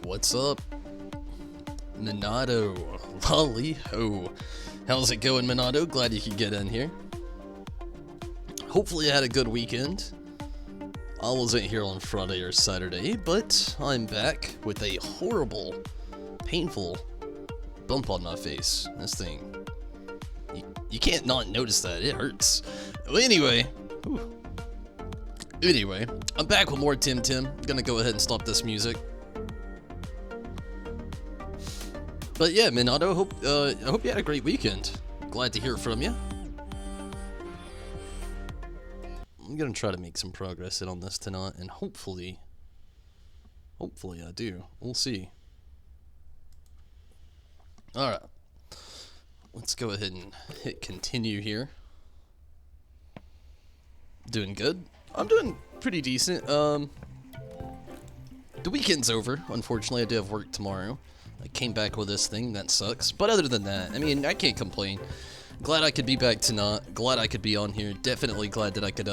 What's up? Minato. Lolly ho. How's it going, Minato? Glad you could get in here. Hopefully you had a good weekend. I wasn't here on Friday or Saturday, but I'm back with a horrible, painful bump on my face. This thing. You can't not notice that. It hurts. Anyway. Anyway, I'm back with more Temtem. I'm gonna go ahead and stop this music. But yeah, Minato, I hope you had a great weekend. Glad to hear from you. I'm gonna try to make some progress on this tonight, and hopefully I do. We'll see. Alright. Let's go ahead and hit continue here. Doing good. I'm doing pretty decent. The weekend's over. Unfortunately, I do have work tomorrow. I came back with this thing, that sucks. But other than that, I mean, I can't complain. Glad I could be back tonight. Glad I could be on here. Definitely glad that I could,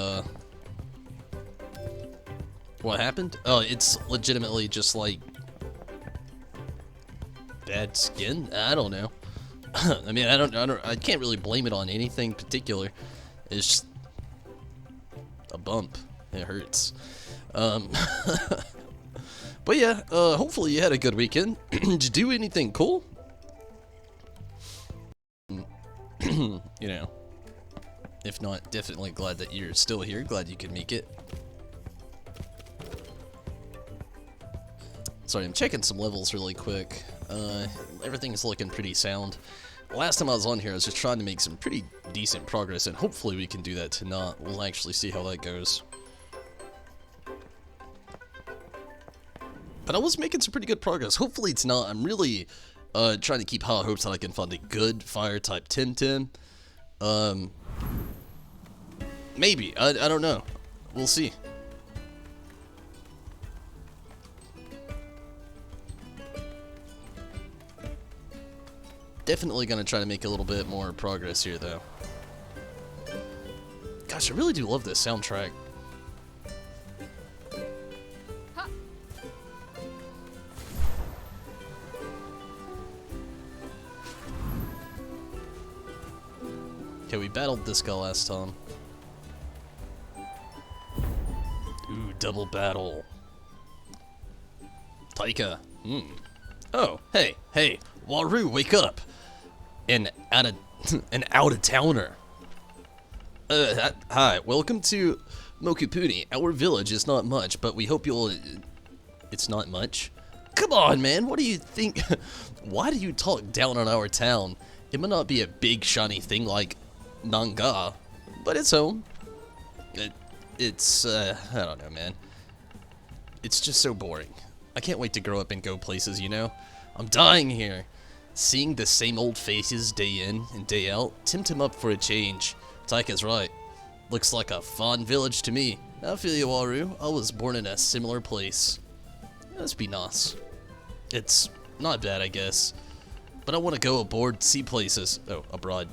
What happened? Oh, it's legitimately just, like, bad skin? I don't know. I mean, I can't really blame it on anything particular. It's just a bump. It hurts. But yeah, hopefully you had a good weekend. Did you do anything cool? You know, if not, definitely glad that you're still here. Glad you could make it. Sorry, I'm checking some levels really quick. Everything's looking pretty sound. Last time I was on here, I was just trying to make some pretty decent progress, and hopefully we can do that tonight. We'll actually see how that goes. But I was making some pretty good progress. Hopefully it's not. I'm really trying to keep high hopes that I can find a good fire-type Temtem. Maybe. I don't know. We'll see. Definitely gonna try to make a little bit more progress here, though. Gosh, I really do love this soundtrack. Okay, we battled this guy last time. Ooh, double battle. Taika. Oh, hey, Waru, wake up. An out-of-towner. Hi, welcome to Mokupuni. Our village is not much, but we hope you'll... It's not much? Come on, man, what do you think? Why do you talk down on our town? It might not be a big, shiny thing like Nanga, but it's home. It's, I don't know, man. It's just so boring. I can't wait to grow up and go places, you know? I'm dying here. Seeing the same old faces day in and day out, Temtem up for a change. Taika's right. Looks like a fun village to me. I feel you, Waru. I was born in a similar place. Must be nice. It's not bad, I guess. But I want to go aboard, see places. Oh, abroad.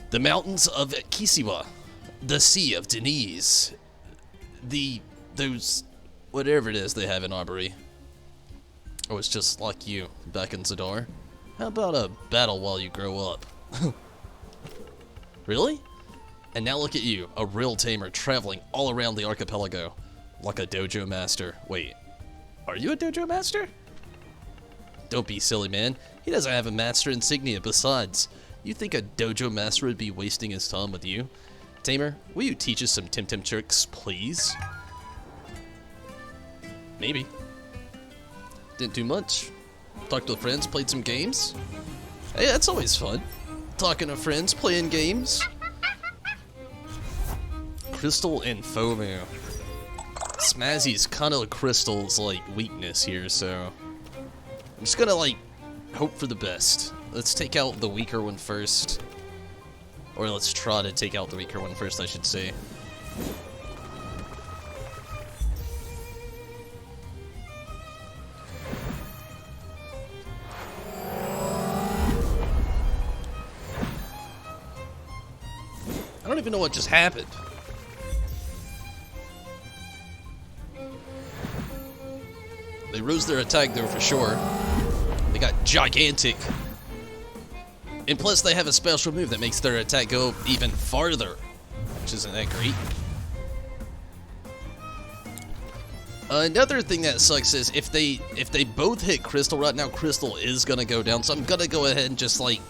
The mountains of Kisiwa. The Sea of Denise. Those, whatever it is they have in Arbory. Oh, it's just like you, back in Zadar. How about a battle while you grow up? Really? And now look at you, a real tamer traveling all around the archipelago. Like a dojo master. Wait, are you a dojo master? Don't be silly, man. He doesn't have a master insignia besides. You think a dojo master would be wasting his time with you? Tamer, will you teach us some Temtem tricks, please? Maybe. Didn't do much. Talked to friends, played some games. Hey, that's always fun. Talking to friends, playing games. Crystal and Fomu. Smazzy's kind of Crystal's, like, weakness here, so... I'm just gonna, like, hope for the best. Let's take out the weaker one first. Or let's try to take out the weaker one first, I should say. I don't even know what just happened. They rose their attack though for sure. They got gigantic. And plus they have a special move that makes their attack go even farther, which isn't that great. Another thing that sucks is if they both hit Crystal right now, Crystal is gonna go down. So I'm gonna go ahead and just like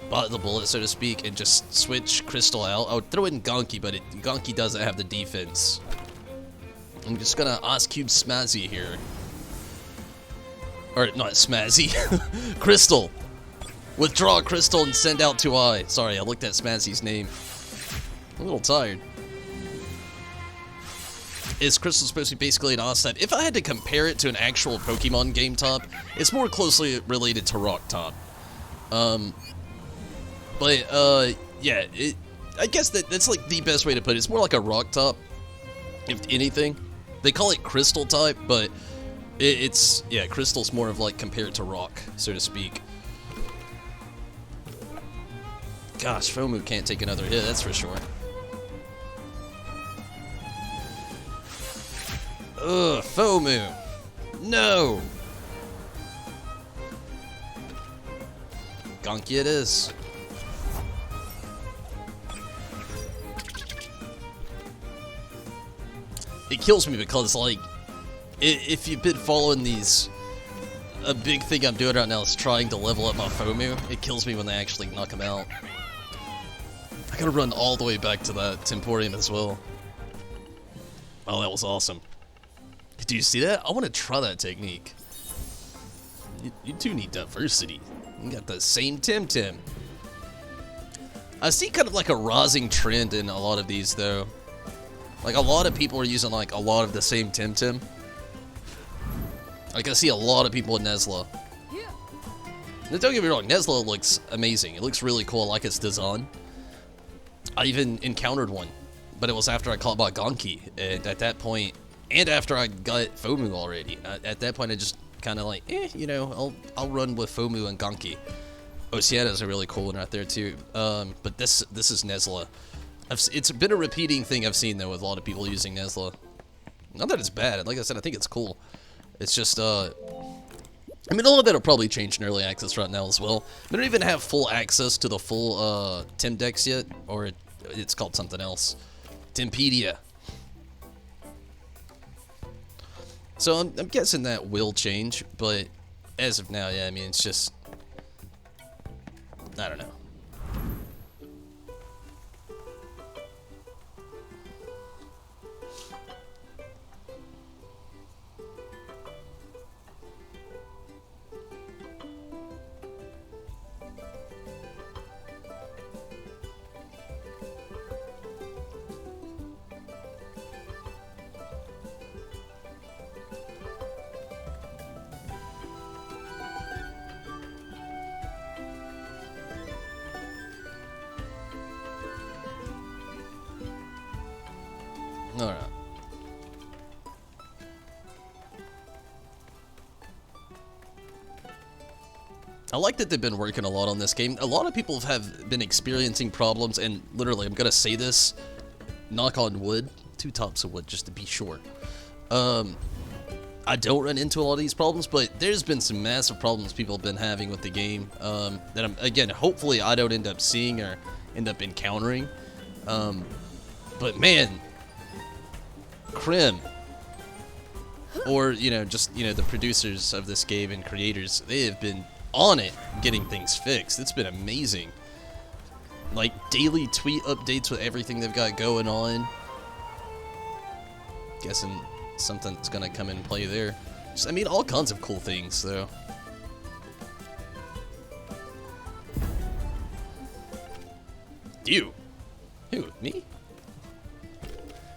bite the bullet, so to speak, and just switch Crystal out. I would throw in Gonki, but Gonki doesn't have the defense. I'm just gonna Ice Cube Smazzy here. Or, not Smazzy. Crystal. Withdraw Crystal and send out 2i. Sorry, I looked at Smazzy's name. I'm a little tired. Is Crystal supposed to be basically an Ice type? If I had to compare it to an actual Pokemon game type, it's more closely related to Rock type. Yeah, I guess that's like the best way to put it. It's more like a rock top, if anything. They call it crystal type, but it's yeah, crystal's more of like compared to rock, so to speak. Gosh, Fomu can't take another hit, that's for sure. Ugh, Fomu. No. Gonky it is. It kills me because, like, if you've been following these, a big thing I'm doing right now is trying to level up my Fomu. It kills me when they actually knock him out. I gotta run all the way back to that Temporium as well. Oh, that was awesome. Did you see that? I want to try that technique. You do need diversity. You got the same Temtem. I see kind of like a rising trend in a lot of these, though. Like, a lot of people are using, like, a lot of the same Temtem. Like, I see a lot of people with Nesla. Now, don't get me wrong, Nesla looks amazing. It looks really cool. I like its design. I even encountered one, but it was after I caught my Gonky. And at that point, and after I got Fomu already, at that point I just kind of like, you know, I'll run with Fomu and Gonky. Oceana's a really cool one right there too. But this is Nesla. It's been a repeating thing I've seen though with a lot of people using Nesla. Not that it's bad. Like I said, I think it's cool. It's just I mean, all of that'll probably change in early access right now as well. They don't even have full access to the full Tem decks yet, or it's called something else. Tempedia. So I'm guessing that will change, but as of now, yeah, I mean, it's just, I don't know. Alright. I like that they've been working a lot on this game. A lot of people have been experiencing problems, and literally, I'm gonna say this, knock on wood, 2 tops of wood, just to be sure. I don't run into a lot of these problems, but there's been some massive problems people have been having with the game, that again, hopefully I don't end up seeing or end up encountering. But man, Crim, or, you know, just, you know, the producers of this game and creators, they have been on it getting things fixed. It's been amazing. Like, daily tweet updates with everything they've got going on. Guessing something's gonna come in play there. Just, I mean, all kinds of cool things, though. You? Who? Me?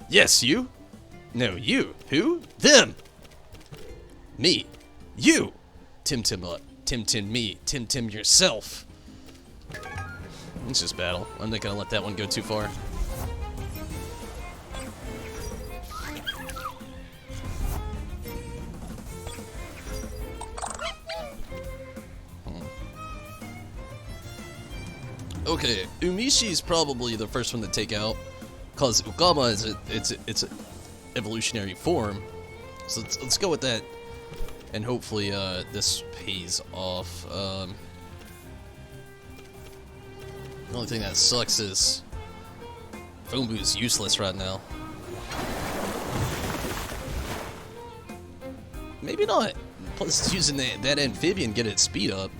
Yes, you? No, you. Who? Them! Me. You! Temtem up. Temtem me. Temtem yourself. It's just battle. I'm not gonna let that one go too far. Okay, Umishi's probably the first one to take out, cause Ukama is it's an evolutionary form. So let's go with that, and hopefully this pays off. The only thing that sucks is Fomu's useless right now. Maybe not. Plus, using that amphibian get its speed up.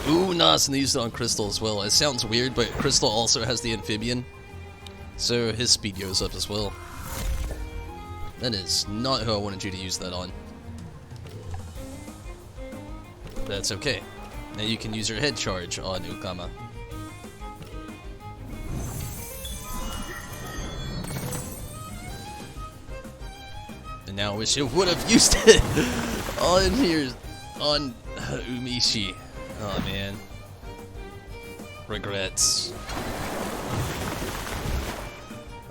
Ooh, nice, and they used it on Crystal as well. It sounds weird, but Crystal also has the amphibian, so his speed goes up as well. That is not who I wanted you to use that on. That's okay. Now you can use your head charge on Ukama. And now I wish it would have used it on here. on Umishi. Oh man. Regrets.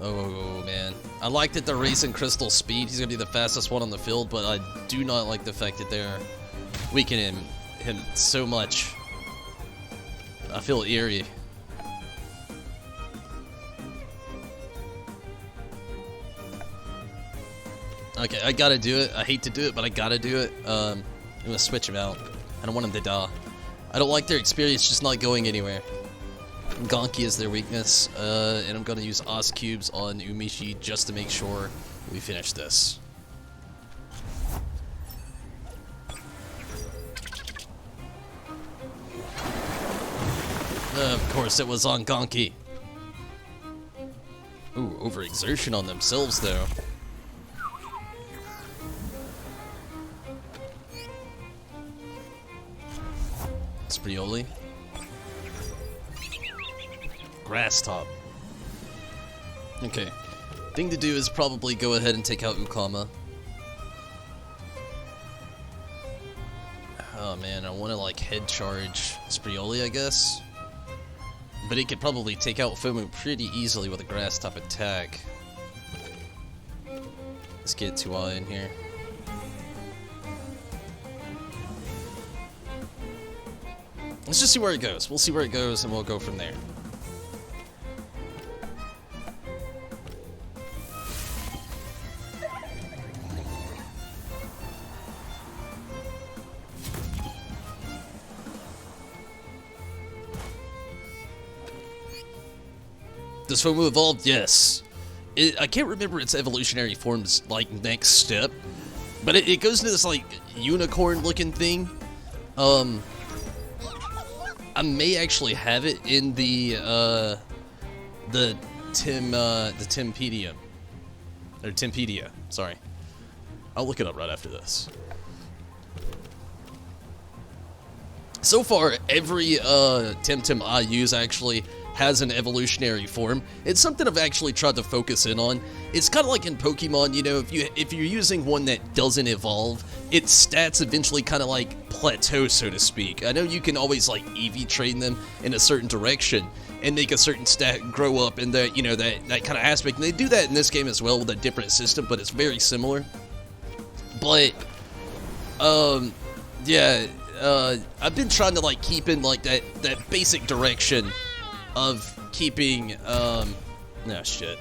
Oh man. I like that they're racing Crystal speed. He's gonna be the fastest one on the field, but I do not like the fact that they're weakening him so much. I feel eerie. Okay, I gotta do it. I hate to do it, but I gotta do it. I'm gonna switch him out. I don't want him to die. I don't like their experience just not going anywhere. Gonki is their weakness, and I'm gonna use Os Cubes on Umishi just to make sure we finish this. Of course, it was on Gonki. Ooh, overexertion on themselves, though. Sprioli. Grass top. Okay. Thing to do is probably go ahead and take out Ukama. Oh man, I want to like head charge Sprioli, I guess. But he could probably take out Fomu pretty easily with a grass top attack. Let's get 2i in here. Let's just see where it goes. We'll see where it goes and we'll go from there. Does Fomu evolve? Yes. I can't remember its evolutionary form's like next step, but it goes into this like unicorn looking thing. I may actually have it in the Tempedium. Or Tempedia, sorry. I'll look it up right after this. So far, every Temtem I use actually has an evolutionary form. It's something I've actually tried to focus in on. It's kind of like in Pokemon, you know, if you're using one that doesn't evolve, its stats eventually kind of like plateau, so to speak. I know you can always like EV train them in a certain direction and make a certain stat grow up in that, you know, that kind of aspect. And they do that in this game as well with a different system, but it's very similar. But, yeah, I've been trying to like keep in like that basic direction of keeping, nah, shit.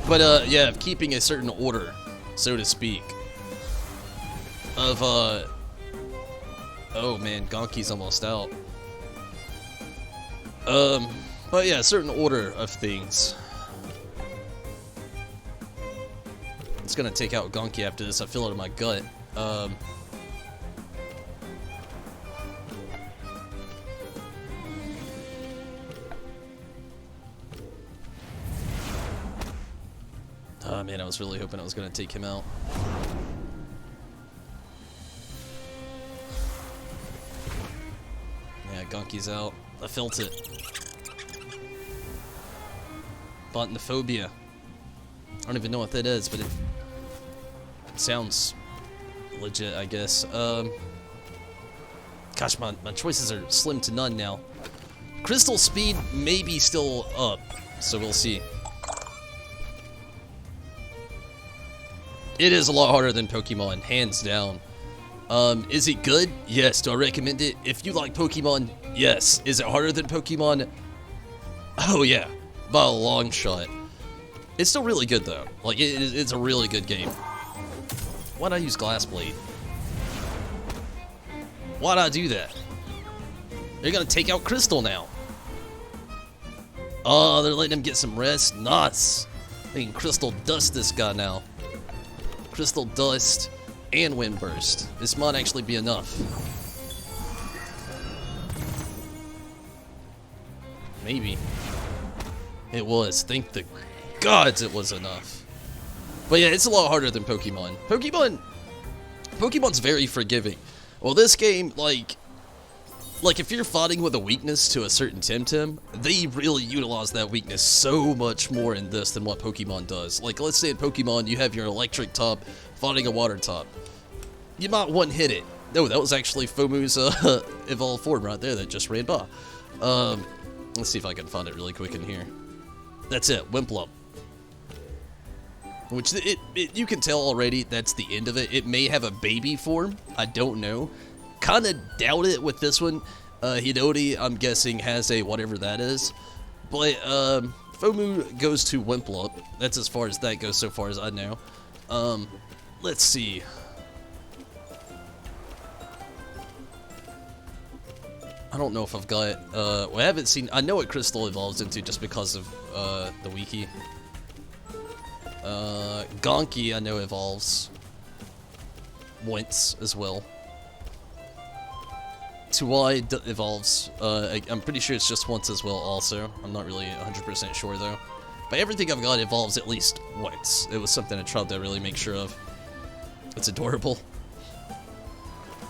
But, yeah, of keeping a certain order, so to speak. Of, oh man, Gonki's almost out. But yeah, a certain order of things. It's gonna take out Gonki after this, I feel it in my gut. Oh man, I was really hoping I was gonna take him out. Yeah, Gonki's out. I felt it. Botanophobia. I don't even know what that is, but it sounds legit, I guess. Gosh, my choices are slim to none now. Crystal speed may be still up, so we'll see. It is a lot harder than Pokemon, hands down. Is it good? Yes. Do I recommend it? If you like Pokemon, yes. Is it harder than Pokemon? Oh yeah, by a long shot. It's still really good though. Like, it's a really good game. Why'd I use Glass Blade? Why'd I do that? They're gonna take out Crystal now. Oh, they're letting him get some rest. Nuts. They can Crystal Dust this guy now. Crystal Dust and Wind Burst. This might actually be enough. Maybe. It was. Thank the gods it was enough. But yeah, it's a lot harder than Pokemon. Pokemon's very forgiving. Well, this game, like if you're fighting with a weakness to a certain Temtem, they really utilize that weakness so much more in this than what Pokemon does. Like, let's say in Pokemon, you have your electric top fighting a water top. You might one-hit it. No, that was actually Fomu's evolved form right there that just ran by. Let's see if I can find it really quick in here. That's it, Wimplup. Which, you can tell already that's the end of it. It may have a baby form, I don't know. Kinda doubt it with this one. Hidori, I'm guessing, has a whatever that is. But, Fomu goes to Wimplup. That's as far as that goes so far as I know. Let's see. I don't know if I've got, well, I haven't seen, I know what Crystal evolves into just because of, the wiki. Gonki, I know, evolves once as well. Tuai evolves, I'm pretty sure it's just once as well also. I'm not really 100% sure though. But everything I've got evolves at least once. It was something I tried to really make sure of. It's adorable.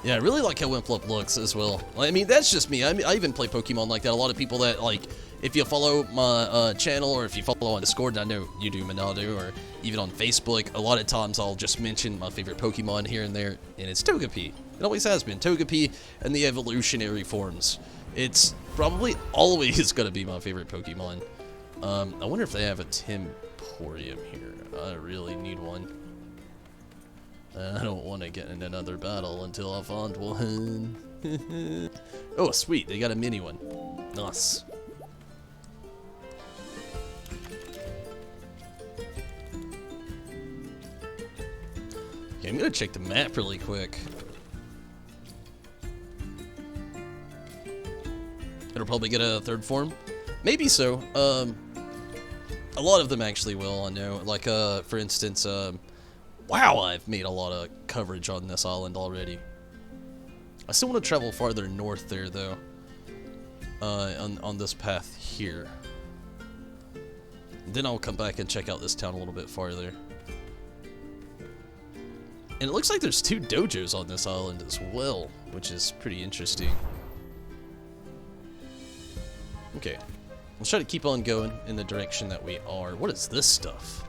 Yeah, I really like how Wimplup looks as well. I mean, that's just me. I even play Pokemon like that. A lot of people that, like, if you follow my channel or if you follow on Discord, I know you do, Manado, or even on Facebook, a lot of times I'll just mention my favorite Pokemon here and there, and it's Togepi. It always has been. Togepi and the evolutionary forms. It's probably always going to be my favorite Pokemon. I wonder if they have a Temporium here. I really need one. I don't want to get in another battle until I find one. Oh, sweet. They got a mini one. Nice. Okay, I'm going to check the map really quick. It'll probably get a third form. Maybe so. A lot of them actually will, I know. Like, for instance, wow, I've made a lot of coverage on this island already. I still want to travel farther north there, though. On this path here. Then I'll come back and check out this town a little bit farther. And it looks like there's 2 dojos on this island as well, which is pretty interesting. Okay. Let's try to keep on going in the direction that we are. What is this stuff?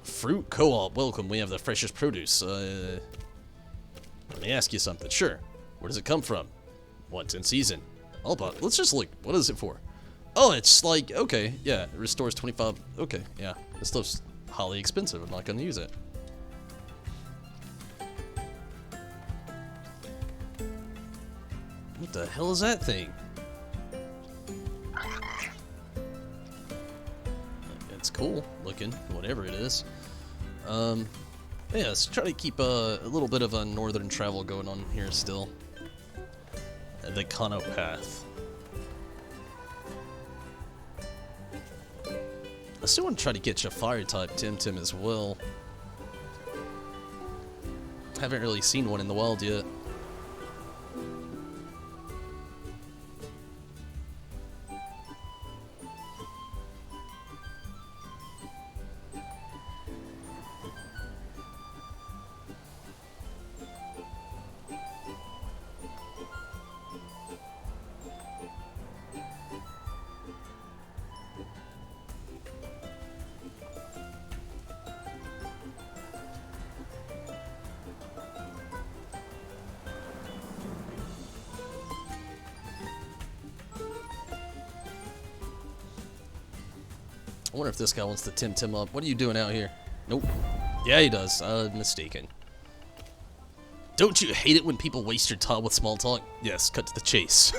Fruit Co-op, welcome. We have the freshest produce. Let me ask you something. Sure. Where does it come from? What's in season? Oh, but let's just look. What is it for? Oh, it's like, okay, yeah, it restores 25. Okay, yeah. This stuff's highly expensive. I'm not going to use it. What the hell is that thing? It's cool looking, whatever it is. Yeah, let's try to keep a little bit of a northern travel going on here still. The Kano Path. I still want to try to get you a fire type Temtem as well. Haven't really seen one in the wild yet. I wonder if this guy wants to Temtem up. What are you doing out here? Nope. Yeah, he does. Mistaken. Don't you hate it when people waste your time with small talk? Yes, cut to the chase.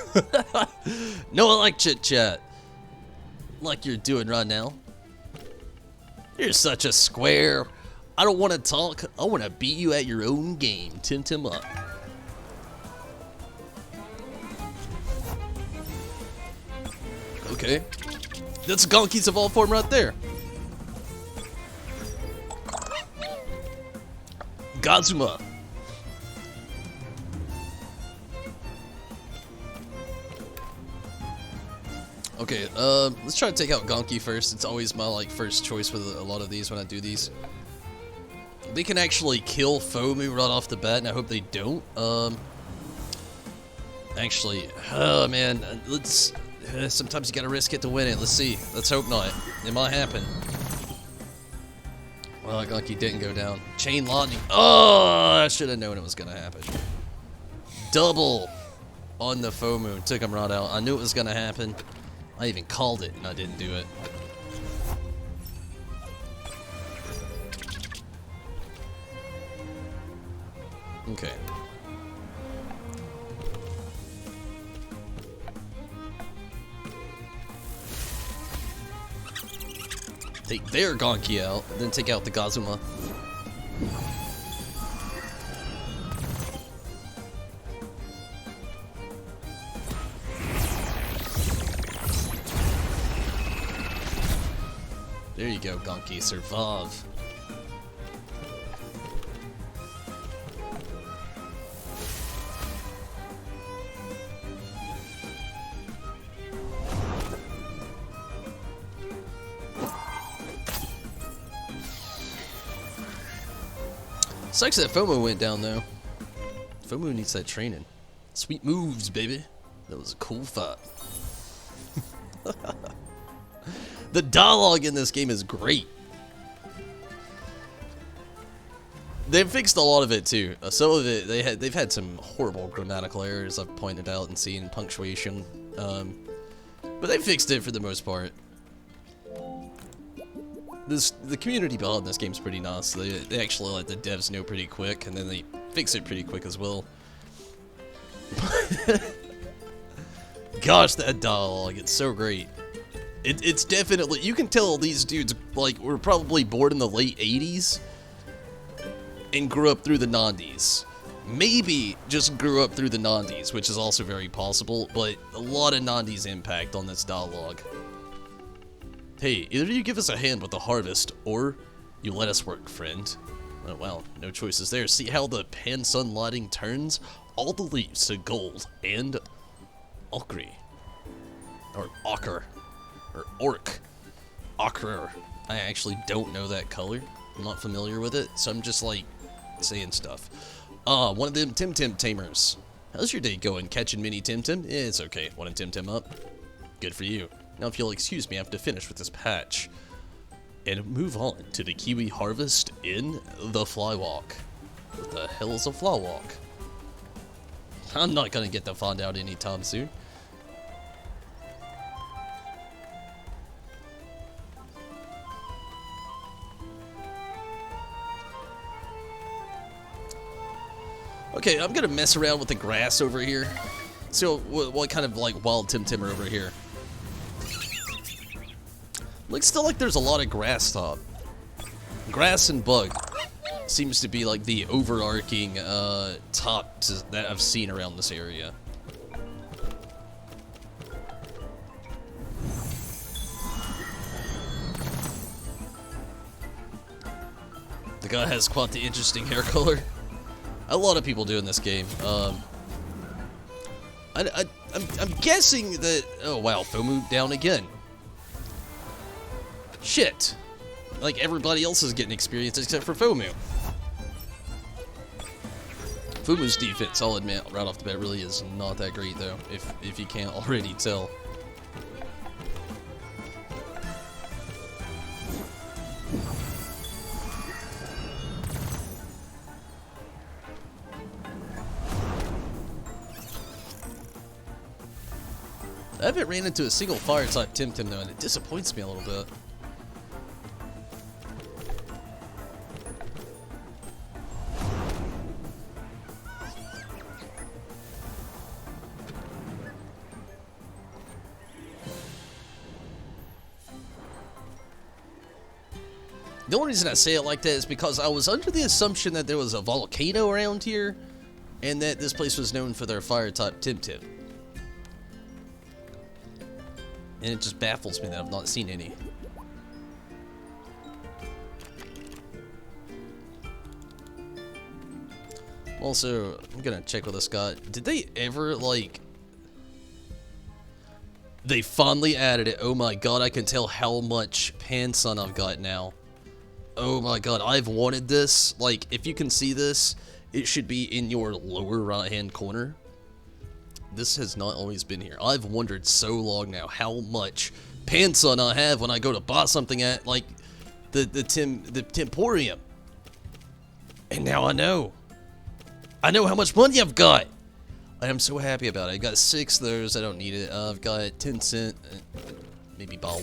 No, I like chit-chat. Like you're doing right now. You're such a square. I don't want to talk. I want to beat you at your own game. Temtem up. Okay. That's Gonki's evolved form right there. Gazuma. Okay, let's try to take out Gonki first. It's always my first choice with a lot of these when I do these. They can actually kill Fomu right off the bat, and I hope they don't. Actually, oh man, let's. Sometimes you gotta risk it to win it. Let's see. Let's hope not. It might happen. Well, Gunky didn't go down. Chain lightning. Oh, I should have known it was gonna happen. Double on the full moon. Took him right out. I knew it was gonna happen. I even called it, and I didn't do it. Okay. Take their Gonki out, then take out the Gazuma. There you go, Gonki, survive. Sucks that FOMO went down, though. FOMO needs that training. Sweet moves, baby. That was a cool fight. The dialogue in this game is great. They've fixed a lot of it, too. Some of it, they've had some horrible grammatical errors I've pointed out and seen, punctuation. But they fixed it for the most part. The community behind this game's pretty nice. They actually let the devs know pretty quick, and then they fix it pretty quick as well. Gosh, that dialogue, it's so great. It's definitely, you can tell these dudes, like, were probably born in the late 80s and grew up through the 90s. Maybe just grew up through the 90s, which is also very possible, but a lot of 90s impact on this dialogue. Hey, either you give us a hand with the harvest, or you let us work, friend. Oh, well, no choices there. See how the pan sun lighting turns all the leaves to gold and ochre. Or ochre. Or orc. Ochre. I actually don't know that color. I'm not familiar with it, so I'm just, like, saying stuff. One of them Temtem tamers. How's your day going? Catching mini Temtem? Yeah, it's okay. Want a Temtem up? Good for you. Now, if you'll excuse me, I have to finish with this patch and move on to the kiwi harvest in the flywalk. What the hell is a flywalk? I'm not gonna get to find out anytime soon. Okay, I'm gonna mess around with the grass over here. So, what kind of like wild Temtem are over here? Looks still like there's a lot of grass top. Grass and bug seems to be like the overarching top that I've seen around this area. The guy has quite the interesting hair color. A lot of people do in this game. I'm guessing that. Oh wow, FOMO down again. Shit. Like everybody else is getting experience except for FOMO. FOMO's defense, I'll admit, right off the bat, really is not that great though, if you can't already tell. I haven't ran into a single fire type Temtem though, and it disappoints me a little bit. The only reason I say it like that is because I was under the assumption that there was a volcano around here, and that this place was known for their fire type Temtem. And it just baffles me that I've not seen any. Also, I'm gonna check with this guy. Did they ever, like... They finally added it. Oh my god, I can tell how much Pansun I've got now. Oh my god, I've wanted this. Like, if you can see this, it should be in your lower right-hand corner. This has not always been here. I've wondered so long now how much Pansun I have when I go to buy something at, like, the Temporium. And now I know how much money I've got. I am so happy about it. I got 6 of those. I don't need it. I've got 10 cent, maybe bottle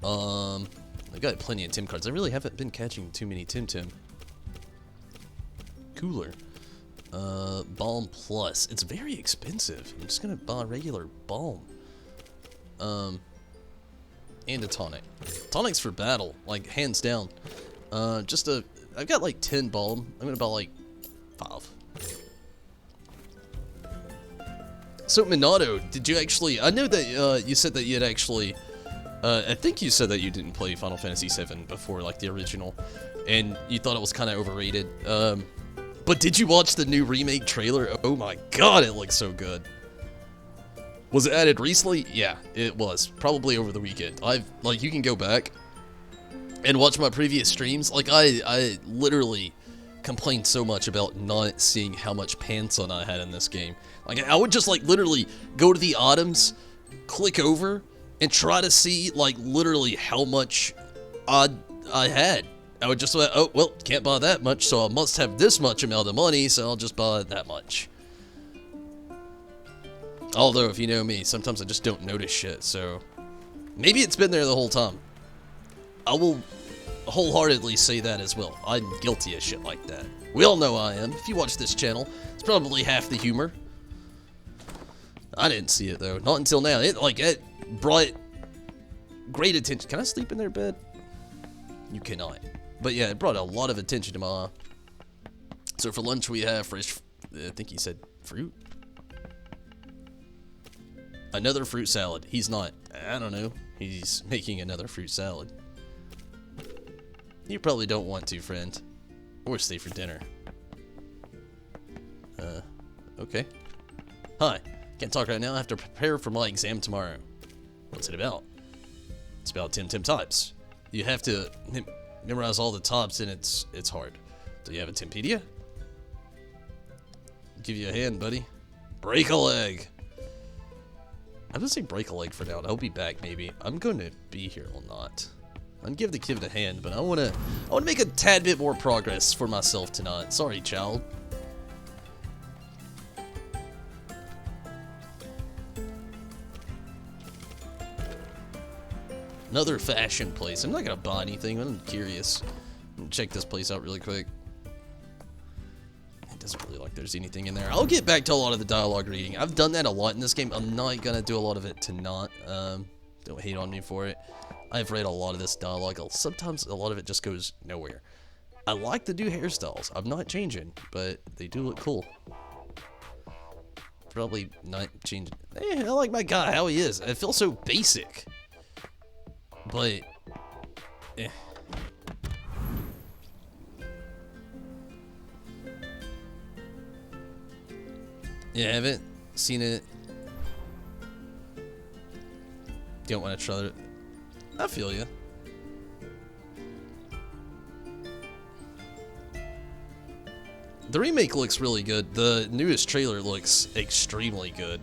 1. I've got plenty of Tim cards. I really haven't been catching too many Temtem. Cooler. Balm Plus. It's very expensive. I'm just gonna buy a regular balm. And a tonic. Tonics for battle, like hands down. I've got like 10 balm. I'm gonna buy like 5. So Minato, did you actually? I know that you said that you had actually. I think you said that you didn't play Final Fantasy VII before, like the original, and you thought it was kind of overrated. But did you watch the new remake trailer? Oh my god, it looks so good. Was it added recently? Yeah, it was. Probably over the weekend. You can go back and watch my previous streams. Like, I literally complained so much about not seeing how much pants on I had in this game. Like, I would just, like, literally go to the items, click over, and try to see, like, literally how much I had. I would just say, oh, well, can't buy that much, so I must have this much amount of money, so I'll just buy that much. Although, if you know me, sometimes I just don't notice shit, so maybe it's been there the whole time. I will wholeheartedly say that as well. I'm guilty of shit like that. We all know I am. If you watch this channel, it's probably half the humor. I didn't see it, though. Not until now. It brought great attention. Can I sleep in their bed? You cannot. But yeah, it brought a lot of attention to my... So for lunch we have fresh... I think he said fruit? Another fruit salad. He's not. I don't know. He's making another fruit salad. You probably don't want to, friend. Or stay for dinner. Okay. Hi. Can't talk right now. I have to prepare for my exam tomorrow. What's it about? It's about Temtem types. You have to memorize all the types, and it's hard. Do you have a Tempedia? Give you a hand, buddy. Break a leg. I'm gonna say break a leg for now. I'll be back maybe. I'm going to be here or not. I'm gonna give the kid a hand, but I wanna make a tad bit more progress for myself tonight. Sorry, child. Another fashion place. I'm not gonna buy anything. I'm curious. I'm gonna check this place out really quick. It doesn't really look like there's anything in there. I'll get back to a lot of the dialogue reading. I've done that a lot in this game. I'm not gonna do a lot of it tonight. Don't hate on me for it. I've read a lot of this dialogue. Sometimes a lot of it just goes nowhere. I like the new hairstyles. I'm not changing, but they do look cool. Probably not changing. I like my guy, how he is. It feels so basic. But, eh. Yeah, I haven't seen it. Don't want to try it. I feel you. The remake looks really good. The newest trailer looks extremely good.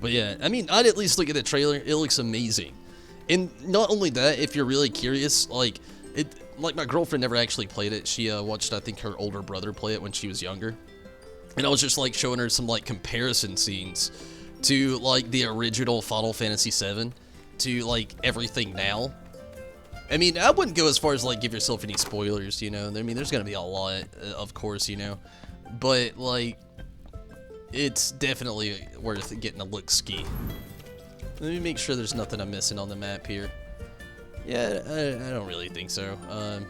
But yeah, I mean, I'd at least look at the trailer. It looks amazing. And not only that, if you're really curious, like my girlfriend never actually played it. She watched, I think, her older brother play it when she was younger. And I was just like showing her some like comparison scenes to like the original Final Fantasy VII to like everything now. I mean, I wouldn't go as far as like give yourself any spoilers, you know. I mean, there's gonna be a lot, of course, you know. But like, it's definitely worth getting a look-ski. Let me make sure there's nothing I'm missing on the map here. Yeah, I don't really think so. I'm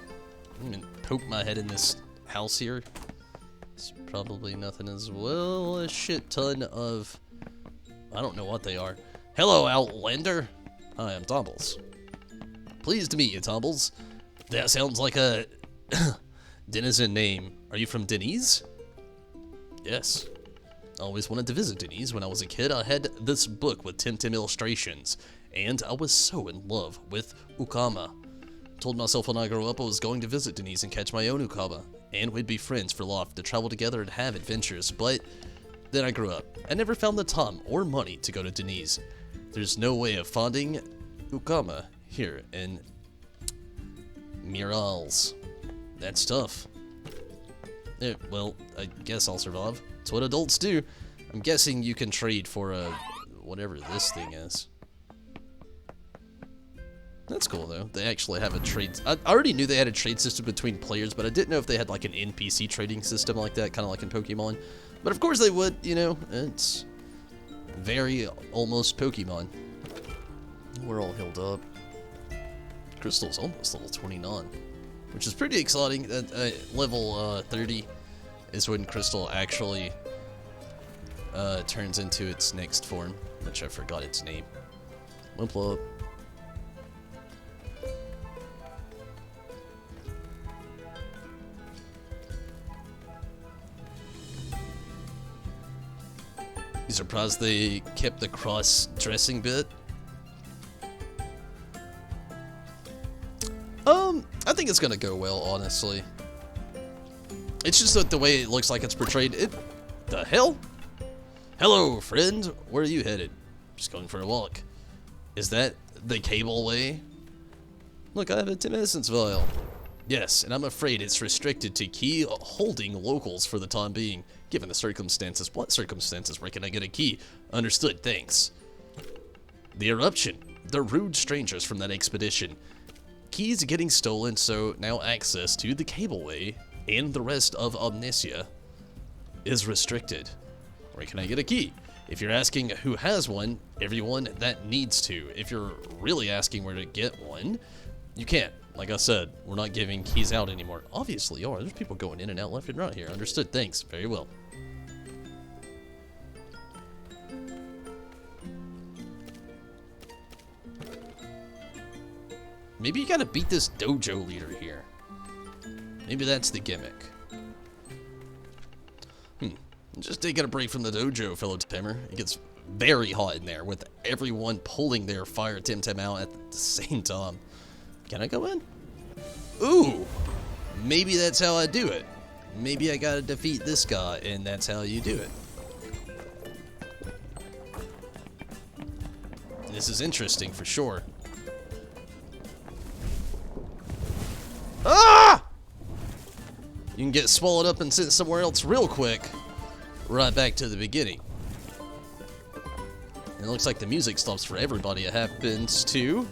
gonna poke my head in this house here. It's probably nothing as well. A shit ton of... I don't know what they are. Hello, Outlander. Hi, I'm Tombles. Pleased to meet you, Tombles. That sounds like a denizen name. Are you from Denise? Yes. I always wanted to visit Denise. When I was a kid, I had this book with Temtem illustrations, and I was so in love with Ukama. Told myself when I grow up I was going to visit Denise and catch my own Ukama, and we'd be friends for life, to travel together and have adventures, but then I grew up. I never found the time or money to go to Denise. There's no way of finding Ukama here in Mirals. That's tough. Yeah, well, I guess I'll survive. It's what adults do. I'm guessing you can trade for whatever this thing is. That's cool though. They actually have a trade. I already knew they had a trade system between players, but I didn't know if they had like an NPC trading system like that, kind of like in Pokemon. But of course they would, you know. It's very almost Pokemon. We're all healed up. Crystal's almost level 29, which is pretty exciting. Level 30 is when Crystal actually turns into its next form, which I forgot its name. Wimplup. You surprised they kept the cross-dressing bit? I think it's gonna go well, honestly. It's just that the way it looks like it's portrayed. The hell? Hello, friend. Where are you headed? Just going for a walk. Is that the cable way? Look, I have a Tim Essence vial. Yes, and I'm afraid it's restricted to key holding locals for the time being. Given the circumstances. What circumstances? Where can I get a key? Understood, thanks. The eruption. The rude strangers from that expedition. Keys getting stolen, so now access to the cableway and the rest of Omnicia is restricted. Where can I get a key? If you're asking who has one, everyone that needs to. If you're really asking where to get one, you can't. Like I said, we're not giving keys out anymore. Obviously, you are. There's people going in and out left and right here. Understood. Thanks. Very well. Maybe you gotta beat this dojo leader here. Maybe that's the gimmick. Just taking a break from the dojo, fellow Temmer. It gets very hot in there with everyone pulling their fire Temtem out at the same time. Can I go in? Ooh! Maybe that's how I do it. Maybe I gotta defeat this guy, and that's how you do it. This is interesting for sure. Ah! You can get swallowed up and sent somewhere else real quick. Right back to the beginning. And it looks like the music stops for everybody. It happens to...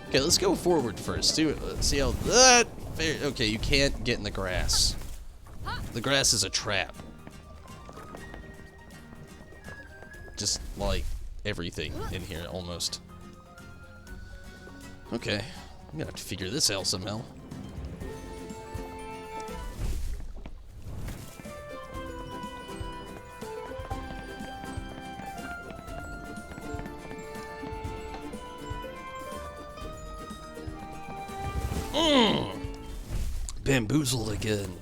Okay, let's go forward first. See how that... Okay, you can't get in the grass. The grass is a trap. Just like everything in here, almost. Okay, I'm gonna have to figure this out somehow. Bamboozled again.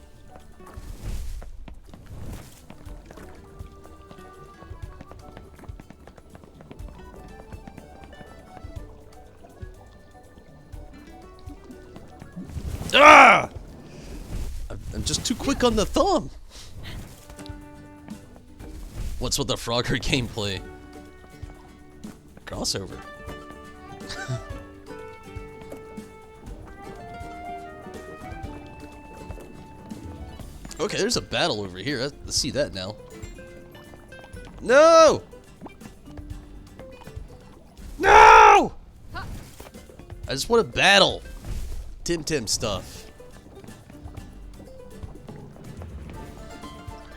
Ah! I'm just too quick on the thumb. What's with the Frogger gameplay? Crossover. Okay, there's a battle over here. I see that now. No! No! I just want to battle. Temtem stuff.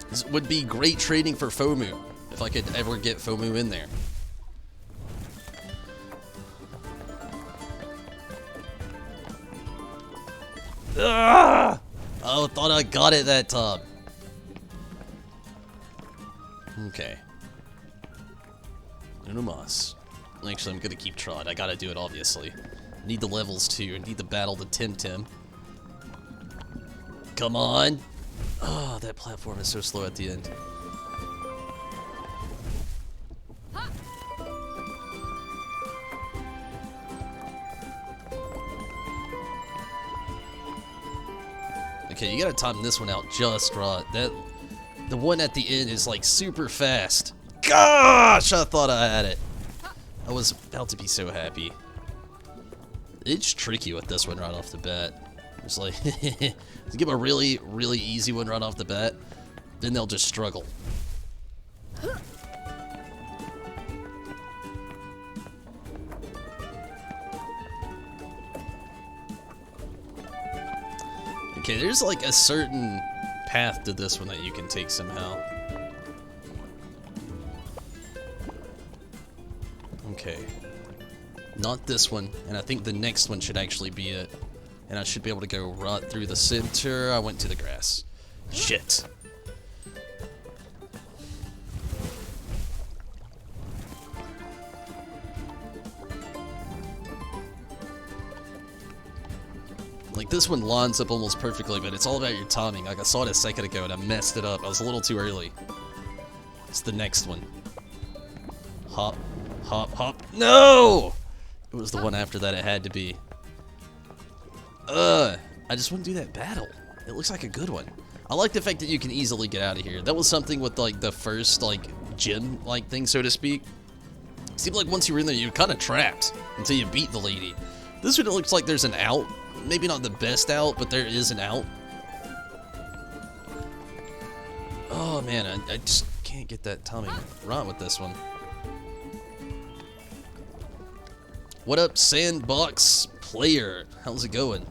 This would be great trading for FOMU, if I could ever get FOMU in there. Ah! Oh, thought I got it that time. Okay. Uno mas. Actually, I'm gonna keep trying. I gotta do it, obviously. Need the levels too. Need to battle the Temtem. Come on. Oh, that platform is so slow at the end. Okay, you gotta time this one out just right. The one at the end is like super fast. Gosh, I thought I had it. I was about to be so happy. It's tricky with this one right off the bat. It's like, give them a really, really easy one right off the bat, then they'll just struggle. Okay, there's like a certain path to this one that you can take somehow. Okay. Not this one, and I think the next one should actually be it. And I should be able to go right through the center. I went to the grass. Shit. Like, this one lines up almost perfectly, but it's all about your timing. Like, I saw it a second ago and I messed it up. I was a little too early. It's the next one. Hop, hop, hop. No! It was the one after that it had to be. I just want to do that battle. It looks like a good one. I like the fact that you can easily get out of here. That was something with, like, the first, like, gym-like thing, so to speak. It seemed like once you were in there, you were kind of trapped until you beat the lady. This one, it looks like there's an out. Maybe not the best out, but there is an out. Oh, man, I just can't get that timing right with this one. What up, Sandbox Player? How's it going?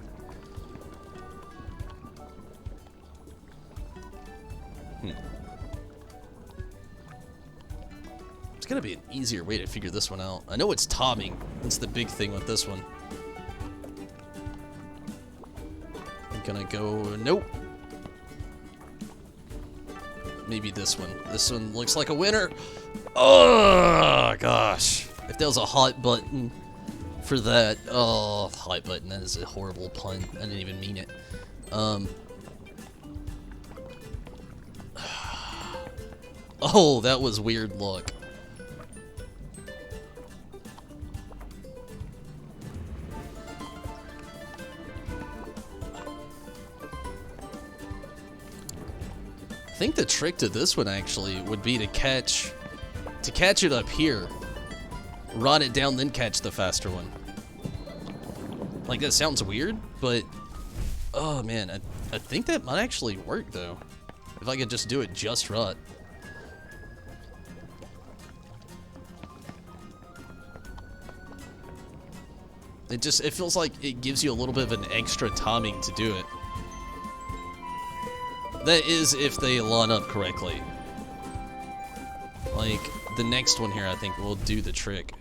It's gotta be an easier way to figure this one out. I know it's timing. That's the big thing with this one. I'm gonna go... Nope. Maybe this one. This one looks like a winner. Oh, gosh. If there was a hot button for that... Oh, hot button. That is a horrible pun. I didn't even mean it. Oh, that was weird luck. I think the trick to this one actually would be to catch it up here, run it down, then catch the faster one. Like, that sounds weird, but oh man, I think that might actually work though, if I could just do it just right. It feels like it gives you a little bit of an extra timing to do it. That is if they line up correctly. Like, the next one here, I think, will do the trick.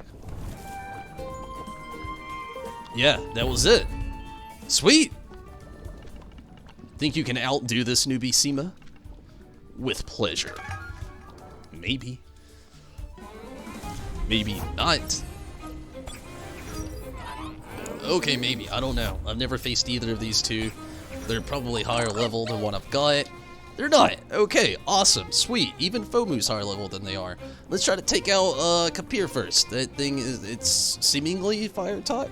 Yeah, that was it. Sweet! Think you can outdo this newbie Seema? With pleasure. Maybe. Maybe not. Okay, maybe. I don't know. I've never faced either of these two. They're probably higher level than what I've got. They're not. Okay, awesome, sweet. Even Fomu's higher level than they are. Let's try to take out Kapir first. That thing it's seemingly fire type.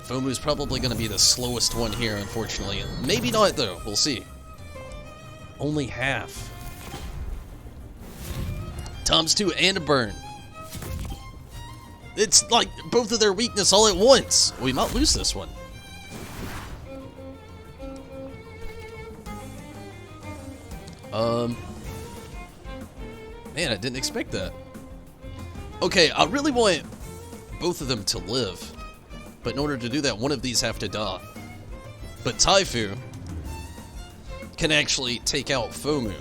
Fomu's probably going to be the slowest one here, unfortunately. Maybe not, though. We'll see. Only half. Times 2 and a burn. It's like both of their weakness all at once. We might lose this one. Man, I didn't expect that. Okay, I really want both of them to live. But in order to do that, one of these have to die. But Taifu can actually take out Fomu,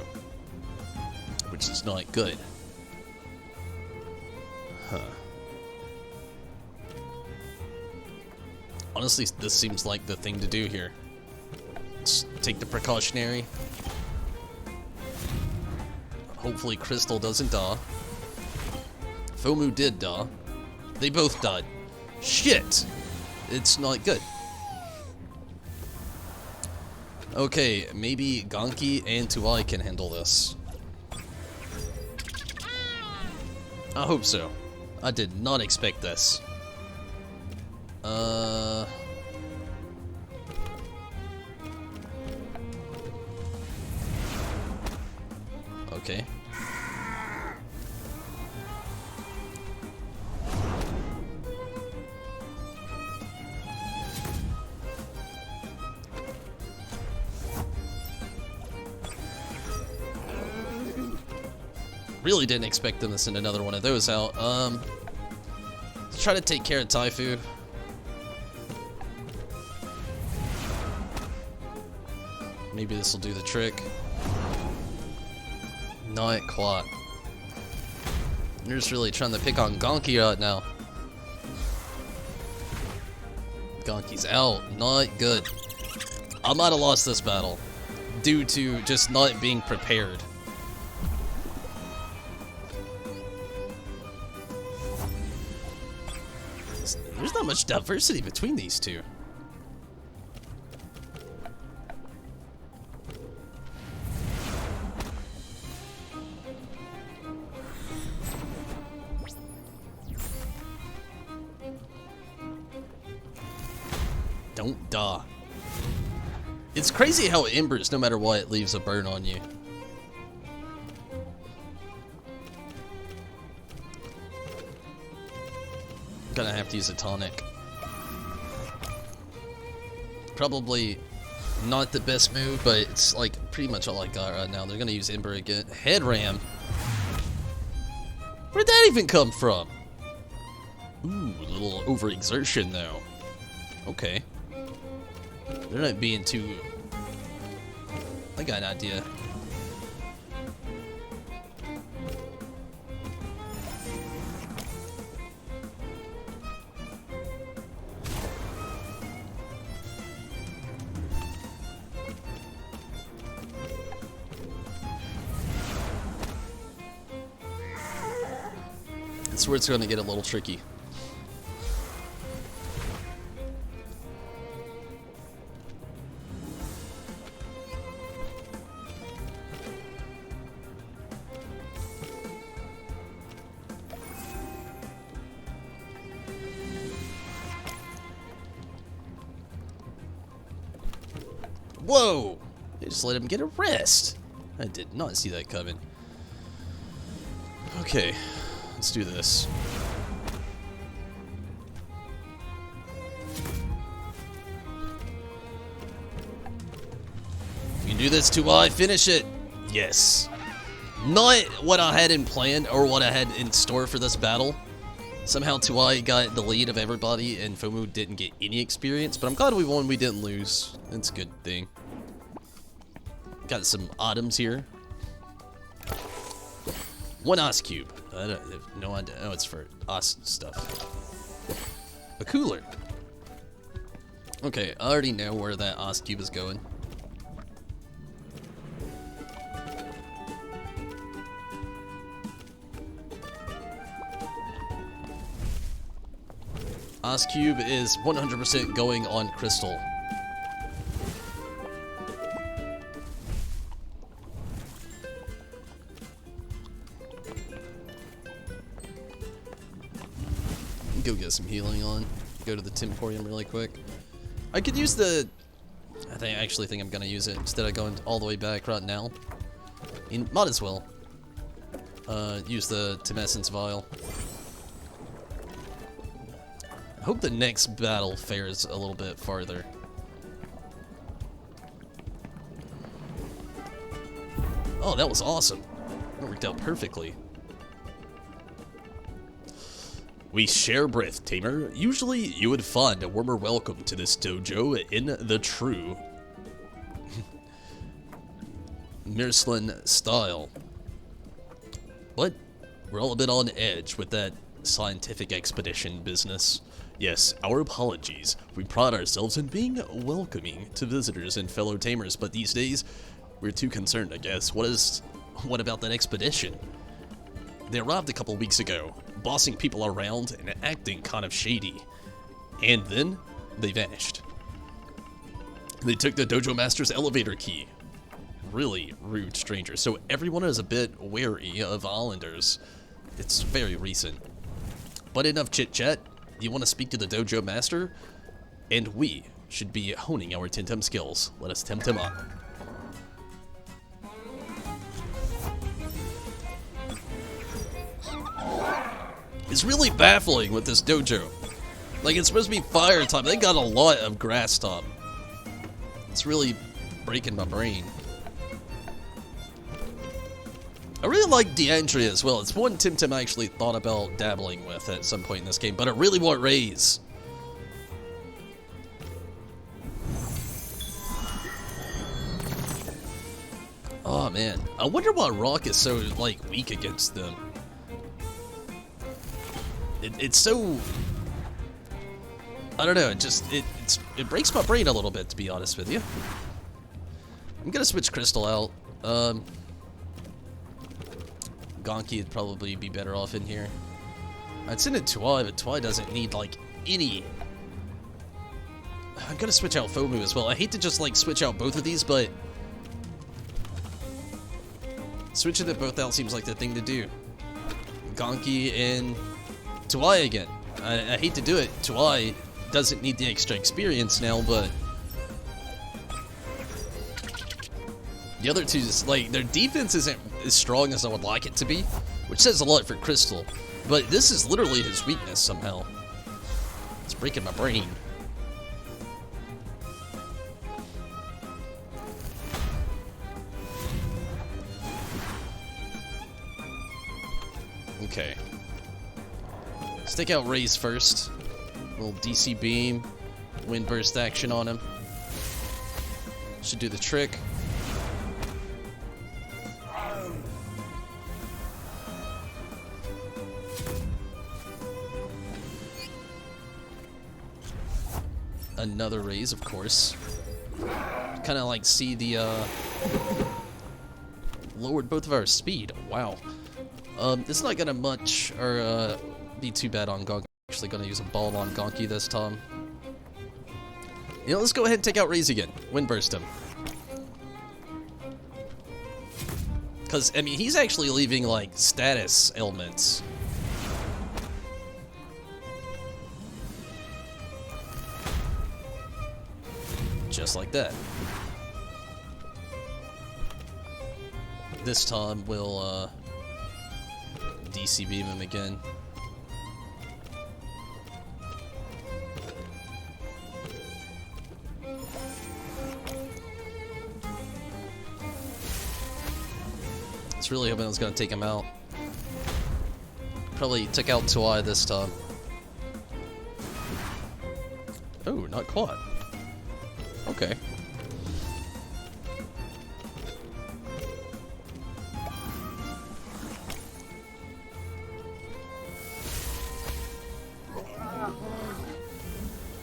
which is not good. Huh. Honestly, this seems like the thing to do here. Let's take the precautionary. Hopefully Crystal doesn't die. Fomu did die. They both died. Shit! It's not good. Okay, maybe Ganki and Tuai can handle this. I hope so. I did not expect this. Okay. Really didn't expect them to send another one of those out. Let's try to take care of Taifu. Maybe this will do the trick. Not quite. You're just really trying to pick on Ganki right now. Ganki's out. Not good. I might have lost this battle due to just not being prepared. There's not much diversity between these two. Don't die. It's crazy how Embers, no matter what, it leaves a burn on you. Gonna have to use a tonic. Probably not the best move, but it's like pretty much all I got right now. They're gonna use Ember again. Head ram. Where'd that even come from? Ooh, a little overexertion though. Okay. They're not being too... I got an idea. That's where it's going to get a little tricky. Whoa! They just let him get a rest. I did not see that coming. Okay, let's do this. You can do this too. I finish it. Yes. Not what I had in plan or what I had in store for this battle. Somehow Tuai got the lead of everybody and Fomu didn't get any experience, but I'm glad we won, we didn't lose. That's a good thing. Got some items here. One ice cube. I have no idea. Oh, it's for ice stuff. A cooler. Okay, I already know where that ice cube is going. Ice cube is 100% going on Crystal. Go get some healing on. Go to the Temporium really quick. I could use the... I actually think I'm gonna use it instead of going all the way back right now. Might as well. Use the Temessence Vial. I hope the next battle fares a little bit farther. Oh, that was awesome. That worked out perfectly. We share breath, Tamer. Usually you would find a warmer welcome to this dojo in the true Mirslin style. But we're all a bit on edge with that scientific expedition business. Yes, our apologies. We pride ourselves in being welcoming to visitors and fellow tamers, but these days, we're too concerned, I guess. What about that expedition? They arrived a couple weeks ago, bossing people around and acting kind of shady. And then, they vanished. They took the Dojo Master's elevator key. Really rude strangers, so everyone is a bit wary of Islanders. It's very recent. But enough chit-chat. You want to speak to the Dojo Master? And we should be honing our Temtem skills. Let us Temtem up. It's really baffling with this dojo. Like, it's supposed to be fire type. They got a lot of grass type. It's really breaking my brain. I really like D'Andrea as well. It's one Temtem I actually thought about dabbling with at some point in this game, but I really want Raze. Oh man, I wonder why Rock is so like weak against them. It's so, I don't know. It breaks my brain a little bit, to be honest with you. I'm gonna switch Crystal out. Gonki would probably be better off in here. I'd send it to Tuai, but Tuai doesn't need like any. I'm gonna switch out Fomu as well. I hate to just like switch out both of these, but switching them both out seems like the thing to do. Gonki and Tuai again. I hate to do it. Tuai doesn't need the extra experience now, but the other two, like, their defense isn't as strong as I would like it to be, which says a lot for Crystal. But this is literally his weakness somehow. It's breaking my brain. Okay. Let's take out Raze first. Little DC beam, wind burst action on him. Should do the trick. Another Raze, of course. Kind of like see the lowered both of our speed. Wow. This is not gonna much or be too bad on Gonki. Actually gonna use a ball on Gonki this time. You know, let's go ahead and take out Raze again. Wind burst him. Cause I mean he's actually leaving like status ailments. Just like that. This time we'll DC beam him again. I was really hoping I was gonna take him out. Probably took out Tuai this time. Oh, not quad. Okay.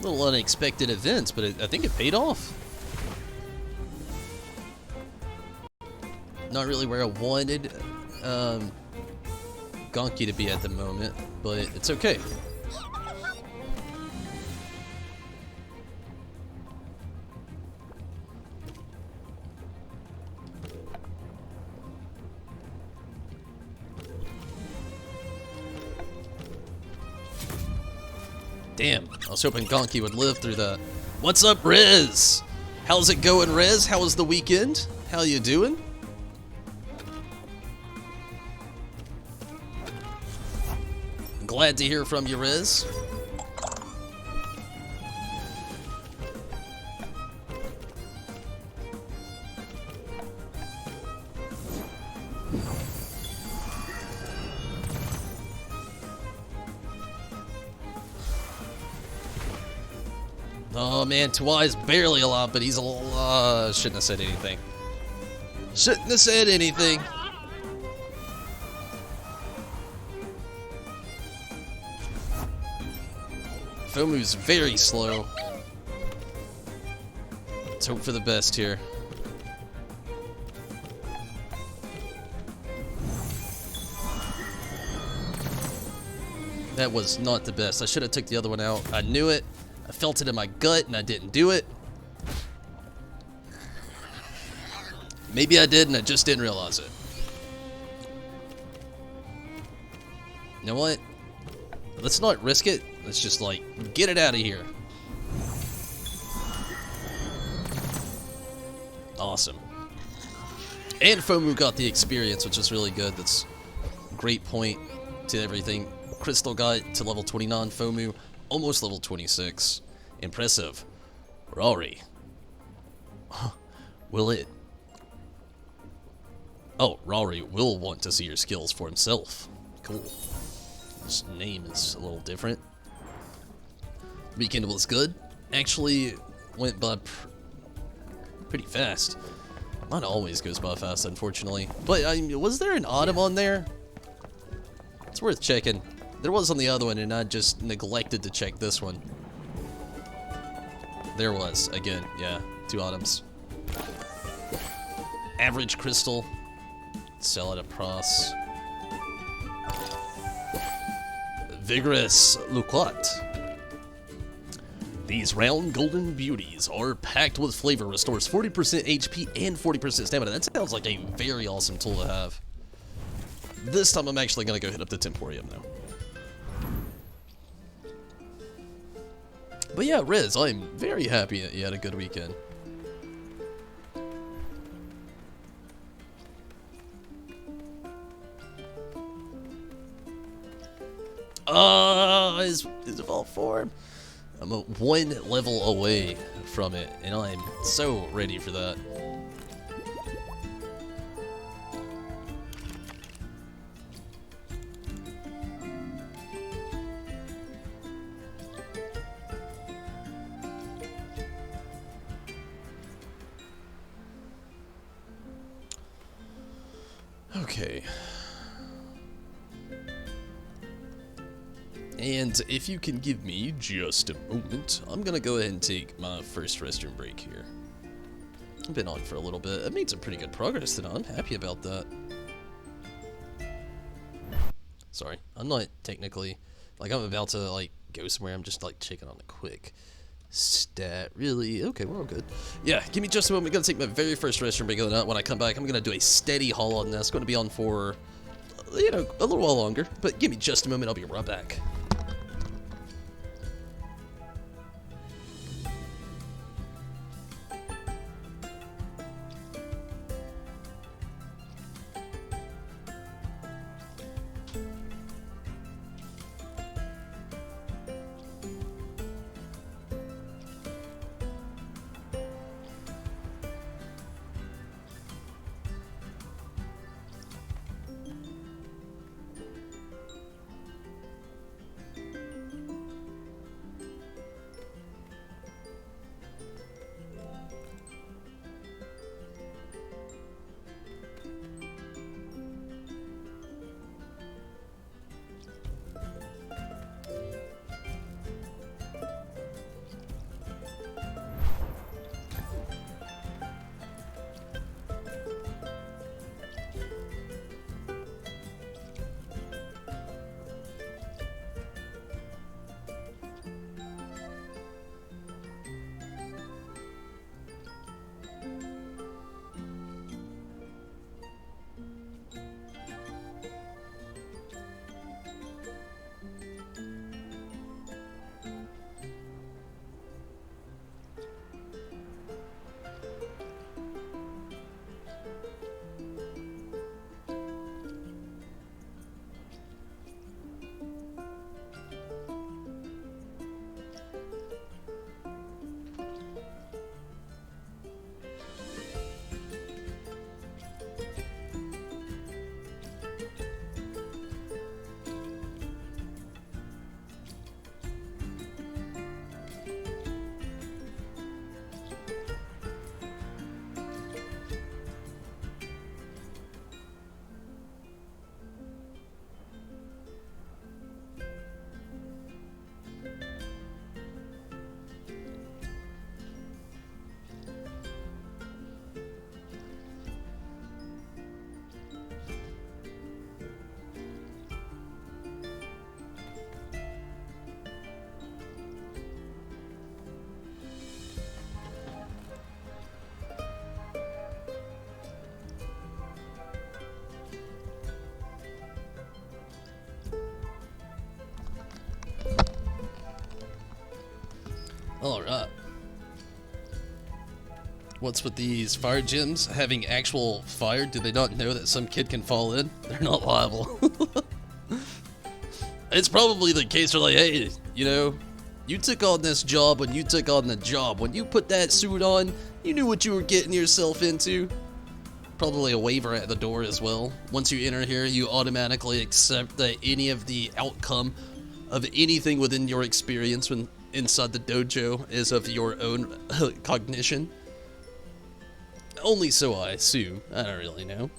Little unexpected events, but I think it paid off. Not really where I wanted Gonki to be at the moment, but it's okay. Damn, I was hoping Gonki would live through that. What's up, Rez? How's it going, Rez? How was the weekend? How you doing? Glad to hear from you, Rez. Oh man, Tuai's barely alive, but he's a little, shouldn't have said anything. Shouldn't have said anything. Fomu's very slow. Let's hope for the best here. That was not the best. I should have took the other one out. I knew it. I felt it in my gut and I didn't do it. Maybe I did and I just didn't realize it. You know what? Let's not risk it. Let's just, like, get it out of here. Awesome. And Fomu got the experience, which is really good. That's a great point to everything. Crystal got to level 29. Fomu almost level 26. Impressive. Rory. Will it? Oh, Rory will want to see your skills for himself. Cool. His name is a little different. Weekend was good. Actually went by pretty fast. Mine always goes by fast, unfortunately. But was there an autumn on there? It's worth checking. There was on the other one, and I just neglected to check this one. There was, again, yeah, 2 autumns. Average crystal. Sell it at pros. Vigorous Lucot. These round golden beauties are packed with flavor, restores 40% HP and 40% stamina. That sounds like a very awesome tool to have. This time I'm actually going to go hit up the Temporium though. But yeah, Riz, I'm very happy that you had a good weekend. His evolved form. I'm 1 level away from it, and I'm so ready for that. Okay. And if you can give me just a moment, I'm gonna go ahead and take my first restroom break here. I've been on for a little bit. I made some pretty good progress today. I'm happy about that. Sorry, I'm not technically, like, I'm about to, like, go somewhere. I'm just, like, checking on a quick stat. Really? Okay, we're all good. Yeah, give me just a moment. I'm gonna take my very first restroom break of the night. When I come back, I'm gonna do a steady haul on this. It's gonna be on for, you know, a little while longer. But give me just a moment. I'll be right back. What's with these fire gyms having actual fire? Do they not know that some kid can fall in? They're not liable. It's probably the case where like, hey, you know, you took on this job when you took on the job. When you put that suit on, you knew what you were getting yourself into. Probably a waiver at the door as well. Once you enter here, you automatically accept that any of the outcome of anything within your experience when inside the dojo is of your own cognition. Only so I assume. I don't really know.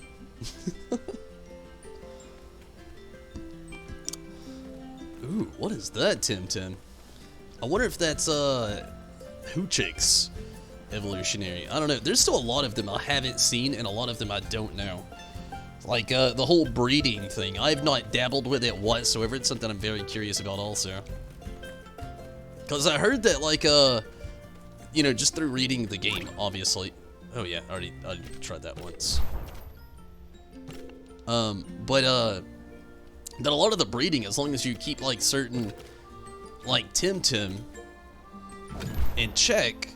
Ooh, what is that, Temtem? I wonder if that's, Hoochik's evolutionary. I don't know. There's still a lot of them I haven't seen, and a lot of them I don't know. Like, the whole breeding thing. I've not dabbled with it whatsoever. It's something I'm very curious about also. Because I heard that, like, you know, just through reading the game, obviously. Oh, yeah, I already tried that once. That a lot of the breeding, as long as you keep, like, certain, like, Temtem in check,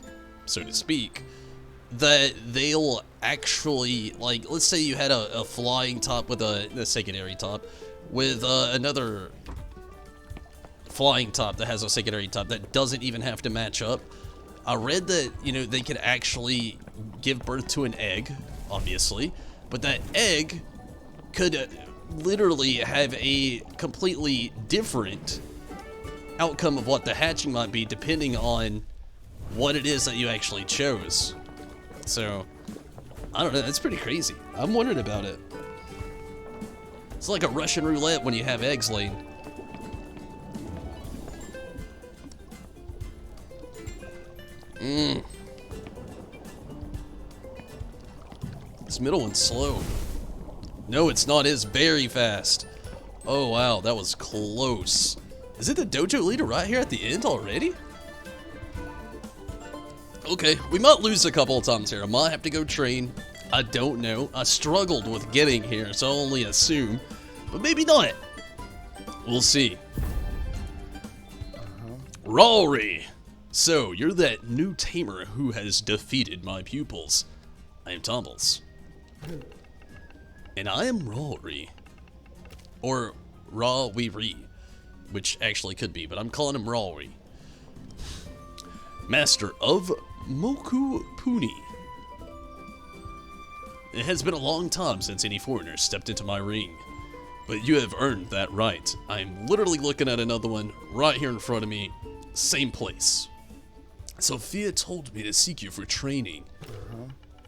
so to speak, that they'll actually, like, let's say you had a flying top with a secondary top, with another flying top that has a secondary top that doesn't even have to match up. I read that, you know, they could actually give birth to an egg, obviously, but that egg could literally have a completely different outcome of what the hatching might be depending on what it is that you actually chose. So, I don't know, that's pretty crazy. I'm wondering about it. It's like a Russian roulette when you have eggs laying. This middle one's slow. No, it's not. It's very fast. Oh, wow. That was close. Is it the dojo leader right here at the end already? Okay, we might lose a couple of times here. I might have to go train. I don't know. I struggled with getting here, so I'll only assume. But maybe not. We'll see. Rory! So, you're that new tamer who has defeated my pupils. I am Tumbles. And I am Rory. Or Ra-wee-ree, which actually could be, but I'm calling him Rory. Master of Moku Puni. It has been a long time since any foreigner stepped into my ring, but you have earned that right. I'm literally looking at another one right here in front of me, same place. Sophia told me to seek you for training.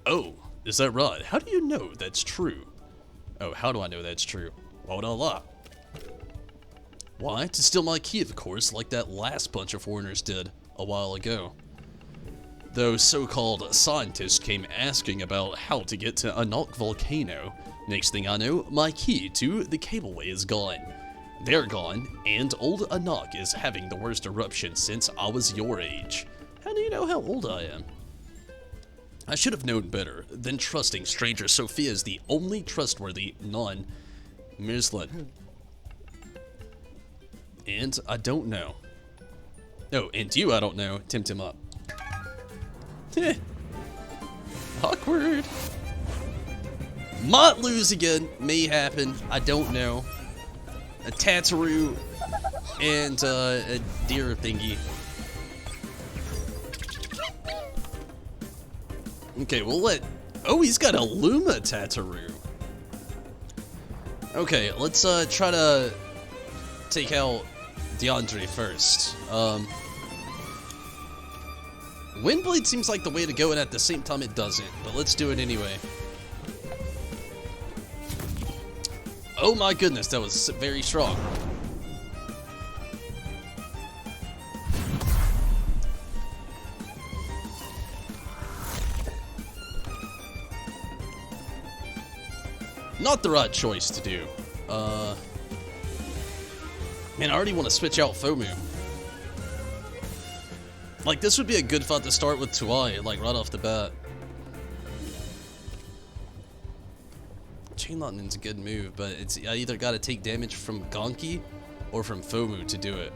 Oh, is that right? How do you know that's true? Oh, how do I know that's true? Why would I lie? Why? To steal my key, of course, like that last bunch of foreigners did a while ago. Those so-called scientists came asking about how to get to Anak volcano. Next thing I know, my key to the cableway is gone. They're gone, and old Anak is having the worst eruption since I was your age. How do you know how old I am? I should have known better than trusting stranger Sophia is the only trustworthy non-Mirslan. And I don't know. Oh, and you I don't know. Temtem up. Awkward. Might lose again. May happen. I don't know. A Tataroo and a deer thingy. Okay, we'll let... Oh, he's got a Luma Tataroo. Okay, let's try to take out DeAndre first. Windblade seems like the way to go, and at the same time it doesn't. But let's do it anyway. Oh my goodness, that was very strong. Not the right choice to do. Man, I already want to switch out Fomu. Like, this would be a good fight to start with Tuai, like, right off the bat. Chain Lightning's a good move, but it's I either got to take damage from Gonki or from Fomu to do it.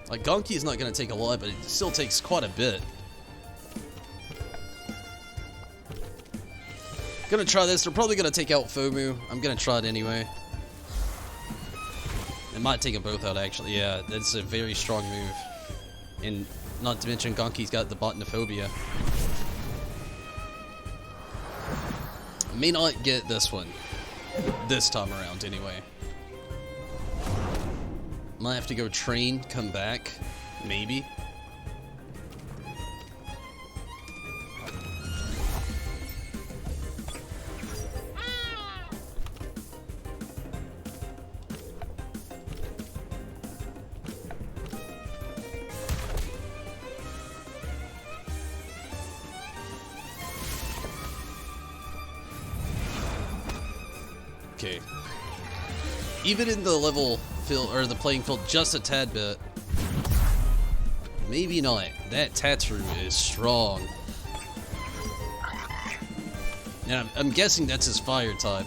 Like, Gonki's not going to take a lot, but it still takes quite a bit. Gonna try this. They're probably gonna take out Fomu. I'm gonna try it anyway. It might take them both out, actually. Yeah, that's a very strong move. And not to mention, Gonki's got the botanophobia. May not get this one. This time around, anyway. Might have to go train, come back. Maybe. Okay. Even in the level field, or the playing field, just a tad bit. Maybe not. That Tatsu is strong. Now, I'm guessing that's his fire type.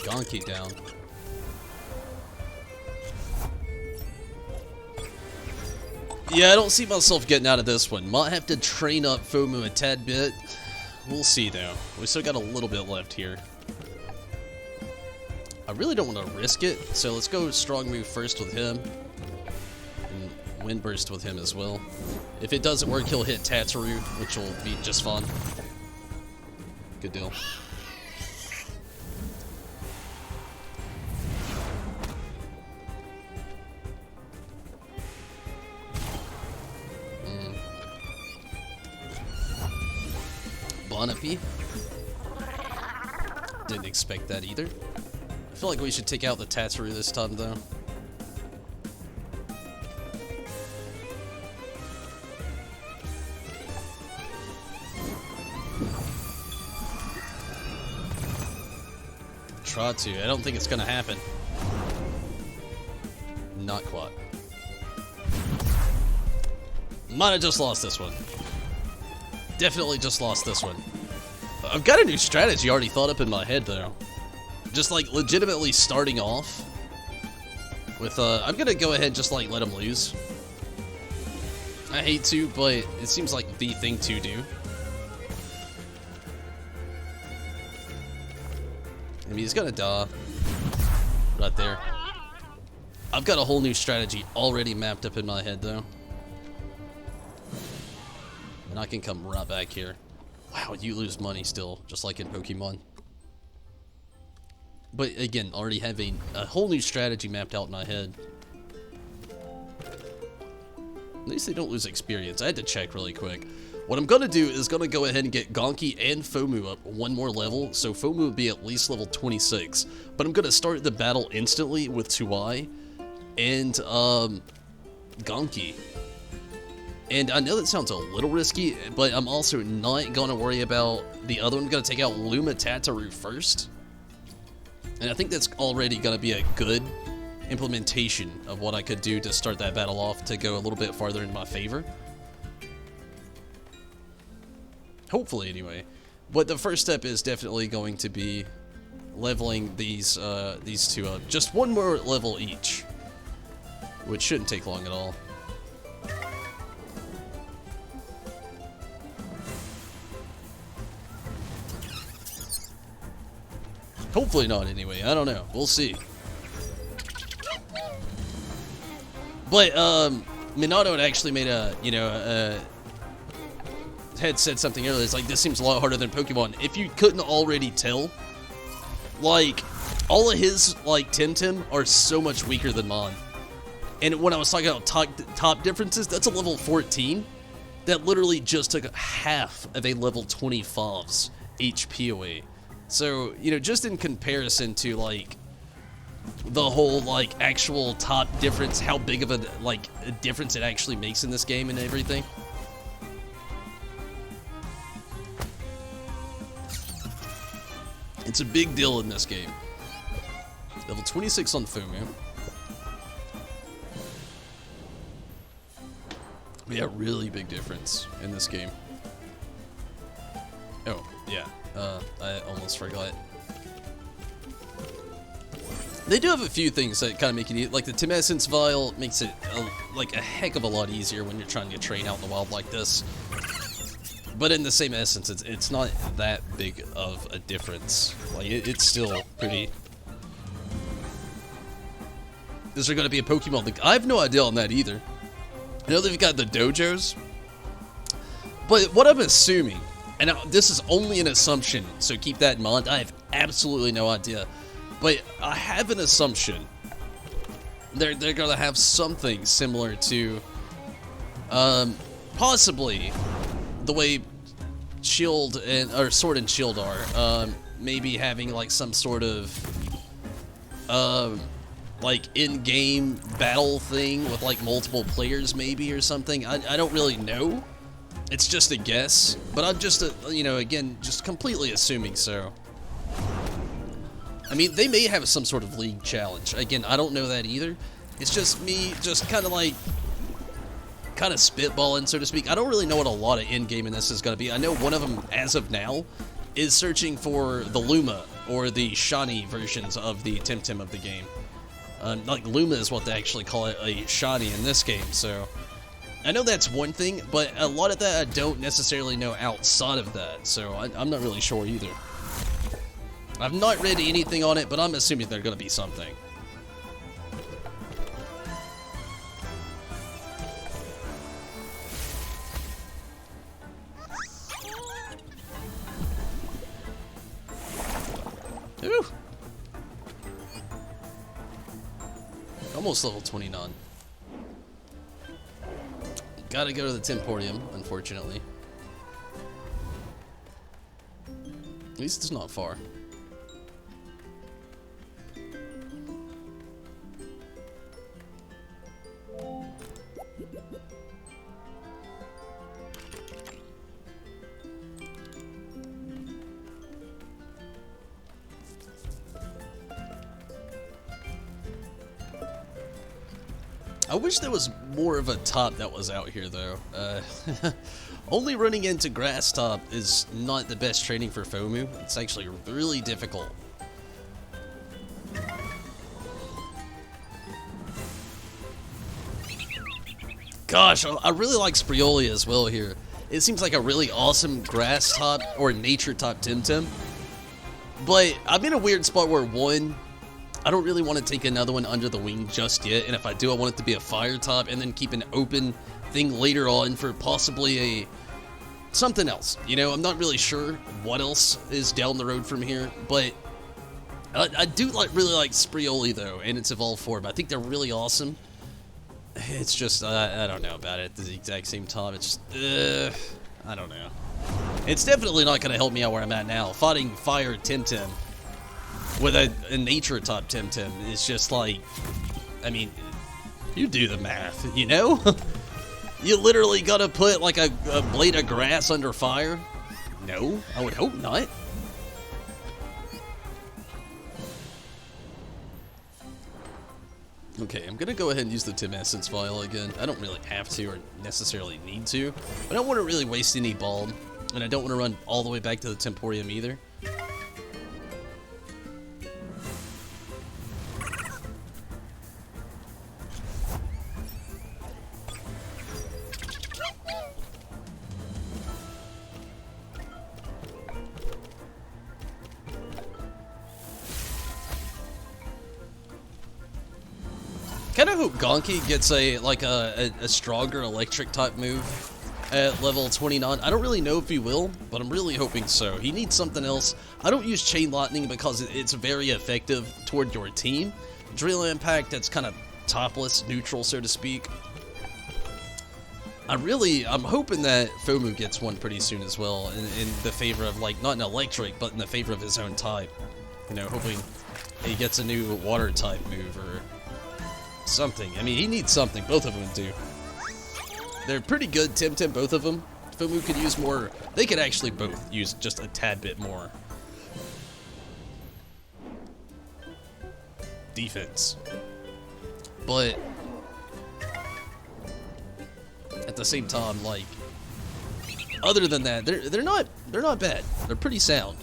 Gonki down. Yeah, I don't see myself getting out of this one. Might have to train up Fomu a tad bit. We'll see though. We still got a little bit left here. I really don't want to risk it, so let's go strong move first with him. And wind burst with him as well. If it doesn't work, he'll hit Tatsu, which will be just fun. Good deal. Bonapi. Didn't expect that either. I feel like we should take out the Tatsu this time though. Try to. I don't think it's gonna happen. Not quite. Might have just lost this one. Definitely just lost this one. I've got a new strategy already thought up in my head though. Just like legitimately starting off with I'm gonna go ahead and just like let him lose. I hate to, but it seems like the thing to do. I mean, he's gonna die right there. I've got a whole new strategy already mapped up in my head though. And I can come right back here. Wow, you lose money still, just like in Pokemon. But again, already having a whole new strategy mapped out in my head. At least they don't lose experience. I had to check really quick. What I'm gonna do is gonna go ahead and get Gonki and Fomu up one more level, so Fomu will be at least level 26. But I'm gonna start the battle instantly with Tuai and Gonki. And I know that sounds a little risky, but I'm also not gonna worry about the other one. I'm gonna take out Luma Tataru first. And I think that's already gonna be a good implementation of what I could do to start that battle off to go a little bit farther in my favor. Hopefully, anyway. But the first step is definitely going to be leveling these two up. Just one more level each, which shouldn't take long at all. Hopefully not, anyway. I don't know. We'll see. But, Minato had actually made a, you know, had said something earlier. It's like, this seems a lot harder than Pokemon. If you couldn't already tell, like, all of his, like, Temtem are so much weaker than mine. And when I was talking about top differences, that's a level 14. That literally just took half of a level 25's HP away. So, you know, just in comparison to, like, the whole, like, actual top difference, how big of a, like, a difference it actually makes in this game and everything. It's a big deal in this game. Level 26 on Fumu. Yeah, really big difference in this game. Oh, yeah. I almost forgot. They do have a few things that kind of make it easy. Like the Tim Essence Vial makes it like a heck of a lot easier when you're trying to train out in the wild like this. But in the same essence, it's not that big of a difference. Like it's still pretty. Is there going to be a Pokemon? I have no idea on that either. I know they've got the dojos, but what I'm assuming, and this is only an assumption, so keep that in mind. I have absolutely no idea, but I have an assumption they're going to have something similar to, possibly the way Shield or Sword and Shield are. Maybe having like some sort of like in-game battle thing with like multiple players maybe or something. I don't really know. It's just a guess, but I'm just you know, again, just completely assuming so. I mean, they may have some sort of league challenge. Again, I don't know that either. It's just me just kind of spitballing, so to speak. I don't really know what a lot of in-game in this is going to be. I know one of them, as of now, is searching for the Luma, or the shiny versions of the Temtem of the game. Like, Luma is what they actually call it, a shiny in this game, so... I know that's one thing, but a lot of that I don't necessarily know outside of that, so I'm not really sure either. I've not read anything on it, but I'm assuming there's going to be something. Ooh. Almost level 29. Gotta go to the Temporium, unfortunately. At least it's not far. I wish there was more of a top that was out here, though. Only running into grass top is not the best training for Fomu. It's actually really difficult. Gosh, I really like Spreolia as well here. It seems like a really awesome grass top or nature top Temtem. But I'm in a weird spot where, one, I don't really want to take another one under the wing just yet, and if I do, I want it to be a fire top and then keep an open thing later on for possibly something else. You know, I'm not really sure what else is down the road from here, but I do really like Spreoli though, and its evolved form. I think they're really awesome. It's just I don't know about it. The exact same top. It's just I don't know. It's definitely not going to help me out where I'm at now. Fighting fire Temtem with a nature top Temtem is just like, I mean, you do the math, you know? You literally gotta put like a blade of grass under fire? No, I would hope not. Okay, I'm gonna go ahead and use the Tim Essence Vial again. I don't really have to or necessarily need to. I don't want to really waste any bulb, and I don't want to run all the way back to the Temporium either. Kind of hope Gonki gets a stronger electric type move at level 29. I don't really know if he will, but I'm really hoping so. He needs something else. I don't use Chain Lightning because it's very effective toward your team. Drill Impact, that's kind of topless, neutral, so to speak. I'm hoping that Fomu gets one pretty soon as well, in the favor of, like, not an electric, but in the favor of his own type. You know, hoping he gets a new water type move or something. I mean, he needs something. Both of them do. They're pretty good, Temtem, both of them. Fomu could use more. They could actually both use just a tad bit more. defense. But at the same time, like, other than that, they're not bad. They're pretty sound.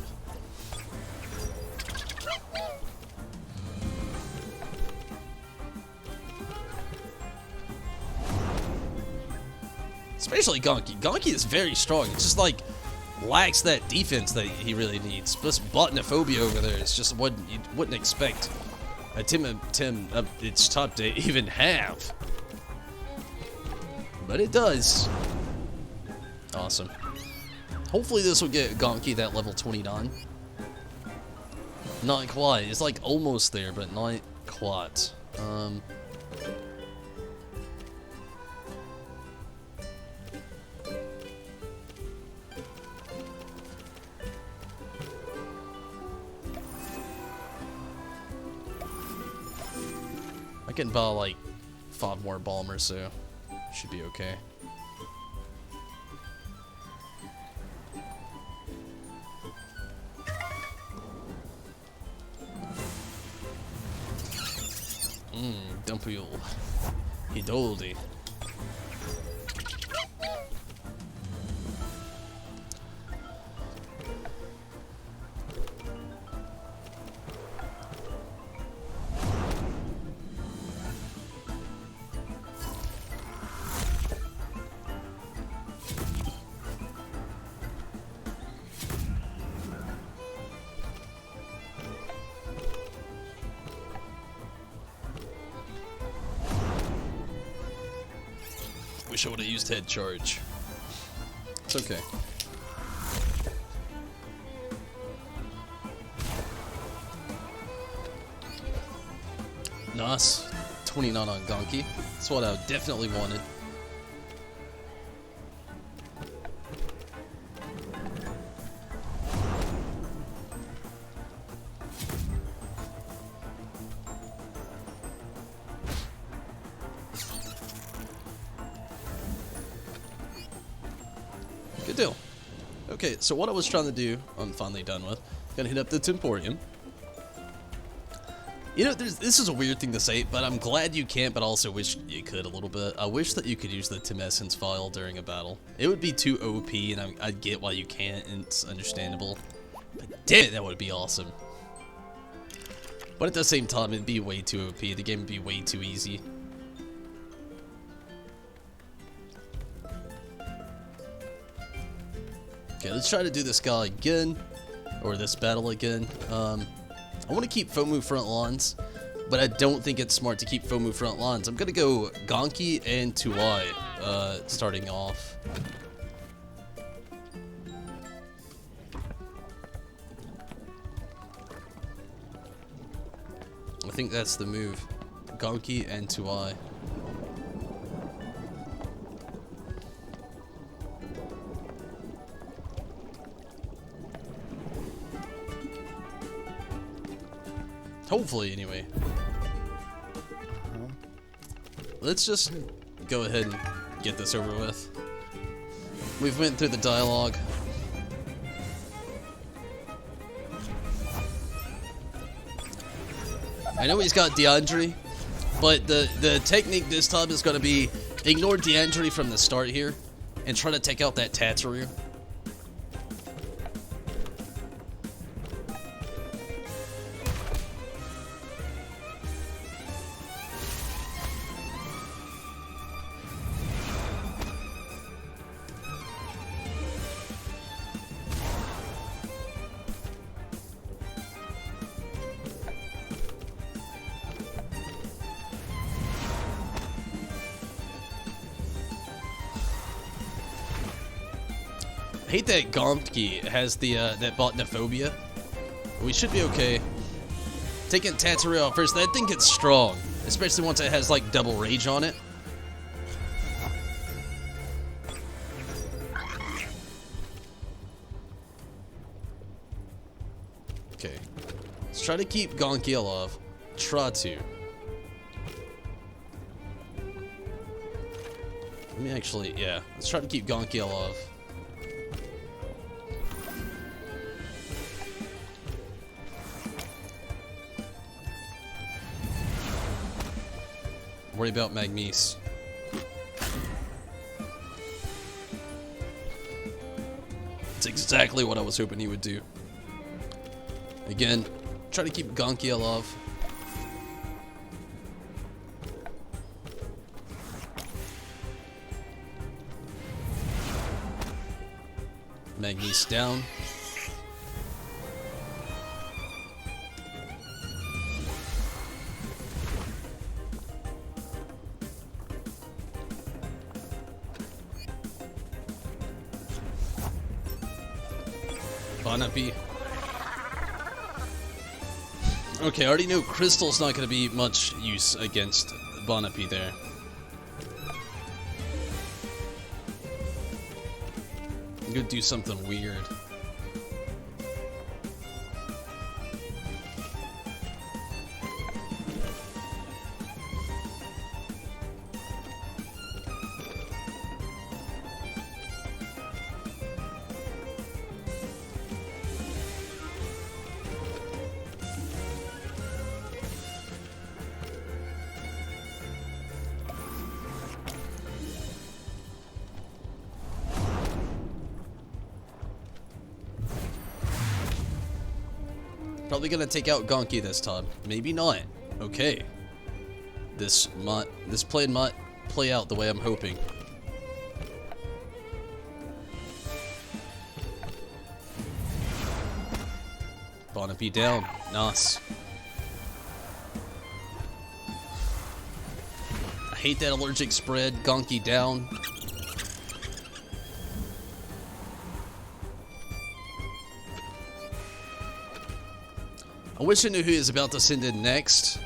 Especially Gonki. Gonki is very strong. It's just like lacks that defense that he really needs. Plus botanophobia over there. It's just what you wouldn't expect a Temtem up its top to even have. But it does. Awesome. Hopefully this will get Gonki that level 29. Not quite. It's like almost there, but not quite. I can buy like 5 more bombers, so should be okay. Dumpio. Hidoldi. Wish I would have used head charge. It's okay. Nice. 29 on Gonki. That's what I definitely wanted. Good deal. Okay, so what I was trying to do, I'm finally done with. Gonna hit up the Temporium. You know, this is a weird thing to say, but I'm glad you can't, but I also wish you could a little bit. I wish that you could use the Temessence file during a battle. It would be too OP, and I get why you can't, and it's understandable. But damn it, that would be awesome. But at the same time, it'd be way too OP. The game would be way too easy. Okay, let's try to do this guy again, or this battle again. I want to keep Fomu front lines, but I don't think it's smart to keep Fomu front lines. I'm gonna go Gonki and Tuai, starting off. I think that's the move. Gonki and Tuai. Hopefully, anyway. Let's just go ahead and get this over with. We've went through the dialogue. I know he's got DeAndre, but the technique this time is going to be ignore DeAndre from the start here and try to take out that Tatsu. I hate that Gonki has the that botanophobia. We should be okay. Taking Tatsu out first, that thing gets strong, especially once it has like double rage on it. Okay, let's try to keep Gonki alive. Try to. Let me actually, yeah, let's try to keep Gonki alive. Worry about Magmise. It's exactly what I was hoping he would do. Again, try to keep Gonki alive. Magmise down. Bonapi. Okay, I already know Crystal's not going to be much use against Bonapi there. I'm going to do something weird. Probably gonna take out Gonki this time. Maybe not. Okay. This plan might play out the way I'm hoping. Bonapi down. Nice. I hate that allergic spread. Gonki down. I wish I knew who is about to send in next,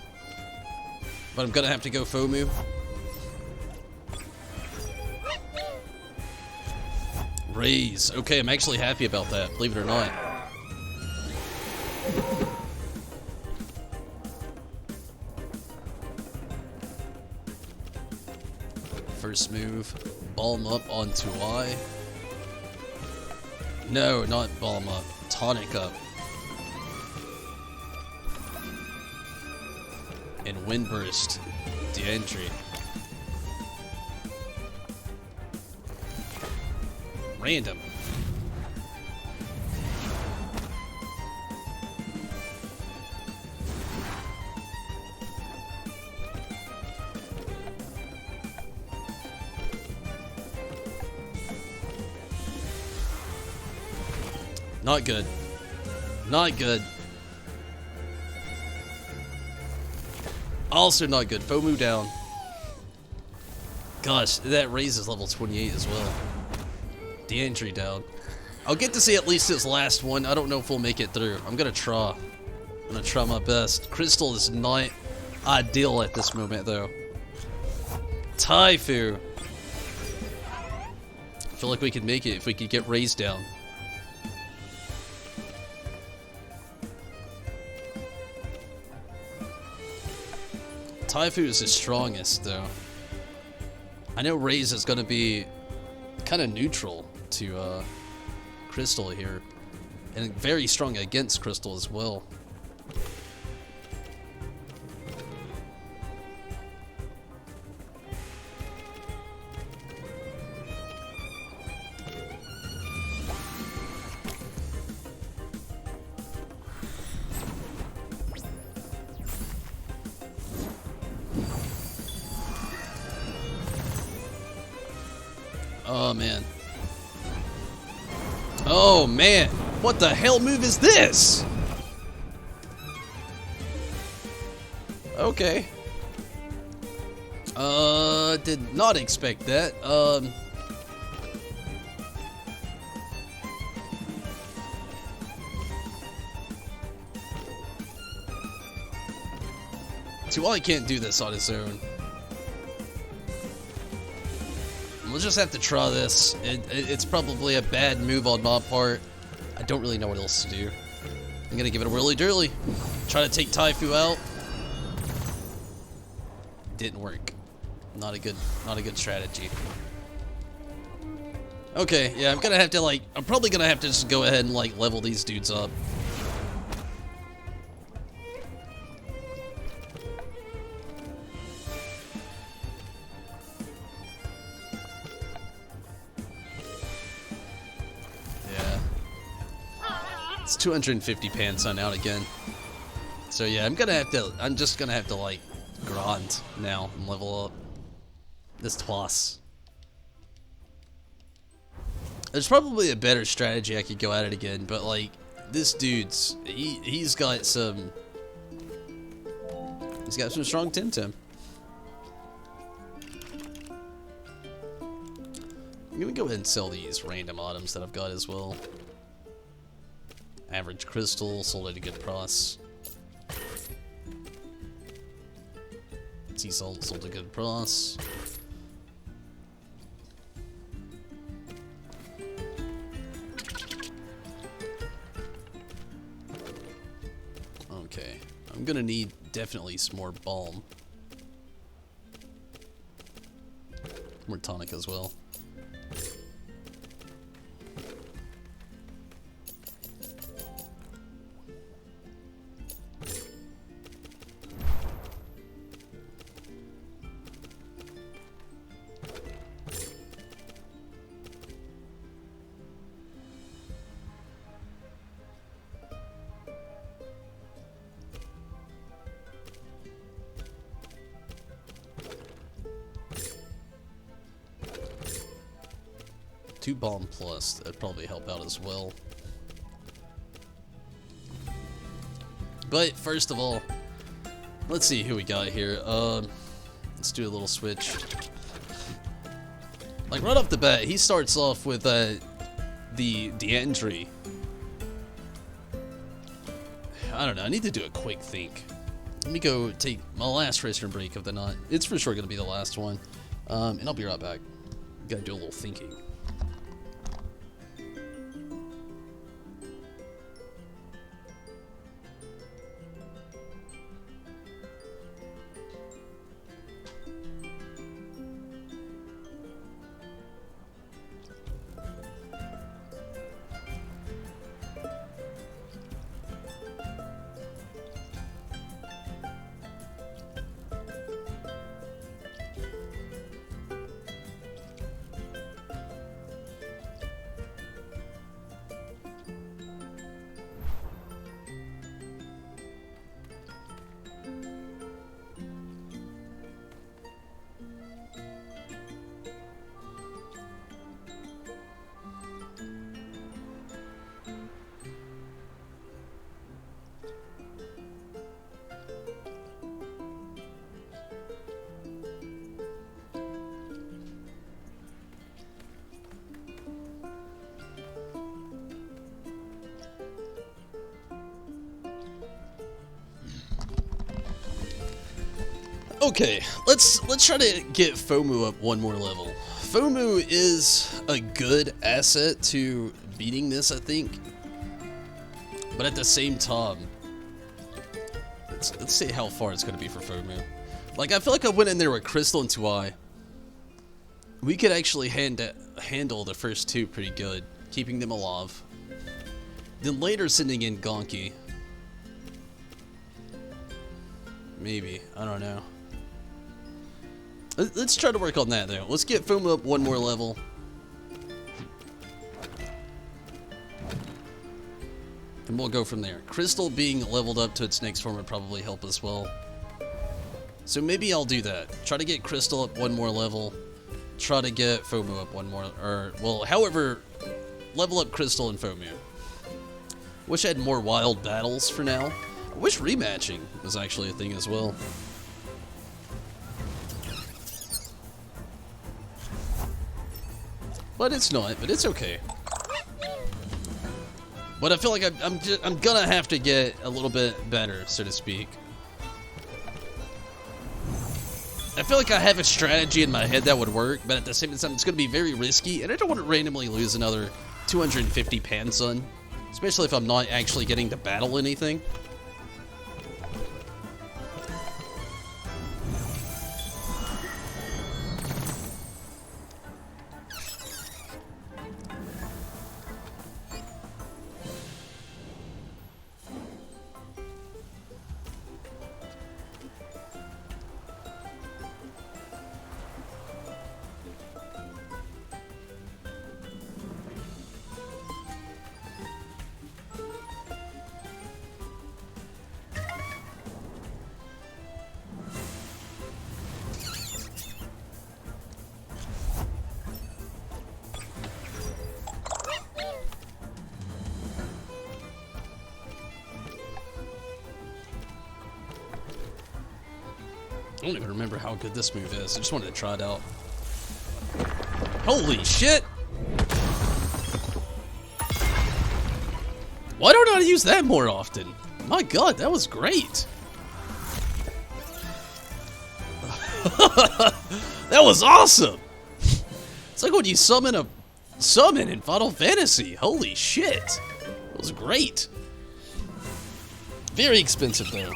but I'm gonna have to go Fomu. Raise. Okay, I'm actually happy about that, believe it or not. First move, Balm Up onto I. No, not Balm Up, Tonic Up. And Windburst, de-entry. Random. Not good. Not good. Also not good. Fomu down. Gosh, that raises level 28 as well. De-entry down. I'll get to see at least his last one. I don't know if we'll make it through. I'm gonna try. I'm gonna try my best. Crystal is not ideal at this moment though. Taifu. I feel like we could make it if we could get raised down. Taifu is his strongest, though. I know Raise is going to be kind of neutral to Crystal here, and very strong against Crystal as well. Oh, man. Oh, man. What the hell move is this? Okay. Did not expect that. Tuali can't do this on his own. We'll just have to try this. It's probably a bad move on my part. I don't really know what else to do. I'm gonna give it a whirly-durly. Try to take Taifu out. Didn't work. Not a good strategy. Okay, yeah, I'm probably gonna have to just go ahead and level these dudes up. 250 pants on out again. So yeah, I'm just gonna have to like grind now and level up this twice. There's probably a better strategy I could go at it again, but like this dude's he's got some strong Temtem. I'm gonna go ahead and sell these random items that I've got as well. Average crystal, sold at a good price. Sea salt, sold at a good price. Okay, I'm gonna need definitely some more balm. More tonic as well. Two bomb plus, that'd probably help out as well. But first of all, let's see who we got here. Let's do a little switch. Like right off the bat, he starts off with the entry. I don't know. I need to do a quick think. Let me go take my last restroom break of the night. It's for sure gonna be the last one, and I'll be right back. Gotta do a little thinking. Okay, let's try to get FOMU up one more level. FOMU is a good asset to beating this, I think. But at the same time, let's see how far it's going to be for FOMU. Like, I feel like I went in there with Crystal and 2i. We could actually handle the first two pretty good, keeping them alive. Then later sending in Gonki. Maybe, I don't know. Let's try to work on that though. Let's get FOMU up one more level. And we'll go from there. Crystal being leveled up to its next form would probably help as well. So maybe I'll do that. Try to get Crystal up one more level. Try to get FOMU up one more, or, well, however, level up Crystal and FOMU. Wish I had more wild battles for now. I wish rematching was actually a thing as well. But it's not, but it's okay. But I feel like I'm gonna have to get a little bit better, so to speak. I feel like I have a strategy in my head that would work, but at the same time, it's gonna be very risky, and I don't want to randomly lose another 250 Pansun, especially if I'm not actually getting to battle anything. I don't even remember how good this move is. I just wanted to try it out. Holy shit! Why don't I use that more often? My god, that was great! That was awesome! It's like when you summon a summon in Final Fantasy. Holy shit! It was great. Very expensive though.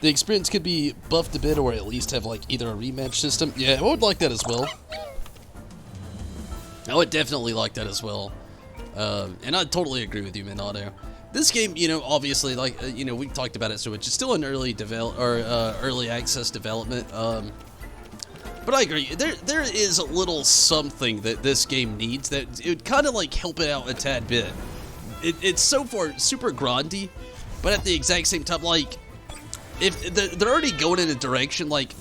The experience could be buffed a bit or at least have like either a rematch system. Yeah, I would like that as well. I would definitely like that as well. And I totally agree with you, Minato. This game, you know, obviously, like, you know, we talked about it so much. It's still in early early access development. But I agree. There is a little something that this game needs that it would kind of like help it out a tad bit. It's so far super grindy, but at the exact same time, like, if they're already going in a direction, like,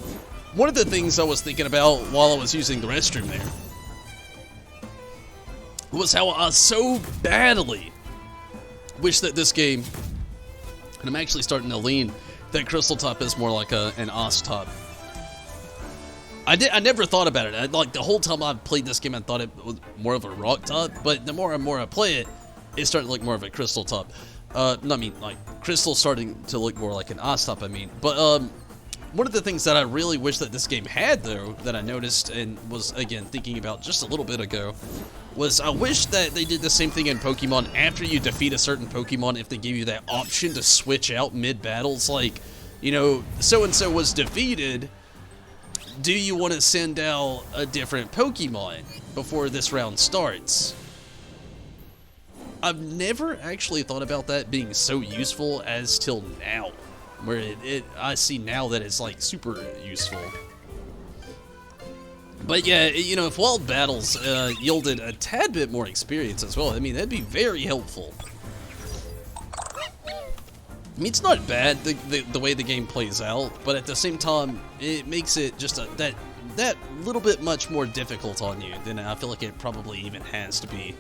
one of the things I was thinking about while I was using the restroom there was how I so badly wish that this game, and I'm actually starting to lean that Crystal Top is more like an Os Top. I never thought about it. Like, the whole time I've played this game, I thought it was more of a Rock Top, but the more and more I play it, it's starting to look more of a Crystal Top. No, I mean, like, Crystal starting to look more like an Os Top, I mean. But, one of the things that I really wish that this game had, though, that I noticed and was, again, thinking about just a little bit ago, was I wish that they did the same thing in Pokemon after you defeat a certain Pokemon, if they gave you that option to switch out mid-battles. Like, you know, so-and-so was defeated, do you want to send out a different Pokemon before this round starts? I've never actually thought about that being so useful as till now, where I see now that it's like super useful. But yeah, you know, if Wild Battles yielded a tad bit more experience as well, I mean, that'd be very helpful. I mean, it's not bad, the way the game plays out, but at the same time, it makes it just that little bit much more difficult on you than I feel like it probably even has to be.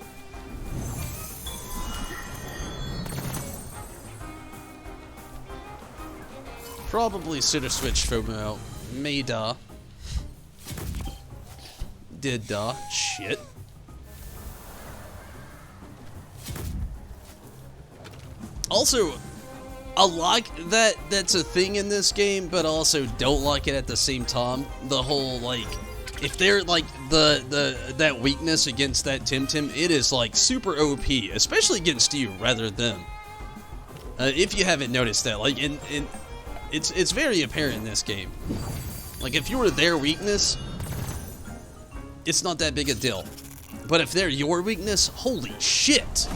Probably should have switched FOMO out. Mayda. Did da. Shit. Also, I like that that's a thing in this game, but also don't like it at the same time. The whole, like, if they're, like, that weakness against that Temtem, it is, like, super OP, especially against you, rather than them. If you haven't noticed that, like, it's very apparent in this game. Like, if you were their weakness, it's not that big a deal. But if they're your weakness, holy shit!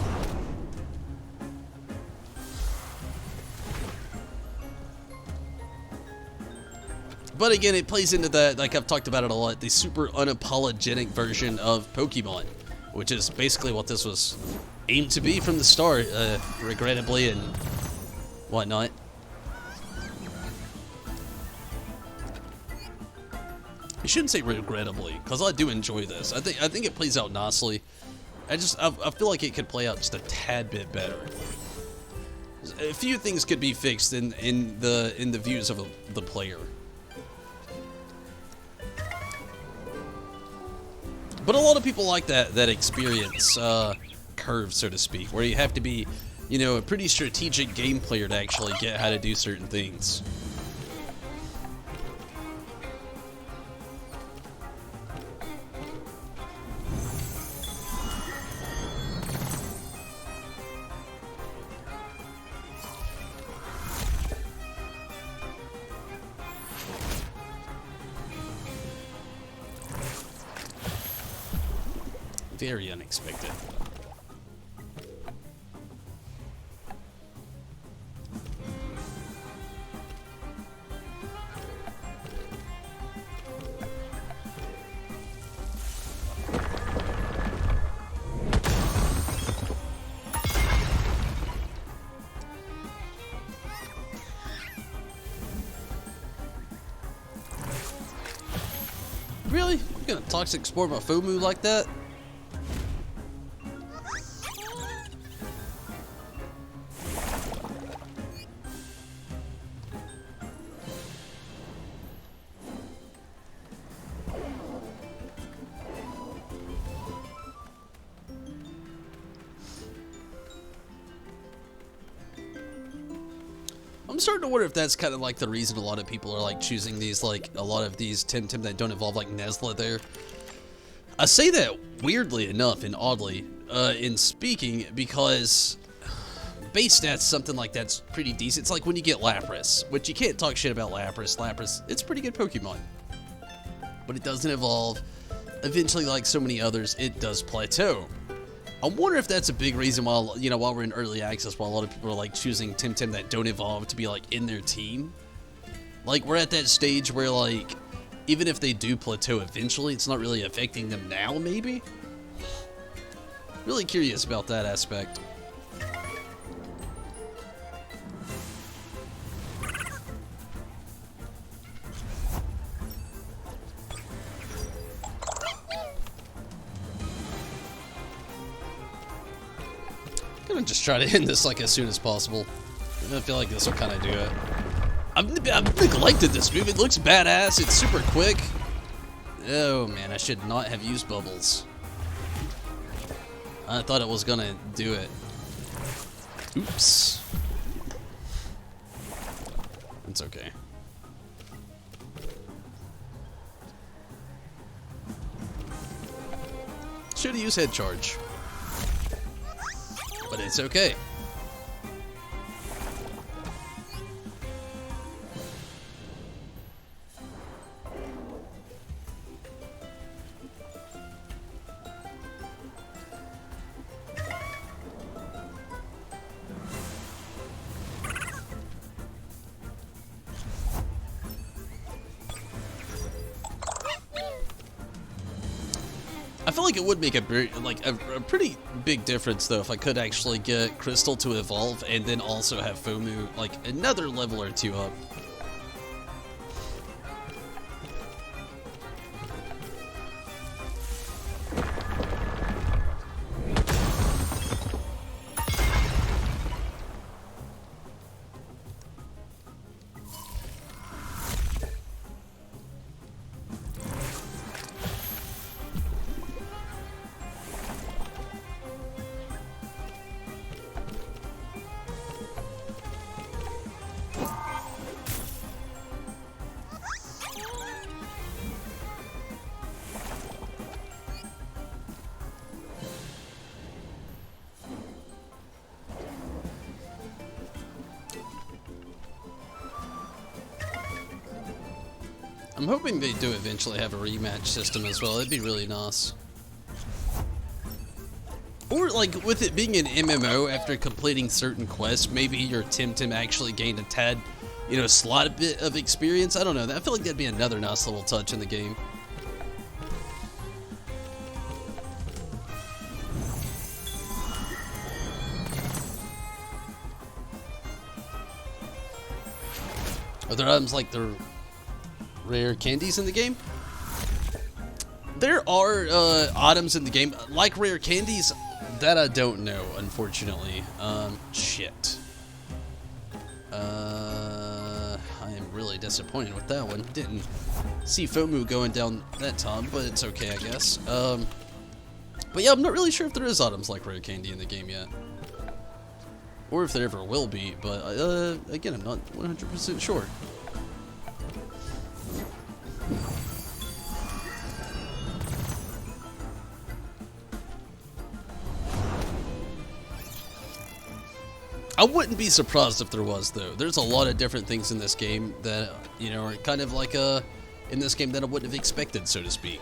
But again, it plays into that, like I've talked about it a lot, the super unapologetic version of Pokemon, which is basically what this was aimed to be from the start, regrettably and whatnot. I shouldn't say regrettably, because I do enjoy this. I think it plays out nicely. I feel like it could play out just a tad bit better. A few things could be fixed in the views of the player. But a lot of people like that experience curve, so to speak, where you have to be, you know, a pretty strategic game player to actually get how to do certain things. Very unexpected. Really? You're gonna toxic spore my FOMO like that? I'm starting to wonder if that's kind of like the reason a lot of people are like choosing these, like a lot of these Temtem that don't involve like Nesla there. I say that weirdly enough and oddly in speaking because base stats, something like that's pretty decent. It's like when you get Lapras, which you can't talk shit about Lapras. Lapras, it's a pretty good Pokemon, but it doesn't evolve. Eventually, like so many others, it does plateau. I wonder if that's a big reason why, while we're in early access, while a lot of people are like choosing Temtem that don't evolve to be like in their team. Like we're at that stage where like, even if they do plateau eventually, it's not really affecting them now, maybe? Really curious about that aspect. I'm gonna just try to end this like as soon as possible. I feel like this will kind of do it. I've neglected this move. It looks badass. It's super quick. Oh man, I should not have used bubbles. I thought it was gonna do it. Oops. It's okay. Should have used head charge. But it's okay. I feel like it would make a pretty big difference though if I could actually get Crystal to evolve and then also have Fomu like another level or two up. I'm hoping they do eventually have a rematch system as well. It'd be really nice. Or, like, with it being an MMO, after completing certain quests, maybe your Temtem actually gained a tad, slight bit of experience. I don't know. I feel like that'd be another nice little touch in the game. Are there items like the rare candies in the game? There are items in the game like rare candies that I don't know, unfortunately. Shit. I am really disappointed with that one. Didn't see Fomu going down that time, but it's okay, I guess. But yeah, I'm not really sure if there is items like rare candy in the game yet, or if there ever will be. But again, I'm not 100% sure. I wouldn't be surprised if there was, though. There's a lot of different things in this game that, are kind of like in this game that I wouldn't have expected, so to speak.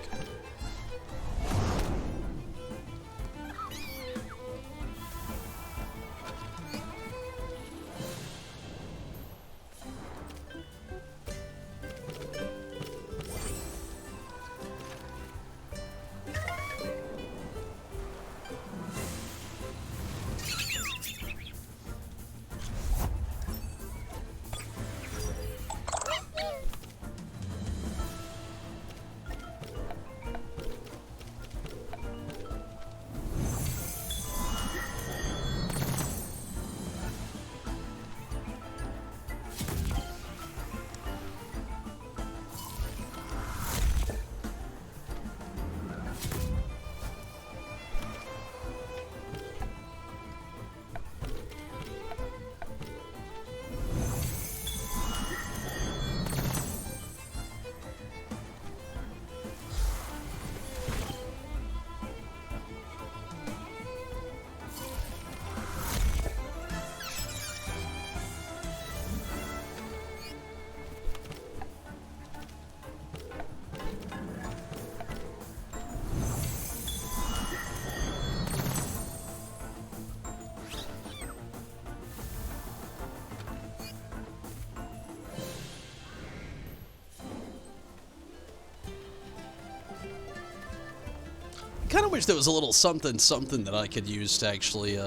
kind of wish there was a little something that I could use to actually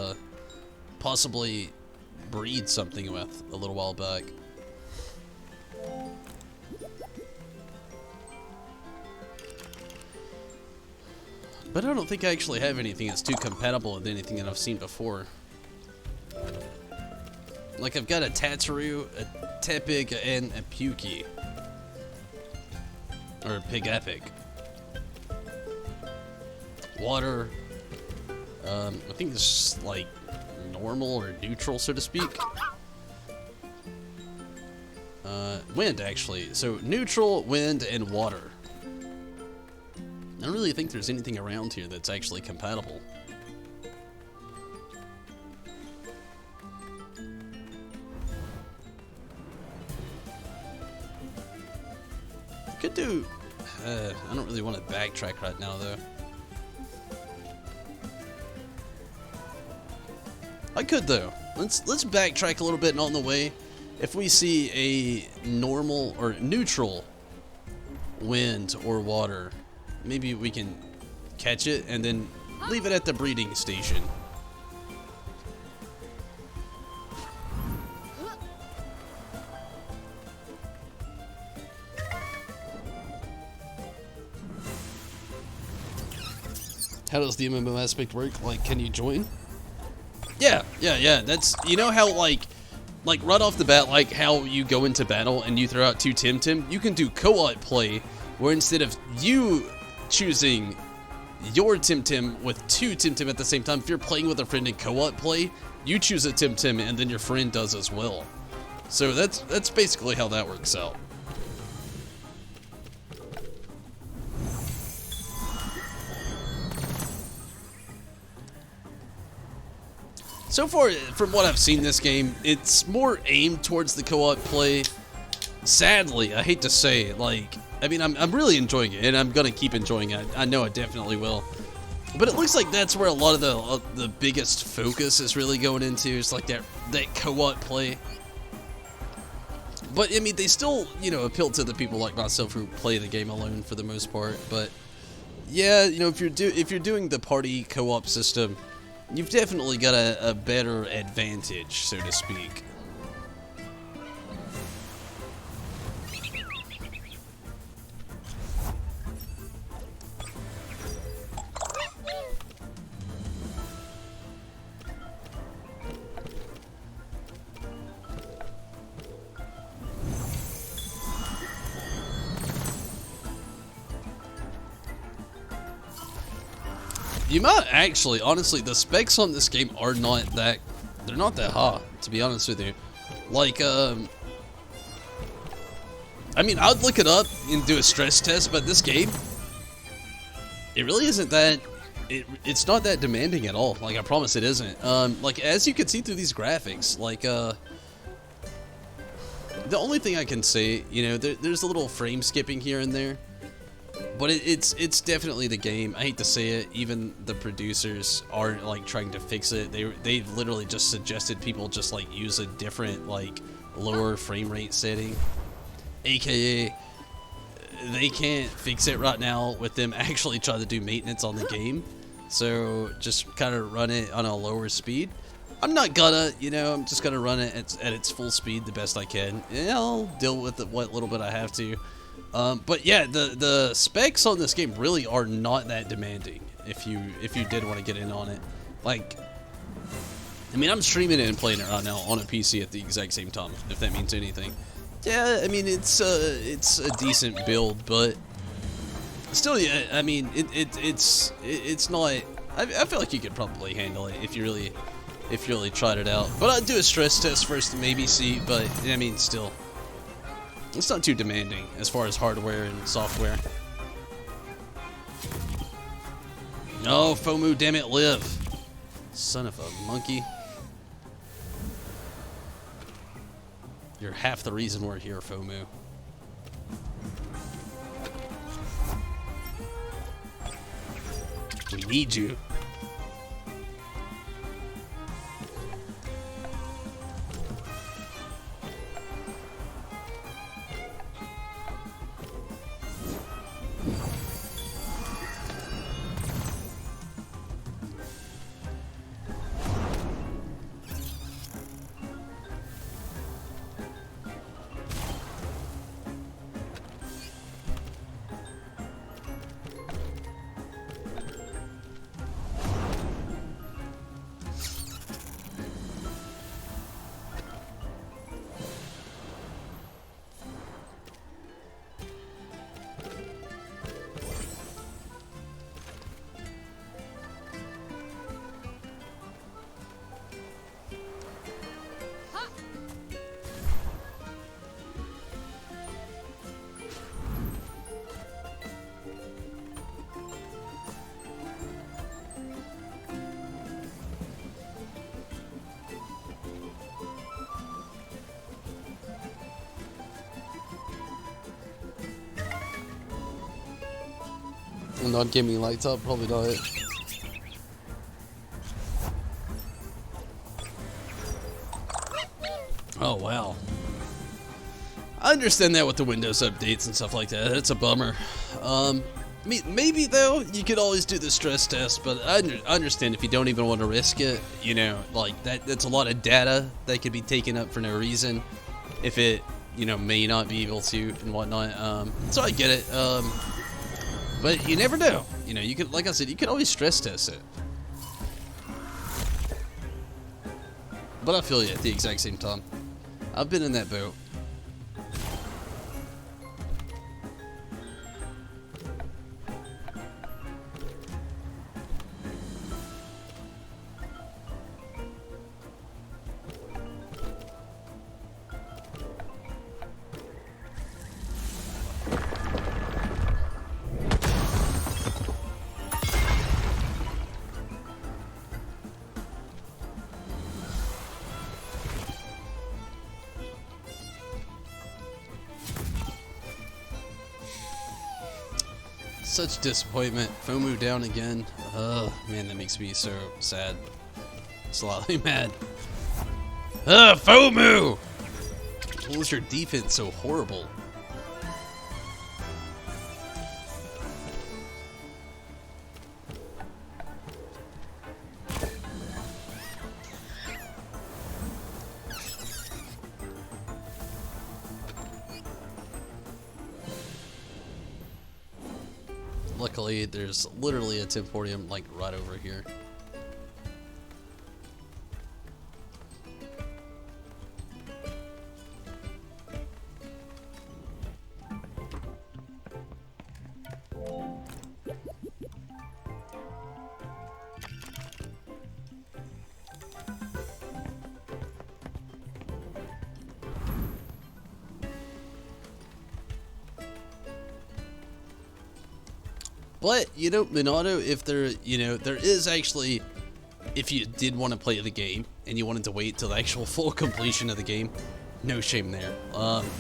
possibly breed something with a little while back. But I don't think I actually have anything that's too compatible with anything that I've seen before. Like, I've got a Tatsuru, a Tepig, and a Puki. Or a Pig Epic. Water. I think it's like normal or neutral, so to speak. Wind, actually. So, neutral, wind, and water. I don't really think there's anything around here that's actually compatible. Could do... I don't really want to backtrack right now, though. I could, though. Let's backtrack a little bit, and on the way, if we see a normal or neutral wind or water, maybe we can catch it and then leave it at the breeding station. How does the MMO aspect work? Like, can you join? Yeah. That's, you know how, like right off the bat, like how you go into battle and you throw out 2 Temtem? You can do co-op play, where instead of you choosing your Temtem with 2 Temtem at the same time, if you're playing with a friend in co-op play, you choose a Temtem and then your friend does as well. So that's basically how that works out. So far, from what I've seen this game, it's more aimed towards the co-op play. Sadly, I hate to say, like, I mean, I'm really enjoying it, and I'm gonna keep enjoying it. I know I definitely will. But it looks like that's where a lot of the biggest focus is really going into. It's like that co-op play. But I mean, they still, you know, appeal to the people like myself who play the game alone for the most part. But yeah, you know, if you're doing the party co-op system, you've definitely got a better advantage, so to speak. You might actually, honestly, the specs on this game are not that, they're not that high, to be honest with you. Like, I mean, I'd look it up and do a stress test, but this game, it really isn't that, it's not that demanding at all. Like, I promise it isn't. Like, as you can see through these graphics, like, the only thing I can say, you know, there's a little frame skipping here and there. But it's definitely the game. I hate to say it, even the producers are like trying to fix it. They've literally just suggested people just like use a different like lower frame rate setting, aka they can't fix it right now with them actually trying to do maintenance on the game. So just kind of run it on a lower speed. I'm not gonna, you know, I'm just gonna run it at its full speed the best I can. And I'll deal with it what little bit I have to. But yeah, the specs on this game really are not that demanding if you did want to get in on it. Like, I mean, I'm streaming it and playing it right now on a PC at the exact same time, if that means anything. Yeah, I mean, it's a decent build, but still, yeah, I mean, it's not. I feel like you could probably handle it if you really tried it out. But I'd do a stress test first to maybe see. But I mean, still. It's not too demanding as far as hardware and software. No, FOMU, damn it, live. Son of a monkey. You're half the reason we're here, FOMU. We need you. A non-gaming laptop, probably not. Oh wow. I understand that with the Windows updates and stuff like that. It's a bummer. Maybe though you could always do the stress test, but I understand if you don't even want to risk it. You know, like that's a lot of data that could be taken up for no reason. If it, you know, may not be able to and whatnot. So I get it. But you never know. You know, you could, like I said, you could always stress test it. But I feel you at the exact same time. I've been in that boat. Such disappointment. FOMO down again. Ugh, man, that makes me so sad. Slightly mad. Ugh, FOMO! What was your defense so horrible? Luckily, there's literally a Temporium like right over here. But, you know, Minato, if there, you know, there is actually, if you did want to play the game and you wanted to wait till the actual full completion of the game, no shame there.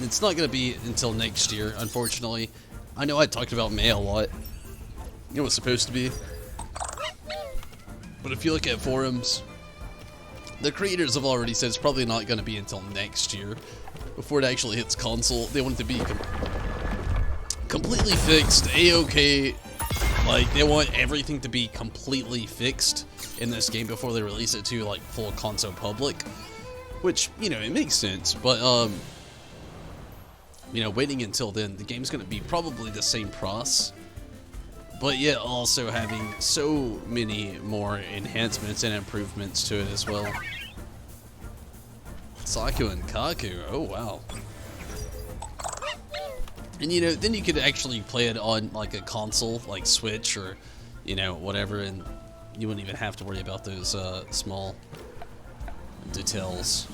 It's not going to be until next year, unfortunately. I know I talked about May a lot. You know, it was supposed to be. But if you look at forums, the creators have already said it's probably not going to be until next year before it actually hits console. They want it to be completely fixed, A-OK. Like, they want everything to be completely fixed in this game before they release it to, like, full console public. Which, you know, it makes sense, but, you know, waiting until then, the game's gonna be probably the same price, but yet also having so many more enhancements and improvements to it as well. Saku and Kaku, oh wow. And, you know, then you could actually play it on, like, a console, like Switch or, you know, whatever, and you wouldn't even have to worry about those small details.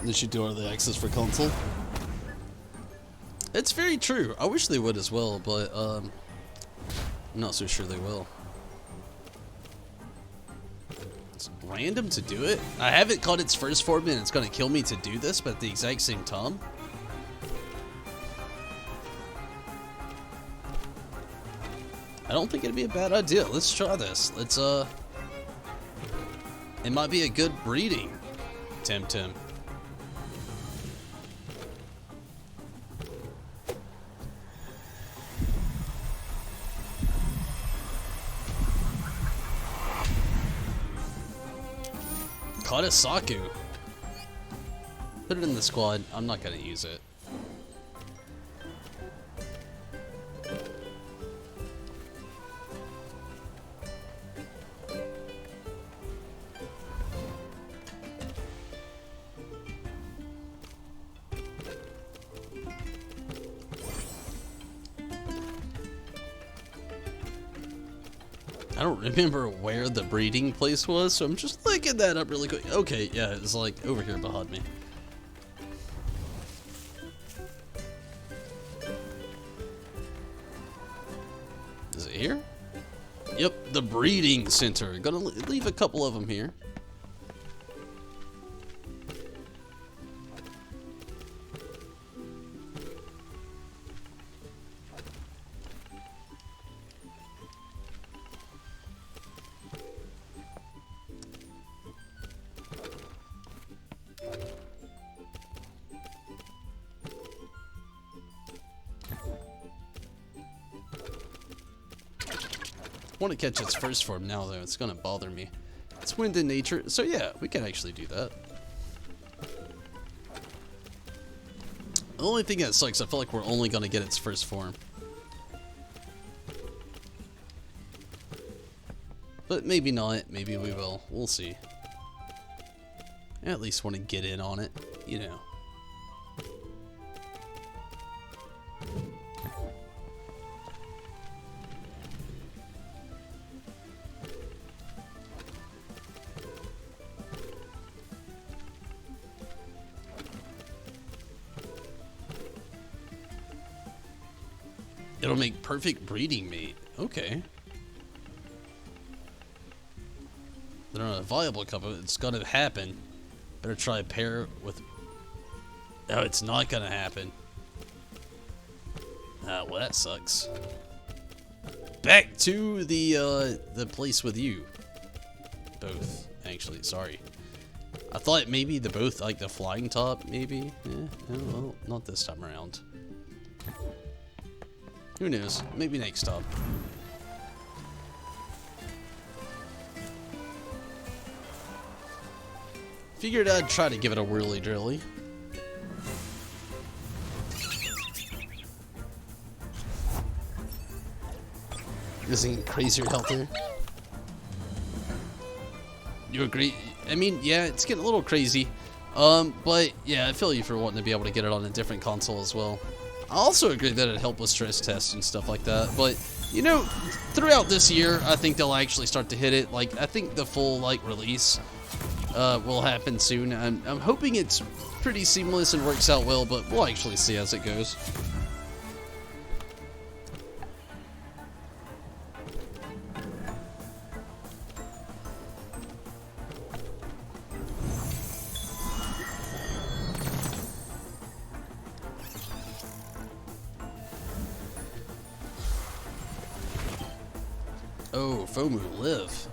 They should do early access for console. It's very true. I wish they would as well, but I'm not so sure they will. It's random to do it. I haven't caught its first form and it's gonna kill me to do this, but at the exact same time. I don't think it'd be a bad idea. Let's try this. Let's it might be a good breeding Temtem. Caught a Saku. Put it in the squad. I'm not gonna use it. I don't remember where the breeding place was, so I'm just looking that up really quick. Okay, yeah, it's like over here behind me. Is it here? Yep, the breeding center. Gonna leave a couple of them here. Want to catch its first form now, though. It's gonna bother me. It's wind in nature, so yeah, we can actually do that. The only thing that sucks, I feel like we're only gonna get its first form. But maybe not. Maybe we will. We'll see. I at least want to get in on it, you know. It'll make perfect breeding mate. Okay. They're not a viable couple. It's gonna happen. Better try a pair with... Oh, it's not gonna happen. Ah, well, that sucks. Back to the place with you. Both, actually. Sorry. I thought maybe the both, like the flying top, maybe. Yeah, well, not this time around. Who knows? Maybe next time. Figured I'd try to give it a whirly drilly. Isn't crazier healthier? You agree? I mean, yeah, it's getting a little crazy. But yeah, I feel you for wanting to be able to get it on a different console as well. I also agree that it'd help with stress tests and stuff like that, but, you know, throughout this year, I think they'll actually start to hit it. Like, I think the full, like, release will happen soon. I'm hoping it's pretty seamless and works out well, but we'll actually see as it goes. Oh, FOMU live.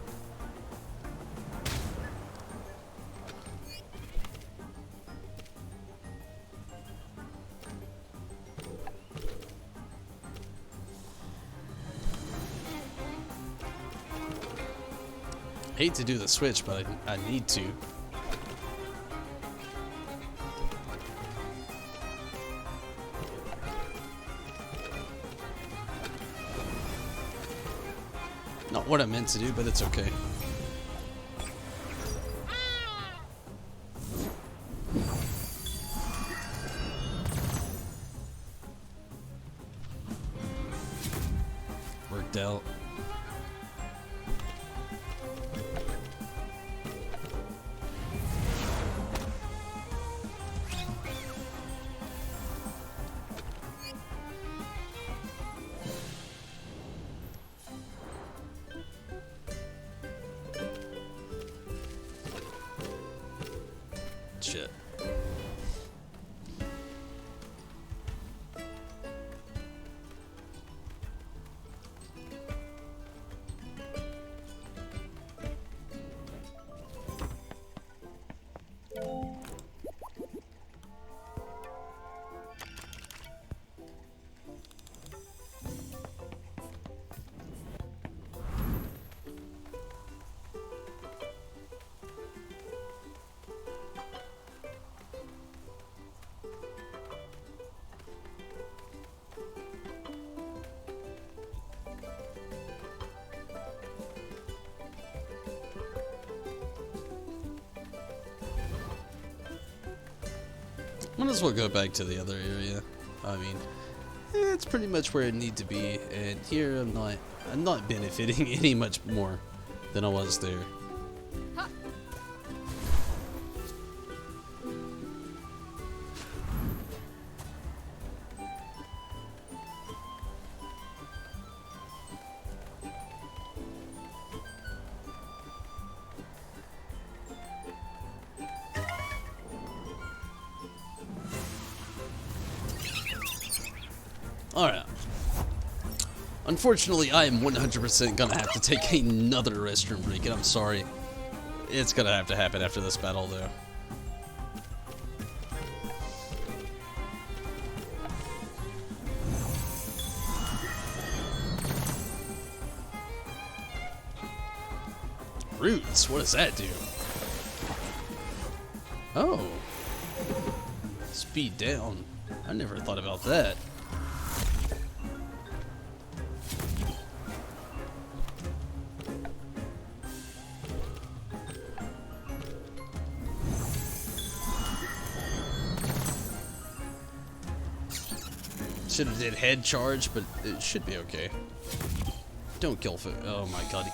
Hate to do the switch, but I need to. Not what I meant to do, but it's okay. Worked out. Might as well go back to the other area. I mean, it's pretty much where it need to be, and here I'm not benefiting any much more than I was there. Alright. Unfortunately, I am 100% gonna have to take another restroom break, and I'm sorry. It's gonna have to happen after this battle, though. Roots? What does that do? Oh. Speed down. I never thought about that. Should have did head charge, but it should be okay. Don't kill food. Oh my god.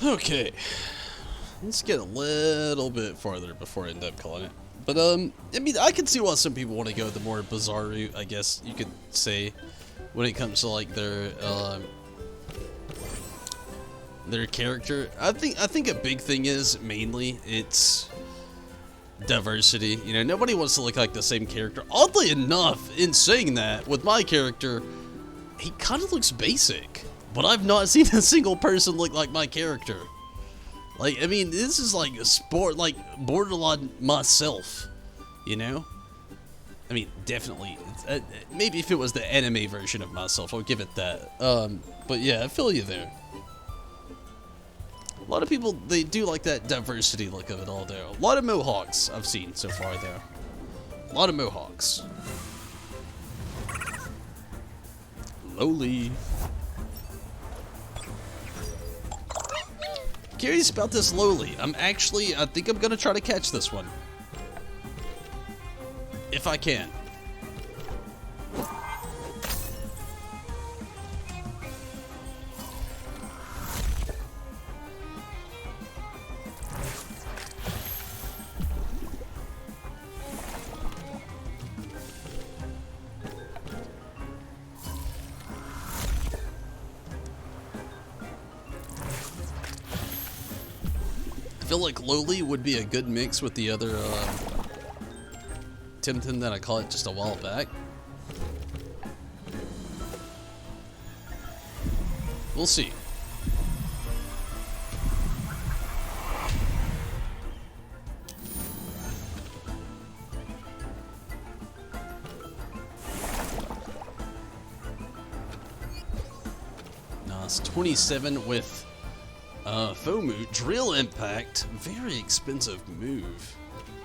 Okay, let's get a little bit farther before I end up calling it. But, I mean, I can see why some people want to go the more bizarre route, I guess you could say, when it comes to, like, their character. I think a big thing is, mainly, it's diversity. You know, nobody wants to look like the same character. Oddly enough, in saying that, with my character, he kind of looks basic. But I've not seen a single person look like my character. Like, I mean, this is like a sport, like, borderline myself, you know? I mean, definitely. Maybe if it was the anime version of myself, I'll give it that. But yeah, I feel you there. A lot of people, they do like that diversity look of it all there. A lot of mohawks I've seen so far there. A lot of mohawks. Lowly. Curious about this lowly. I think I'm gonna try to catch this one. If I can. feel like Lowly would be a good mix with the other Temtem that I caught just a while back. We'll see. It's 27 with FOMU. Drill Impact, very expensive move,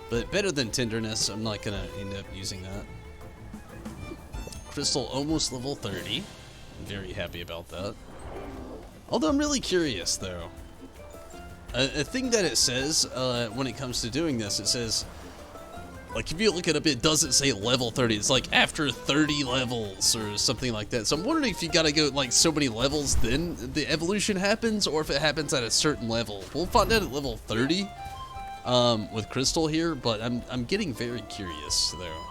but better than Tenderness. I'm not gonna end up using that. Crystal almost level 30. I'm very happy about that. Although I'm really curious though. A thing that it says when it comes to doing this, it says, like, if you look it up, it doesn't say level 30. It's like after 30 levels or something like that. So I'm wondering if you gotta go like so many levels then the evolution happens, or if it happens at a certain level. We'll find out at level 30 with Crystal here, but I'm getting very curious though.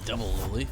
Double Lily.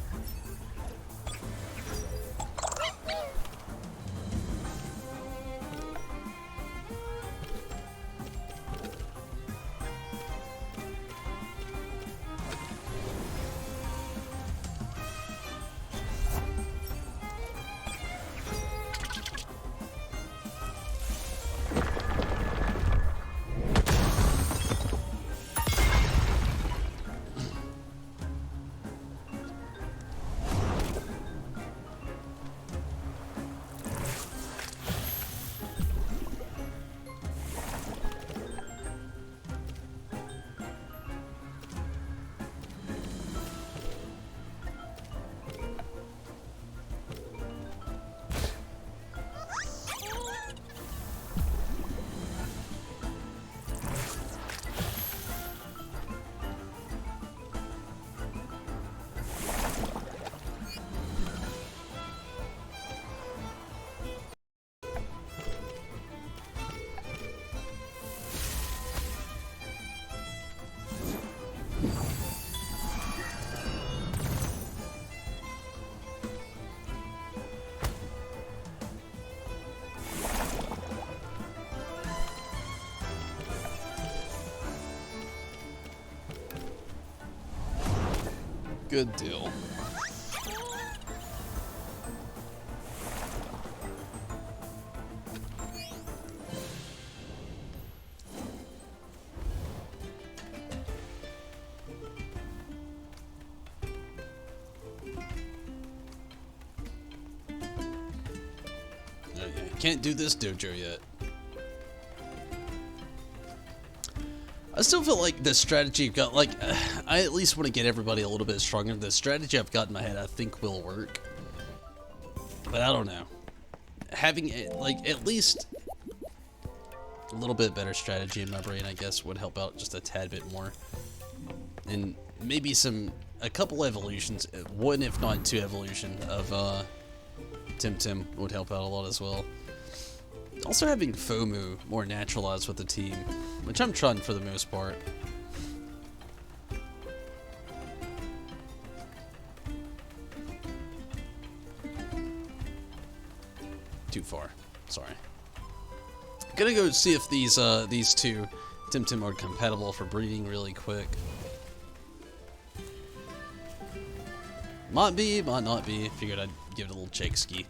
Good deal. Can't do this dojo yet. I still feel like the strategy I've got, like, I at least want to get everybody a little bit stronger. The strategy I've got in my head I think will work. But I don't know. Having, like, at least a little bit better strategy in my brain, I guess, would help out just a tad bit more. And maybe a couple evolutions, one if not two evolution of Temtem would help out a lot as well. Also having FOMU more naturalized with the team, which I'm trying for the most part. Too far. Sorry. Gonna go see if these two Temtem are compatible for breeding really quick. Might be, might not be. Figured I'd give it a little shake ski.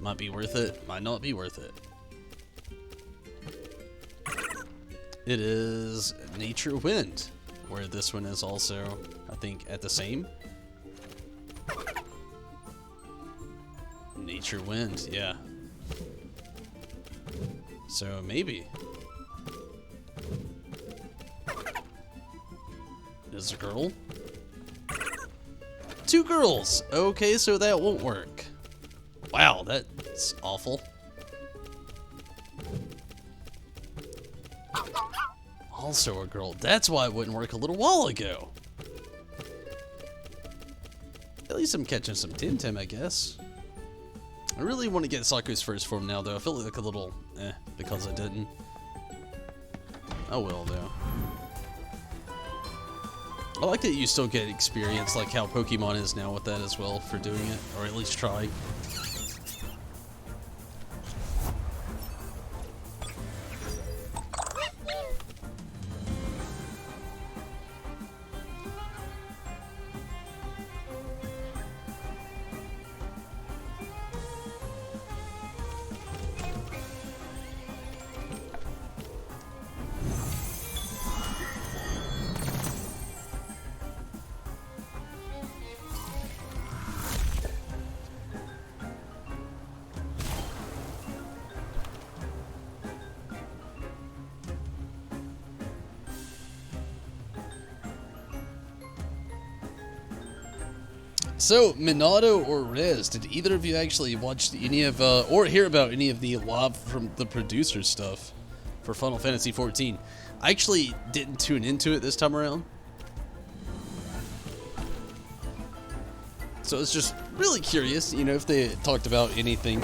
Might be worth it, might not be worth it. It is Nature Wind, where this one is also, I think, at the same. Nature Wind, yeah. So maybe. Is a girl? Two girls! Okay, so that won't work. Wow, that's awful. Also a girl. That's why it wouldn't work a little while ago. At least I'm catching some Temtem, I guess. I really want to get Saku's first form now, though. I feel like a little because I didn't. Oh well, though. I like that you still get experience, like how Pokemon is now with that as well, for doing it, or at least trying. So, Minato or Rez, did either of you actually watch any of, or hear about any of the live from the producer stuff for Final Fantasy XIV? I actually didn't tune into it this time around. So I was just really curious, you know, if they talked about anything.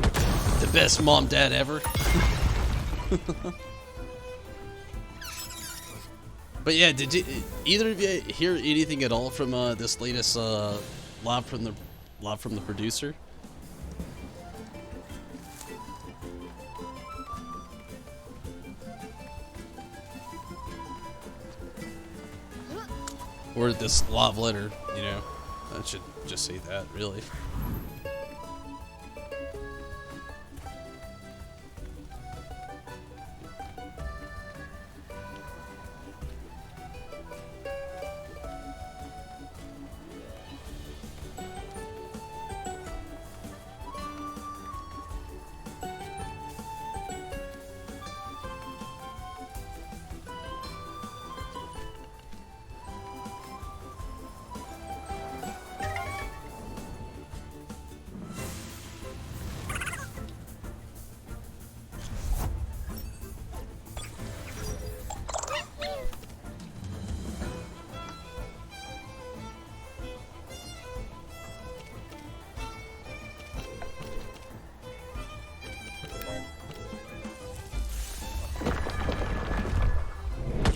The best mom-dad ever. But yeah, did you, either of you hear anything at all from this latest live from the producer? Or this live letter, you know? I should just say that, really.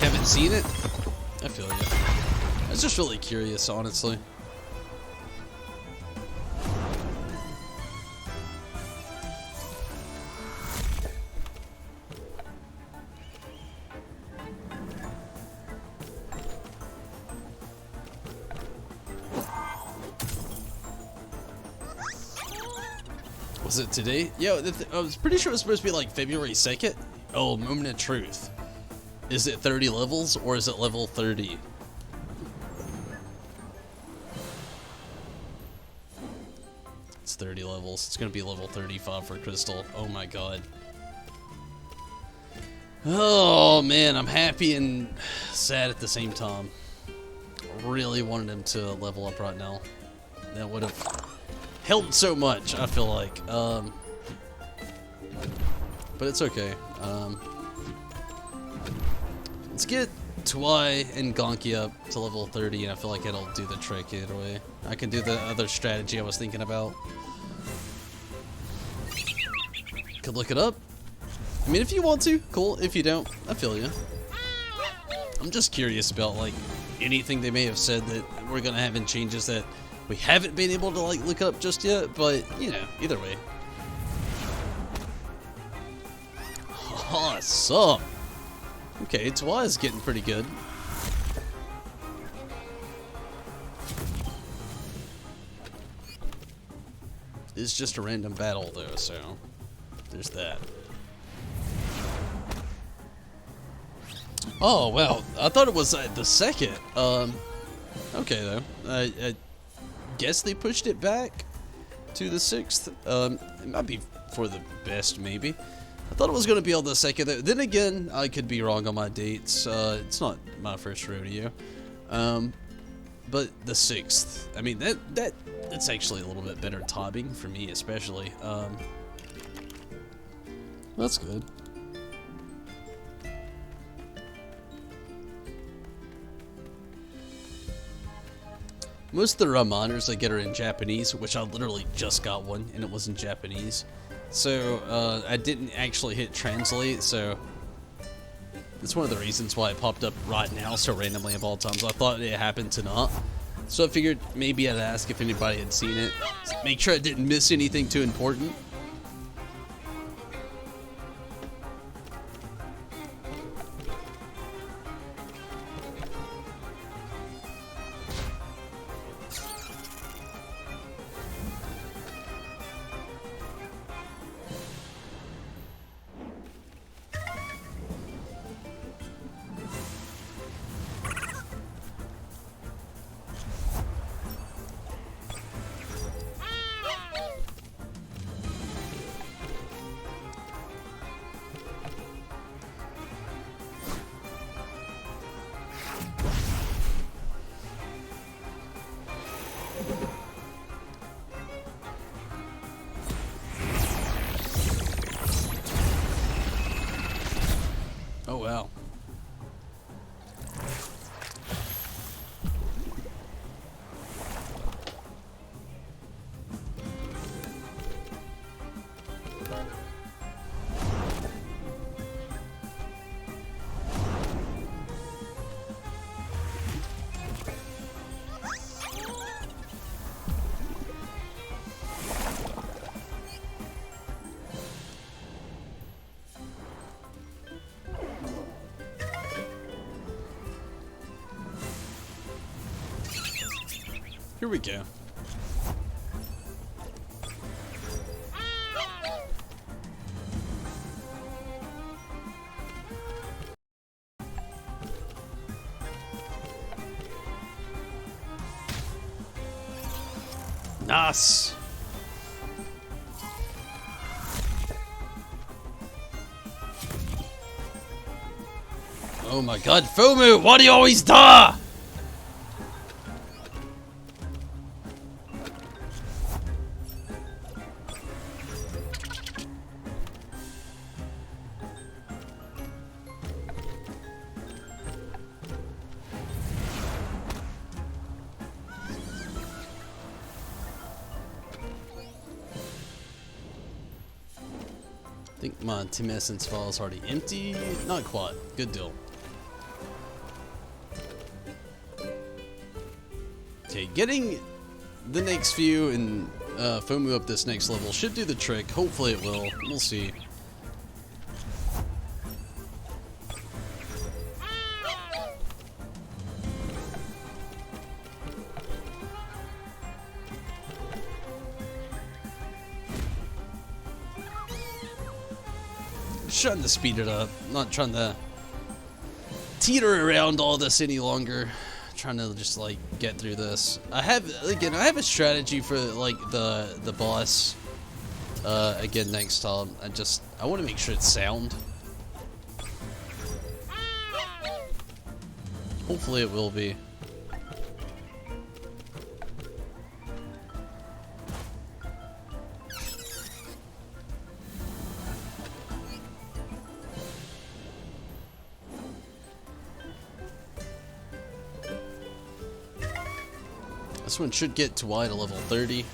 Haven't seen it? I feel you. I was just really curious, honestly. Was it today? Yeah, I was pretty sure it was supposed to be like February 2nd. Oh, moment of truth. Is it 30 levels or is it level 30? It's 30 levels. It's gonna be level 35 for Crystal. Oh my god. Oh man, I'm happy and sad at the same time. I really wanted him to level up right now. That would have helped so much, I feel like. But it's okay. Let's get Twy and Gonki up to level 30, and I feel like it'll do the trick either way. I can do the other strategy I was thinking about. Could look it up. I mean, if you want to, cool. If you don't, I feel you. I'm just curious about, like, anything they may have said that we're gonna have in changes that we haven't been able to, like, look up just yet, but, you know, either way. Awesome! Okay, Twy is getting pretty good. It's just a random battle, though, so there's that. Oh, wow. I thought it was the second. Okay, though. I guess they pushed it back to the 6th. It might be for the best, maybe. I thought it was going to be on the 2nd. Then again, I could be wrong on my dates. It's not my first rodeo. But the 6th. I mean, that's actually a little bit better timing for me, especially. That's good. Most of the reminders I get are in Japanese, which I literally just got one, and it was in Japanese. So, I didn't actually hit translate, so That's one of the reasons why it popped up right now so randomly of all times. I thought it happened to not. So I figured maybe I'd ask if anybody had seen it. Make sure I didn't miss anything too important. Oh, wow. Here we go. Nice. Oh my god, Fumu, why do you always die? I think my Team Essence file is already empty. Not quite. Good deal. Okay, getting the next few and FOMU up this next level should do the trick. Hopefully it will. We'll see. Trying to speed it up, not trying to teeter around all this any longer. Trying to just like get through this. I have a strategy for like the boss again next time. I want to make sure it's sound. Hopefully it will be. This one should get to wide to level 30.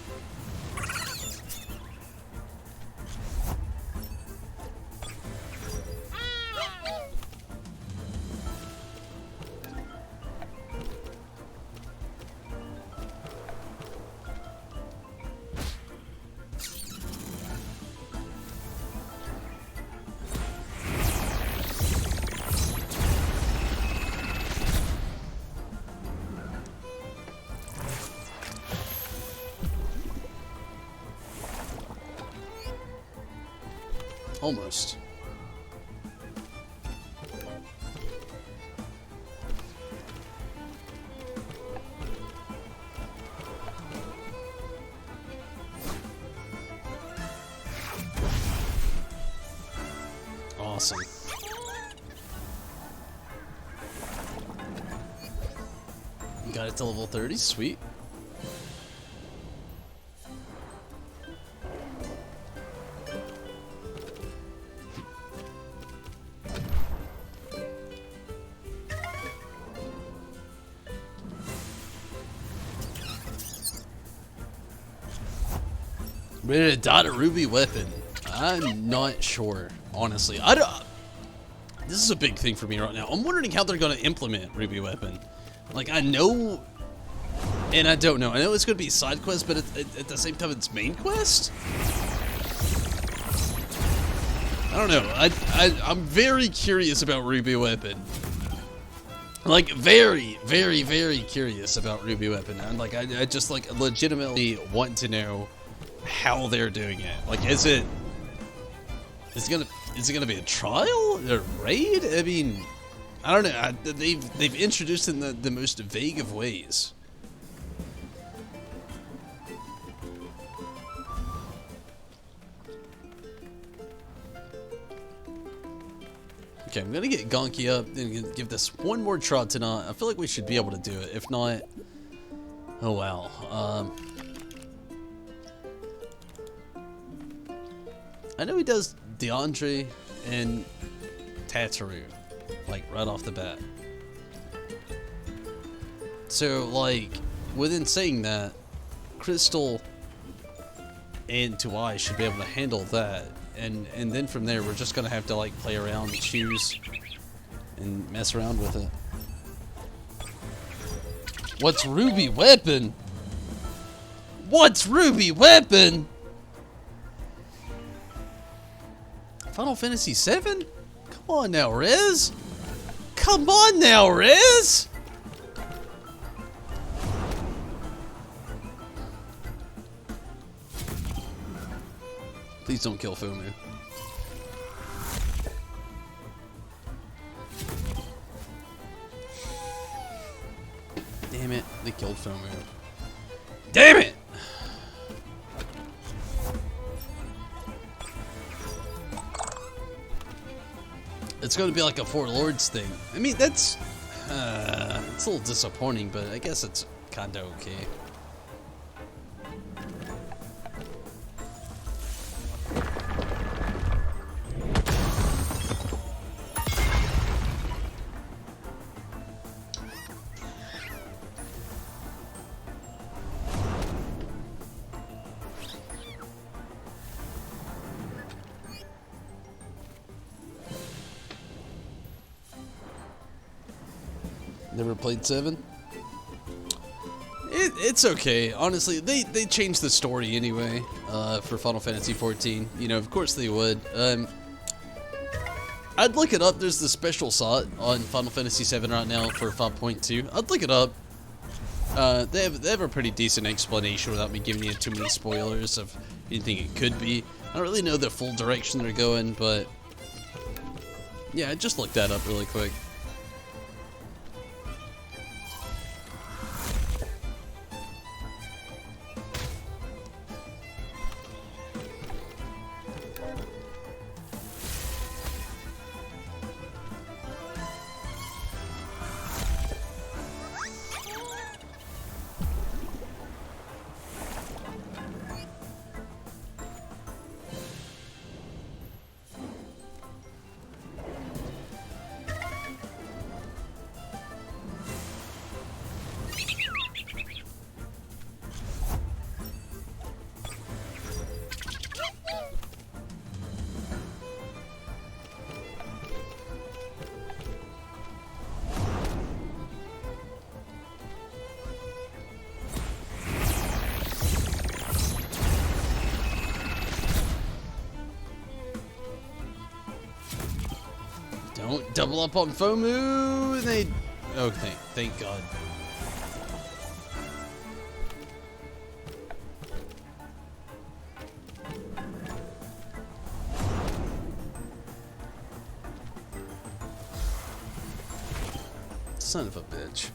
Almost. Awesome. Got it to level 30, sweet. Ready to dot a ruby weapon? I'm not sure, honestly. this is a big thing for me right now. I'm wondering how they're going to implement Ruby Weapon. Like, I know, and I don't know. I know it's going to be side quest, but at the same time, it's main quest? I don't know. I'm very curious about Ruby Weapon. Like, very, very, very curious about Ruby Weapon. And, like, I just, like, legitimately want to know how they're doing it. Like, is it gonna be a trial? A raid? I mean, I don't know. They've introduced it in the most vague of ways. Okay, I'm gonna get Gonky up and give this one more trot tonight. I feel like we should be able to do it. If not, oh wow. I know he does DeAndre and Tataru, like right off the bat. So, like, within saying that, Crystal and Tuai should be able to handle that. And then from there, we're just gonna have to like play around and choose and mess around with it. What's Ruby Weapon? What's Ruby Weapon? Final Fantasy VII? Come on now, Riz. Come on now, Riz. Please don't kill Fumu. Damn it, they killed Fumu. Damn it! It's gonna be like a Four Lords thing. I mean, it's a little disappointing, but I guess it's kinda okay. Never played 7? It's okay. Honestly, they changed the story anyway for Final Fantasy 14. You know, of course they would. I'd look it up. There's the special slot on Final Fantasy 7 right now for 5.2. I'd look it up. They have a pretty decent explanation without me giving you too many spoilers of anything it could be. I don't really know the full direction they're going, but yeah, I just looked that up really quick. Don't double up on FOMU. Okay, thank God. Son of a bitch.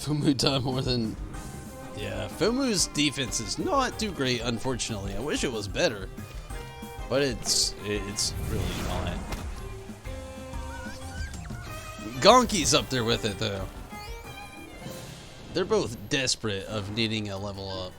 Fumu done more than... Yeah, Fumu's defense is not too great, unfortunately. I wish it was better. But it's really not. Gonki's up there with it, though. They're both desperate of needing a level up.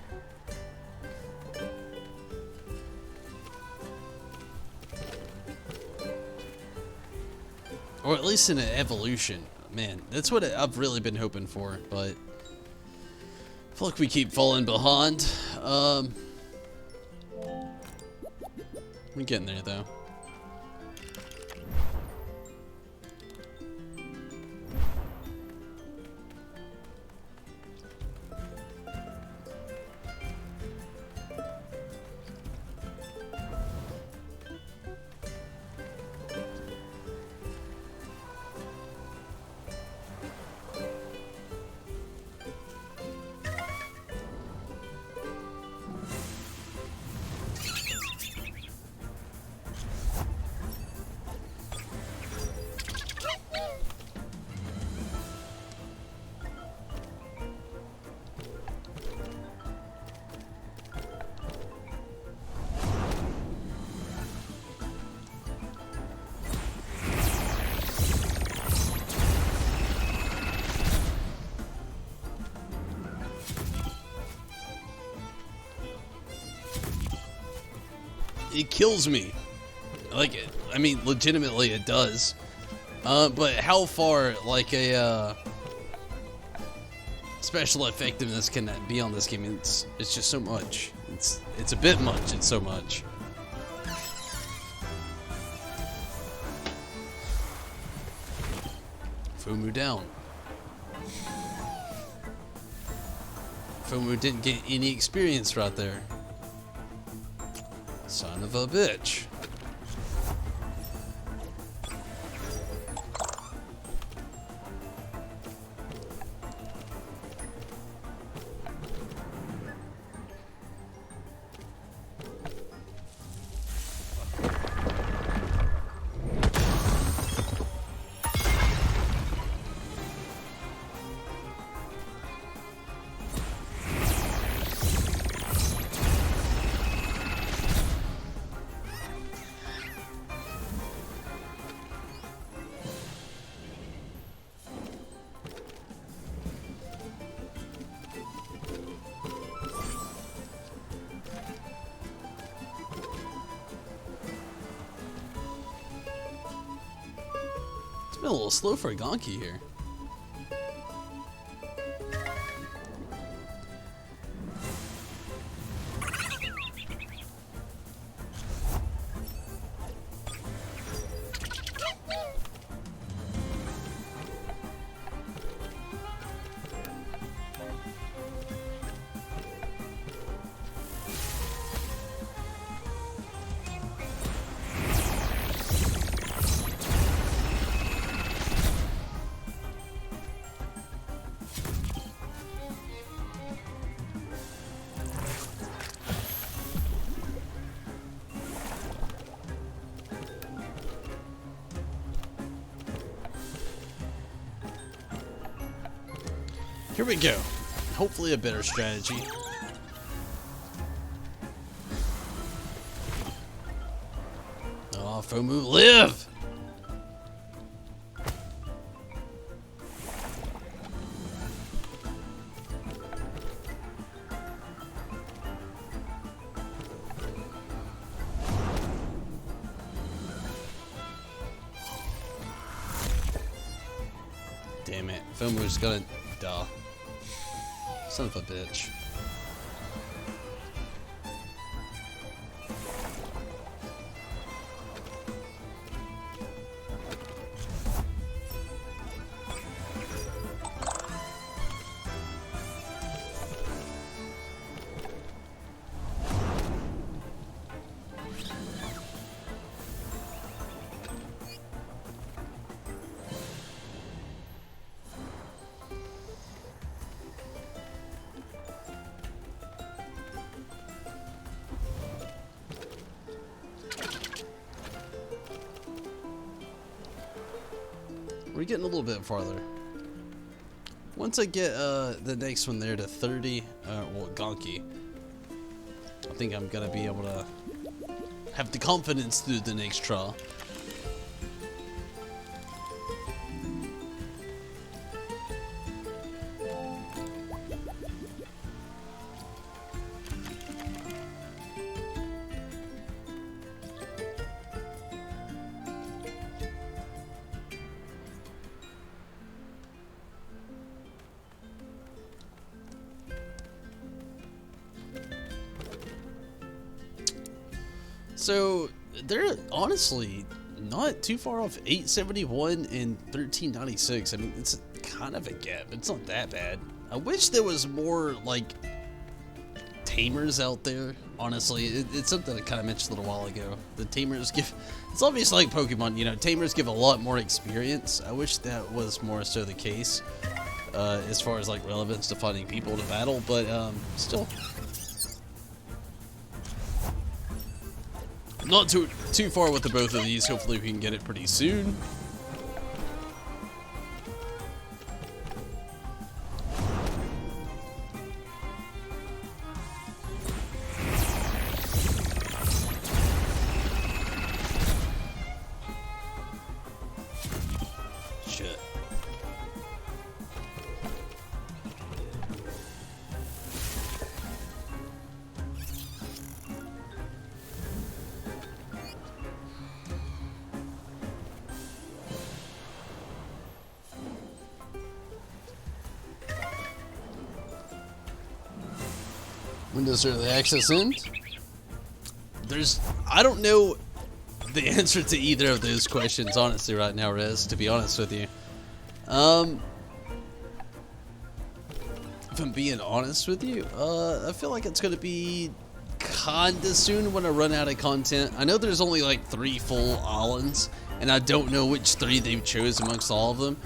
Or at least in an evolution. Man, that's what I've really been hoping for, but... I feel like we keep falling behind. We're getting there, though. It kills me. Like, I mean, legitimately it does. But how far, like, a special effectiveness can that be on this game? It's just so much. It's a bit much. It's so much. Fumu down. Fumu didn't get any experience right there. Son of a bitch. It's been a little slow for a Gonki here. Here we go. Hopefully a better strategy. Oh, Fumu, live! Damn it. Fumu's gonna die. Son of a bitch. We're getting a little bit farther. once I get the next one there to 30, well, Gonki, I think I'm gonna be able to have the confidence through the next trial. So they're honestly not too far off. 871 and 1396. I mean, it's kind of a gap. It's not that bad. I wish there was more like tamers out there. Honestly, it's something I kind of mentioned a little while ago. The tamers give, it's obvious like Pokemon, you know, tamers give a lot more experience. I wish that was more so the case as far as like relevance to finding people to battle, but still. Not too far with the both of these. Hopefully we can get it pretty soon. Shit. When does early access end? I don't know the answer to either of those questions, honestly, right now, Rez, to be honest with you. If I'm being honest with you, I feel like it's going to be kinda soon when I run out of content. I know there's only like 3 full islands, and I don't know which 3 they've chose amongst all of them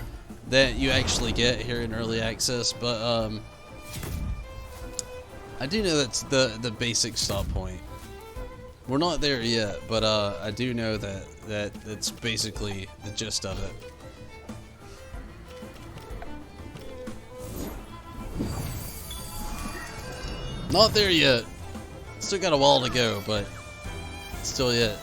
that you actually get here in early access, but I do know that's the basic stop point. We're not there yet, but I do know that that's basically the gist of it. Not there yet. Still got a while to go, but still yet.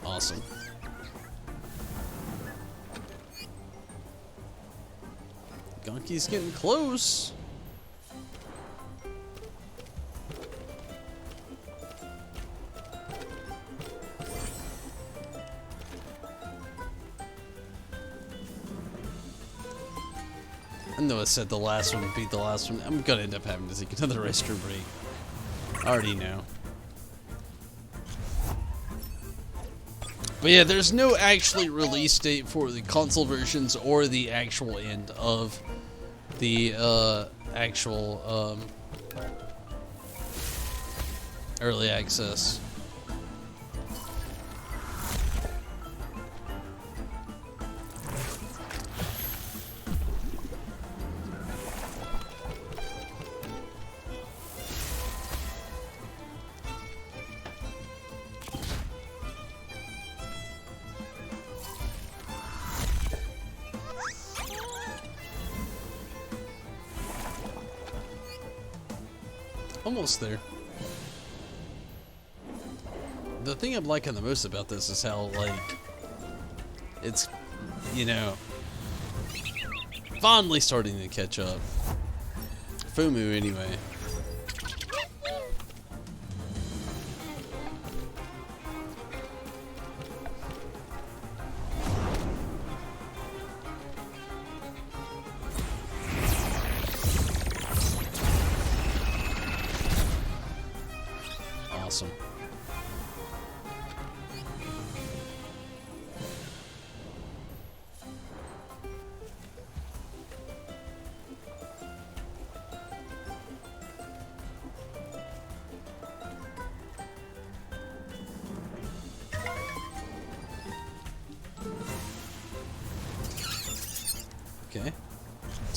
Awesome. Gonki's getting close. I know I said the last one would be the last one. I'm gonna end up having to take another restroom break. I already know. But yeah, there's no actually release date for the console versions or the actual end of the actual early access. Almost there. The thing I'm liking the most about this is how, like, it's, you know, finally starting to catch up. Fumu, anyway. Awesome.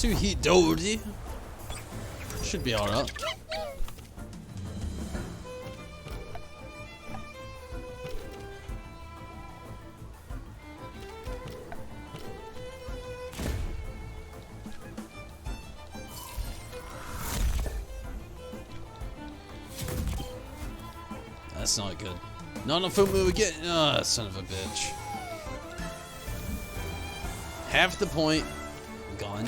2 heat Doty. Should be alright. That's not good. Not enough Fumu again. Ah, son of a bitch. Half the point gone.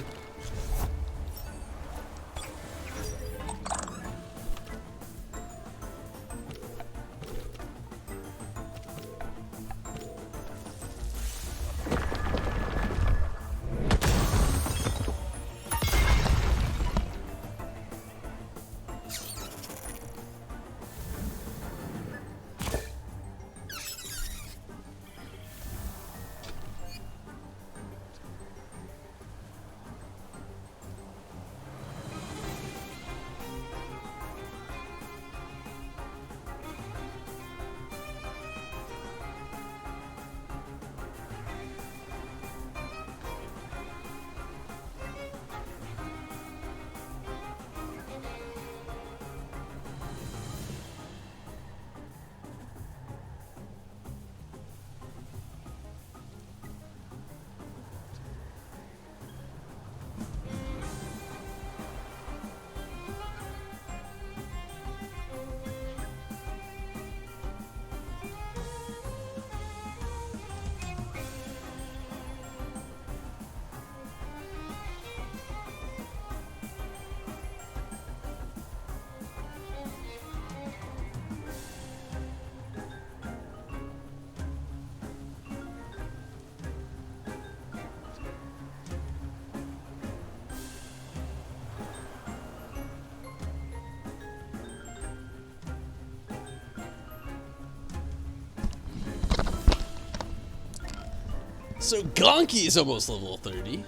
So Gonki is almost level 30.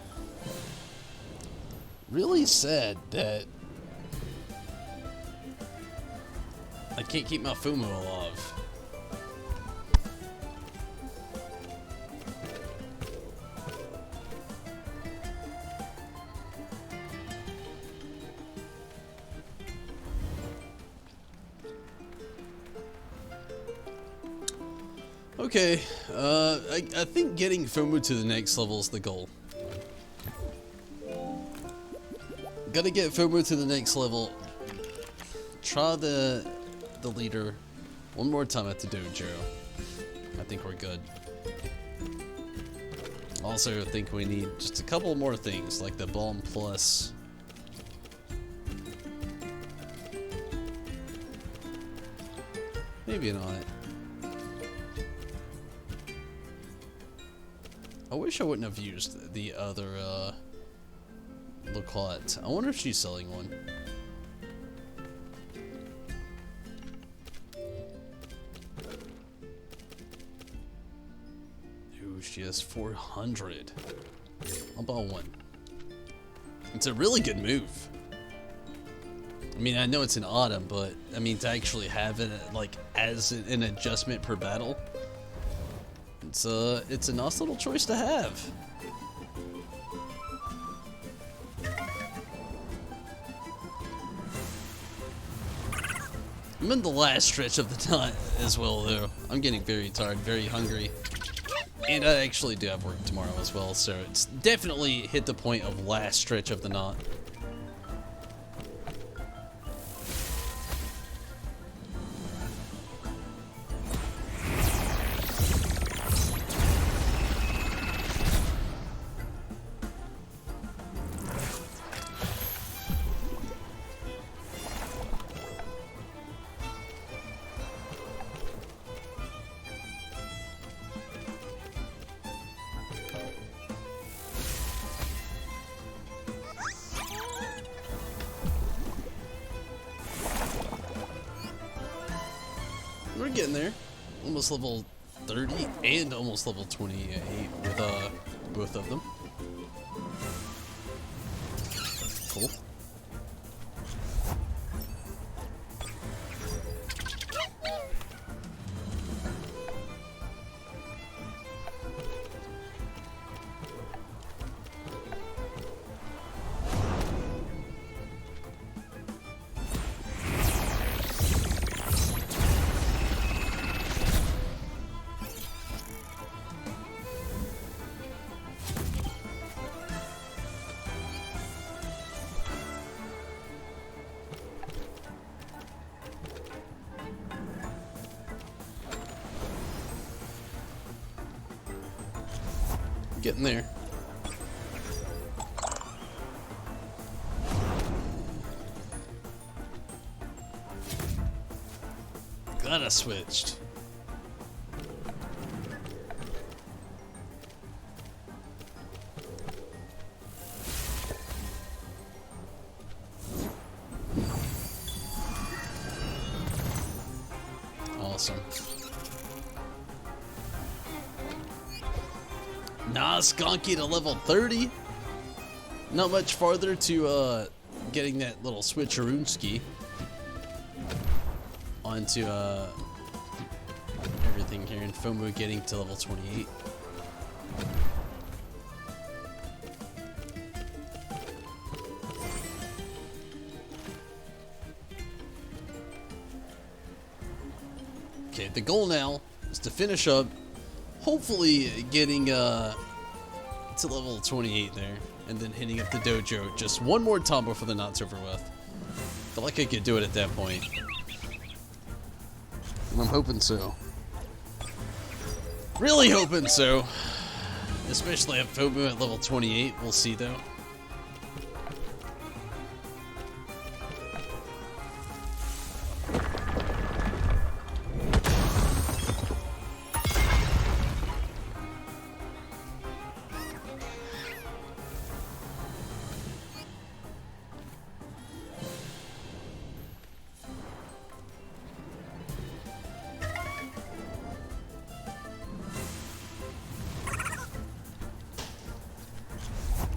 Really sad that I can't keep my Fumu alive. Okay, I think getting Fumu to the next level is the goal. Gotta get Fumu to the next level. Try the leader one more time at the dojo. I think we're good. Also, I think we need just a couple more things, like the bomb plus. Maybe not. I wish I wouldn't have used the other Loquat. I wonder if she's selling one. Ooh, she has 400. I'll buy one. It's a really good move. I mean, I know it's an autumn, but I mean to actually have it like as an adjustment per battle. It's a nice little choice to have. I'm in the last stretch of the night as well, though. I'm getting very tired, very hungry. And I actually do have work tomorrow as well, so it's definitely hit the point of last stretch of the knot. We're getting there. Almost level 30 and almost level 28 with both of them. Cool. Getting there. Glad I switched. Awesome. Nah, Skonky to level 30. Not much farther to getting that little switcheroonski onto everything here, and FOMO getting to level 28. Okay, the goal now is to finish up, hopefully getting to level 28 there, and then hitting up the dojo just one more time before the knot's over with. Feel like I could do it at that point. And I'm hoping so. Really hoping so. Especially if FOMO at level 28, we'll see though.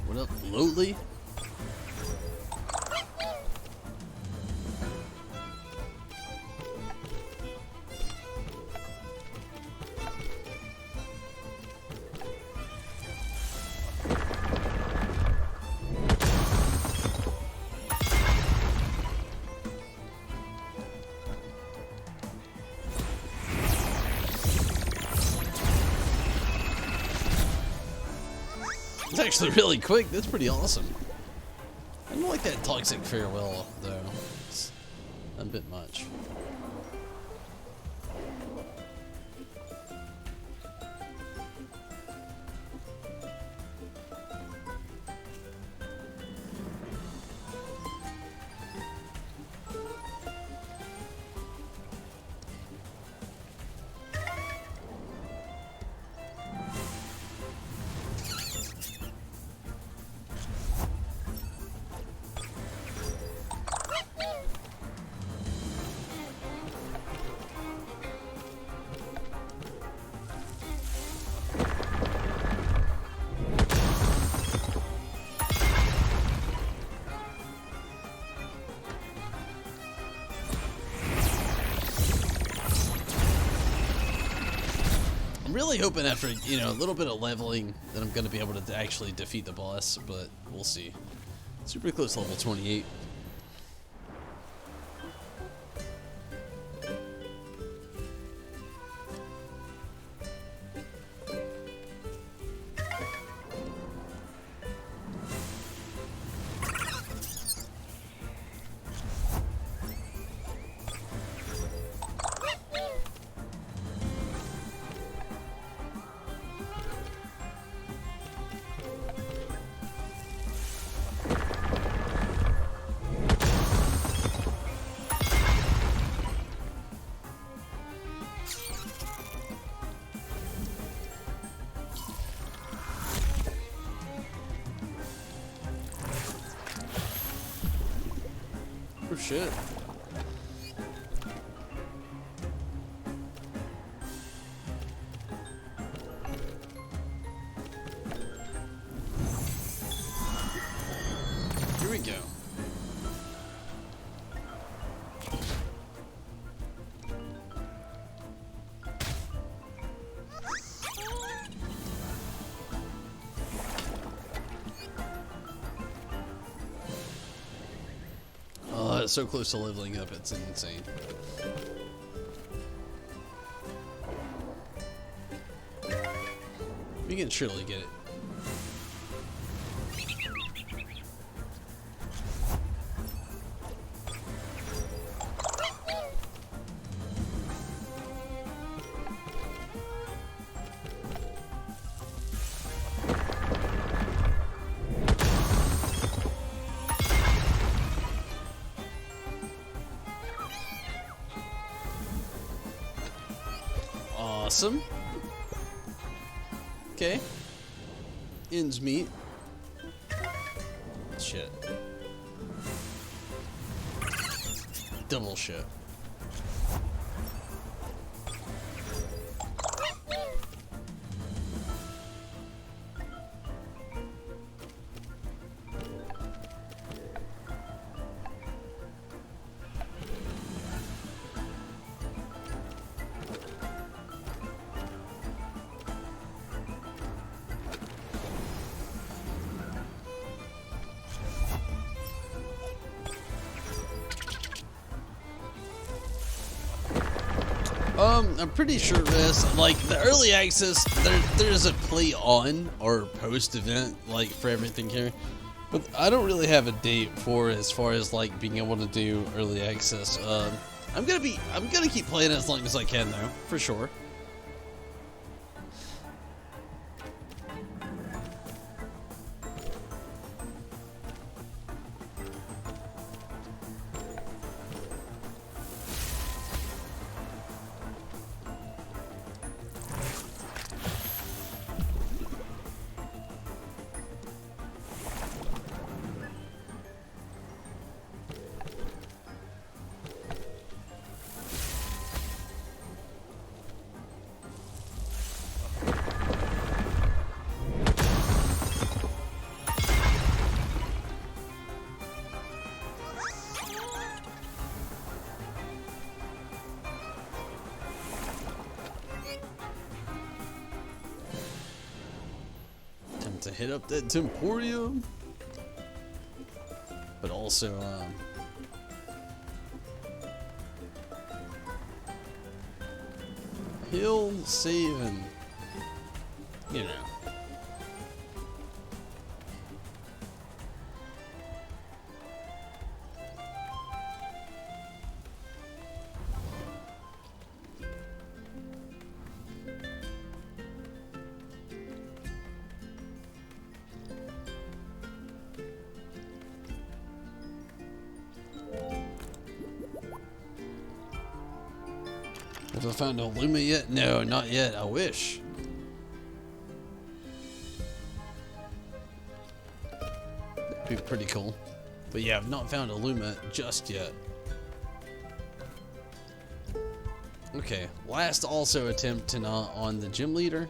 What up, Lowly? It's actually really quick. That's pretty awesome. I don't like that toxic farewell though. It's a bit much. I'm really hoping after, you know, a little bit of leveling that I'm going to be able to actually defeat the boss, but we'll see. Super close to level 28. Oh shit. Here we go. So close to leveling up, it's insane. We can surely get it. Awesome. Okay. Ends meet. Shit. Double shit. I'm pretty sure this, like, the early access, there's a play on or post event, like, for everything here. But I don't really have a date for as far as, like, being able to do early access. I'm gonna keep playing as long as I can, though, for sure. To hit up that Temporium, but also heal, save, and you know. Have I found a Luma yet? No, not yet. I wish. That'd be pretty cool. But yeah, I've not found a Luma just yet. Okay, last also attempt to not on the gym leader.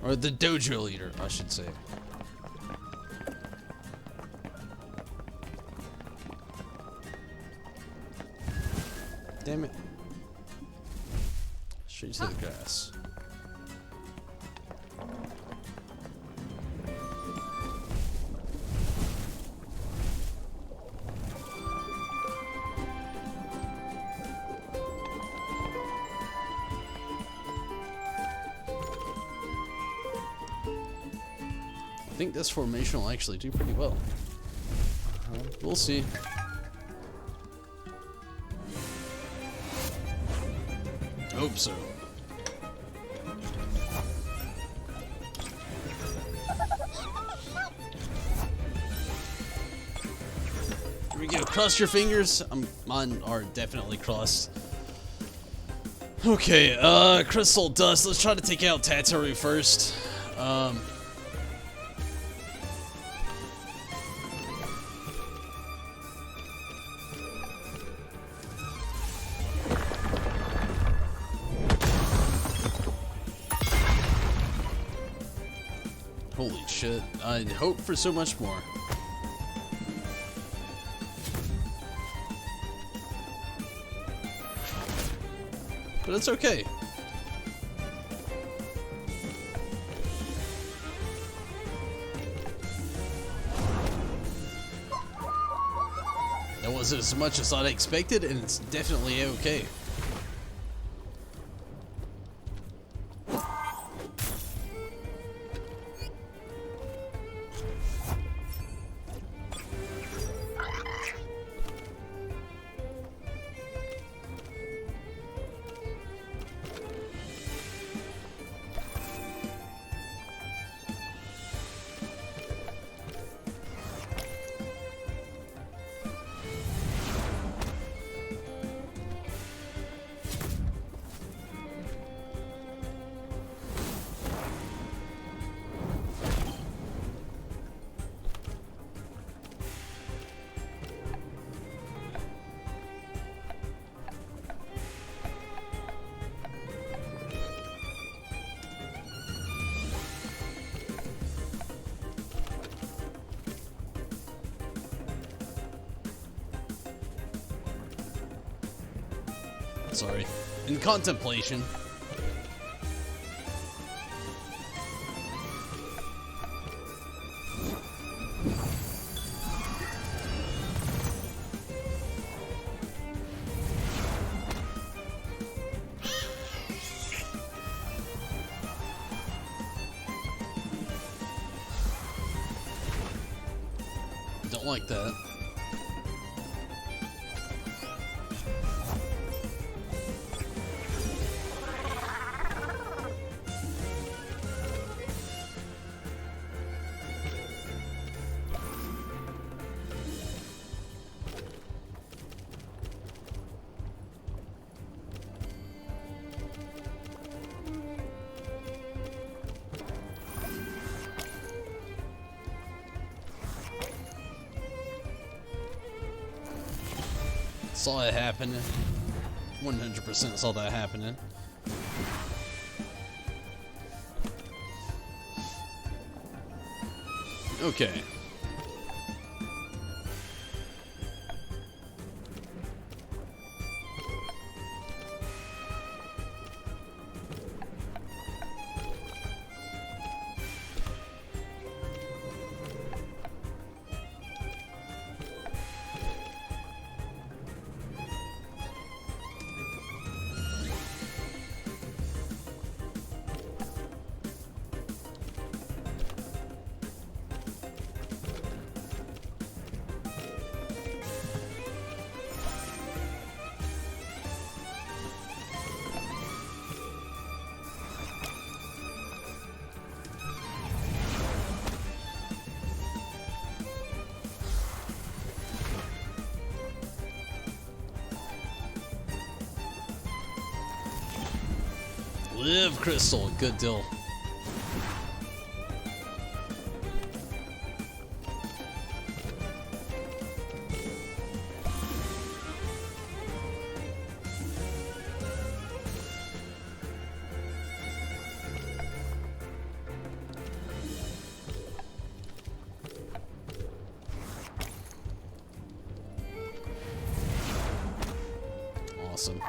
Or the dojo leader, I should say. Damn it. Straight to the grass. I think this formation will actually do pretty well. We'll see. Hope so. Here we go. Cross your fingers. Mine are definitely crossed. Okay, Crystal Dust. Let's try to take out Tataru first. Holy shit, I'd hope for so much more. But it's okay. That wasn't as much as I'd expected, and it's definitely okay. Sorry. In contemplation. Don't like that. Saw it happening. 100% saw that happening. Okay. Live crystal, good deal. Awesome.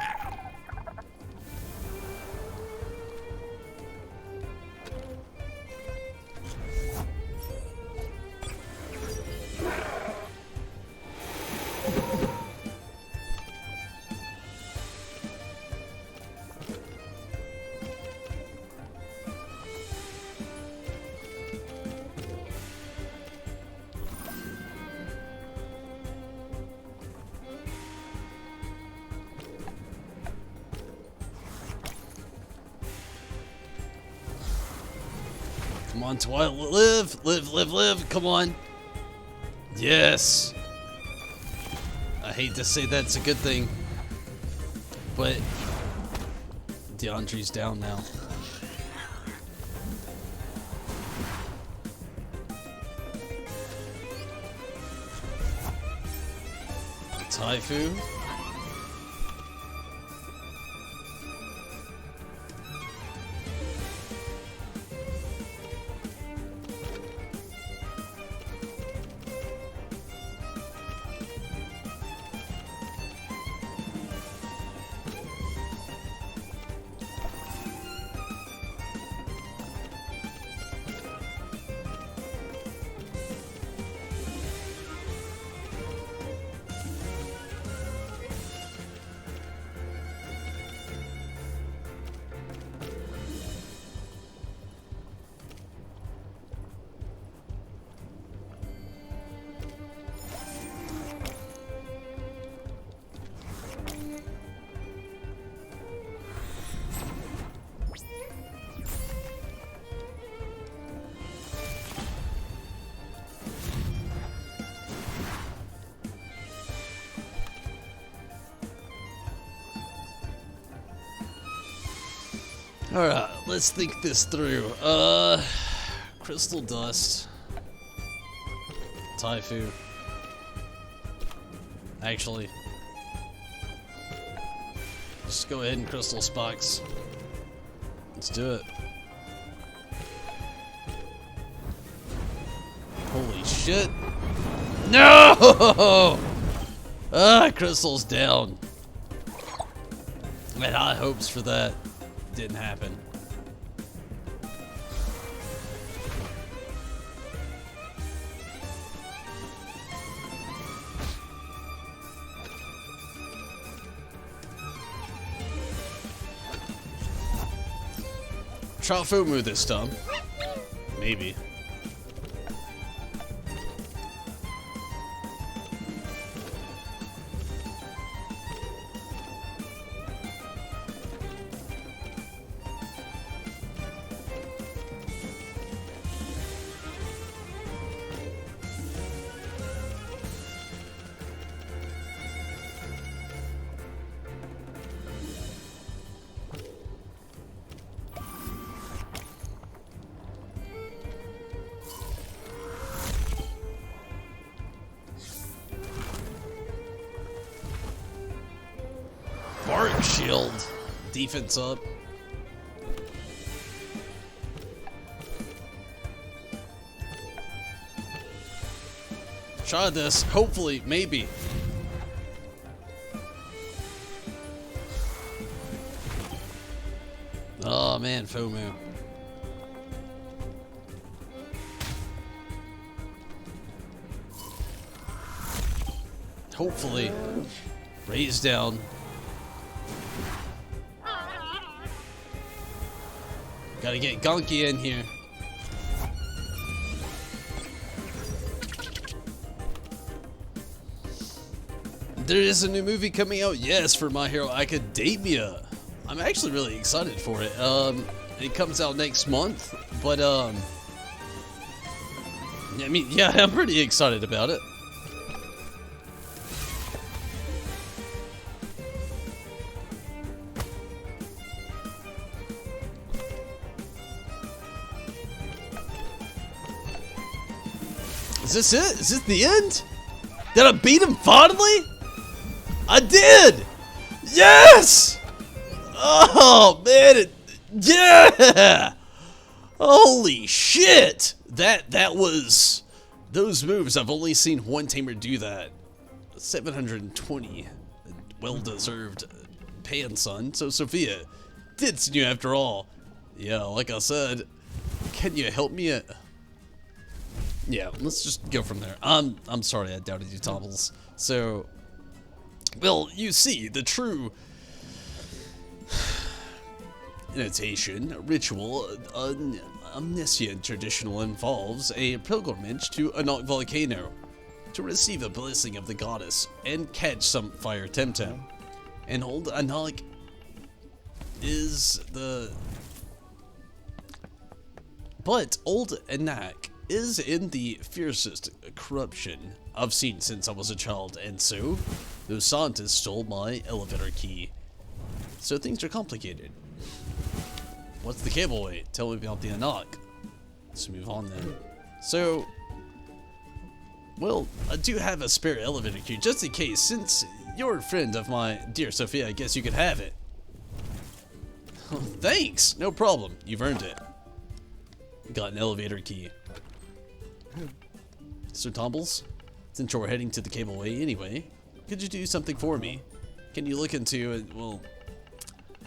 Come on, Twilight, live, live, live, live, come on. Yes. I hate to say that's a good thing, but DeAndre's down now. Taifu. Alright, let's think this through. Crystal Dust. Taifu. Actually, just go ahead and Crystal Spikes. Let's do it. Holy shit. No! Ah, Crystal's down. I had high hopes for that. Didn't happen. Try Fumu this time. Maybe. Bark shield. Defense up. Try this. Hopefully, maybe. Oh man, FOMO. Hopefully. Raise down. Gotta get Gonky in here. There is a new movie coming out, yes, for My Hero Academia. I'm actually really excited for it. It comes out next month, but I mean, yeah, I'm pretty excited about it. Is this it? Is this the end? Did I beat him finally? I did! Yes! Oh man, yeah! Holy shit! That was those moves. I've only seen one tamer do that. 720, well deserved pan, son. So Sophia, did see you after all. Yeah, like I said, can you help me? Yeah, let's just go from there. I'm sorry I doubted you, Tobbles. So, well, you see, the true annotation, ritual, omniscient traditional involves a pilgrimage to Anak volcano to receive a blessing of the goddess and catch some fire Temtem. And old Anak is the... But old Anak is in the fiercest corruption I've seen since I was a child, and so those scientists stole my elevator key. So things are complicated. What's the cable weight? Tell me about the Anak. Let's move on then. So, well, I do have a spare elevator key just in case. Since you're a friend of my dear Sophia, I guess you could have it. Oh, thanks. No problem. You've earned it. Got an elevator key. So Tumbles, since you're heading to the cableway anyway, could you do something for me? Can you look into, well,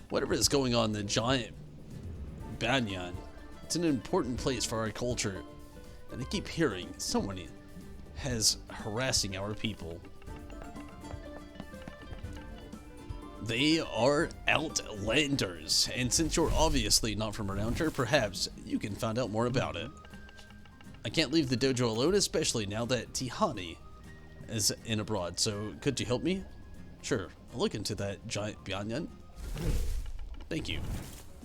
whatever is going on in the giant Banyan? It's an important place for our culture, and I keep hearing someone has harassing our people. They are Outlanders, and since you're obviously not from around here, perhaps you can find out more about it. I can't leave the dojo alone, especially now that Tihani is in abroad, so could you help me? Sure, I'll look into that giant Banyan. Thank you.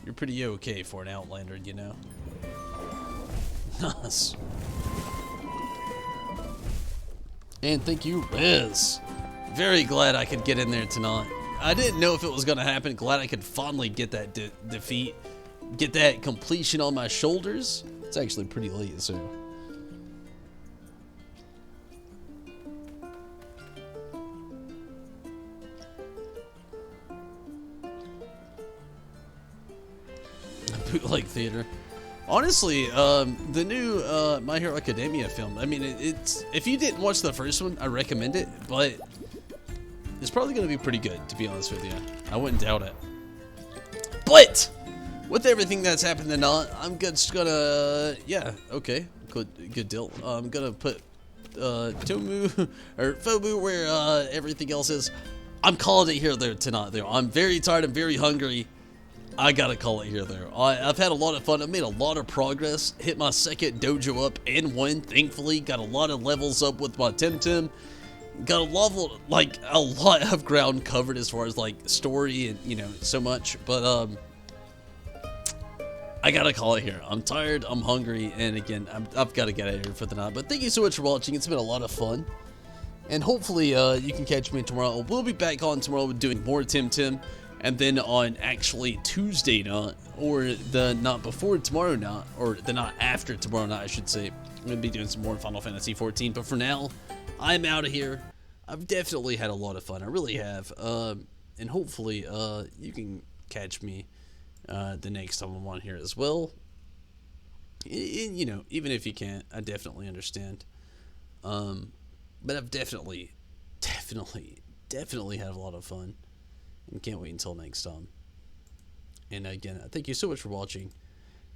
You're pretty okay for an Outlander, you know. Nice. And thank you, Riz. Very glad I could get in there tonight. I didn't know if it was going to happen. Glad I could finally get that defeat. Get that completion on my shoulders. It's actually pretty late, so... Bootleg theater. Honestly, the new My Hero Academia film, I mean, it's if you didn't watch the first one, I recommend it, but it's probably going to be pretty good, to be honest with you. I wouldn't doubt it. But with everything that's happened tonight, I'm just gonna, yeah, okay, good deal. I'm gonna put Tomu or Fobu where everything else is. I'm calling it here though tonight though. I'm very tired. I'm very hungry. I gotta call it here though. I've had a lot of fun. I've made a lot of progress. Hit my second dojo up and won, thankfully. Got a lot of levels up with my Temtem. Got a level, like a lot of ground covered as far as like story and you know so much. But I gotta call it here. I'm tired. I'm hungry, and again, I've got to get out of here for the night. But thank you so much for watching. It's been a lot of fun, and hopefully you can catch me tomorrow. We'll be back on tomorrow doing more Temtem. And then on actually Tuesday night, or the night before tomorrow night, or the night after tomorrow night, I should say, I'm going to be doing some more Final Fantasy 14. But for now, I'm out of here. I've definitely had a lot of fun. I really have. And hopefully, you can catch me the next time I'm on here as well. You know, even if you can't, I definitely understand. But I've definitely had a lot of fun. And can't wait until next time. And again, thank you so much for watching.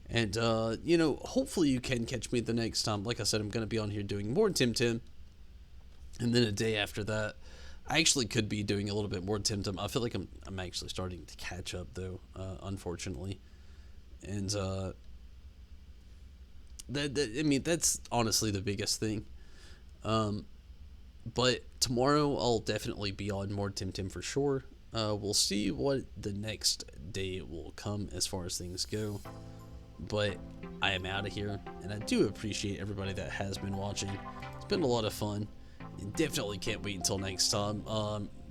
And, you know, hopefully you can catch me the next time. Like I said, I'm going to be on here doing more Temtem. And then a day after that, I actually could be doing a little bit more Temtem. I feel like I'm actually starting to catch up, though, unfortunately. And, I mean, that's honestly the biggest thing. But tomorrow I'll definitely be on more Temtem for sure. We'll see what the next day will come as far as things go, but I am out of here, and I do appreciate everybody that has been watching. It's been a lot of fun, and definitely can't wait until next time.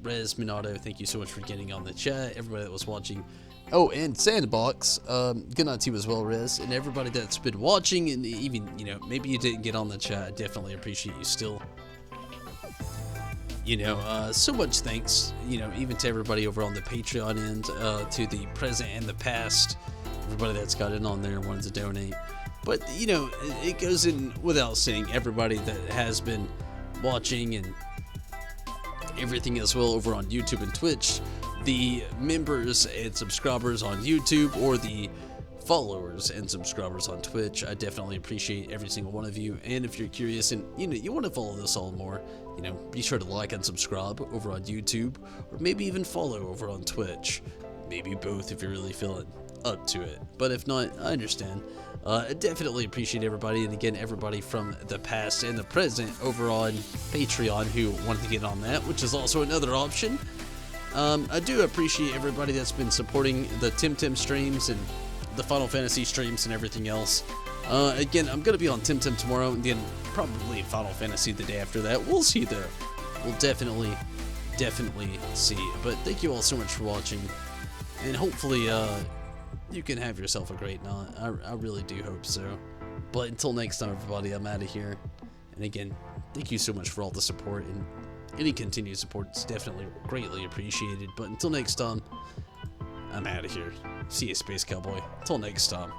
Rez Minato, thank you so much for getting on the chat, everybody that was watching. Oh, and Sandbox, good night to you as well, Rez, and everybody that's been watching, and even, you know, maybe you didn't get on the chat, I definitely appreciate you still. You know, so much thanks, you know, even to everybody over on the Patreon end, to the present and the past, everybody that's got in on there and wanted to donate. But, you know, it goes in without saying, everybody that has been watching and everything as well over on YouTube and Twitch, the members and subscribers on YouTube, or the followers and subscribers on Twitch, I definitely appreciate every single one of you. And if you're curious and you know you want to follow this all more, you know, be sure to like and subscribe over on YouTube, or maybe even follow over on Twitch, maybe both if you're really feeling up to it. But if not, I understand. I definitely appreciate everybody, and again, everybody from the past and the present over on Patreon who wanted to get on that, which is also another option. I do appreciate everybody that's been supporting the Temtem streams and the Final Fantasy streams and everything else. Again, I'm gonna be on Temtem tomorrow, and then probably Final Fantasy the day after that. We'll see though. We'll definitely see. But thank you all so much for watching, and hopefully you can have yourself a great night. I really do hope so. But until next time, everybody, I'm out of here. And again, thank you so much for all the support, and any continued support is definitely greatly appreciated. But until next time, I'm out of here. See you, Space Cowboy. Until next time.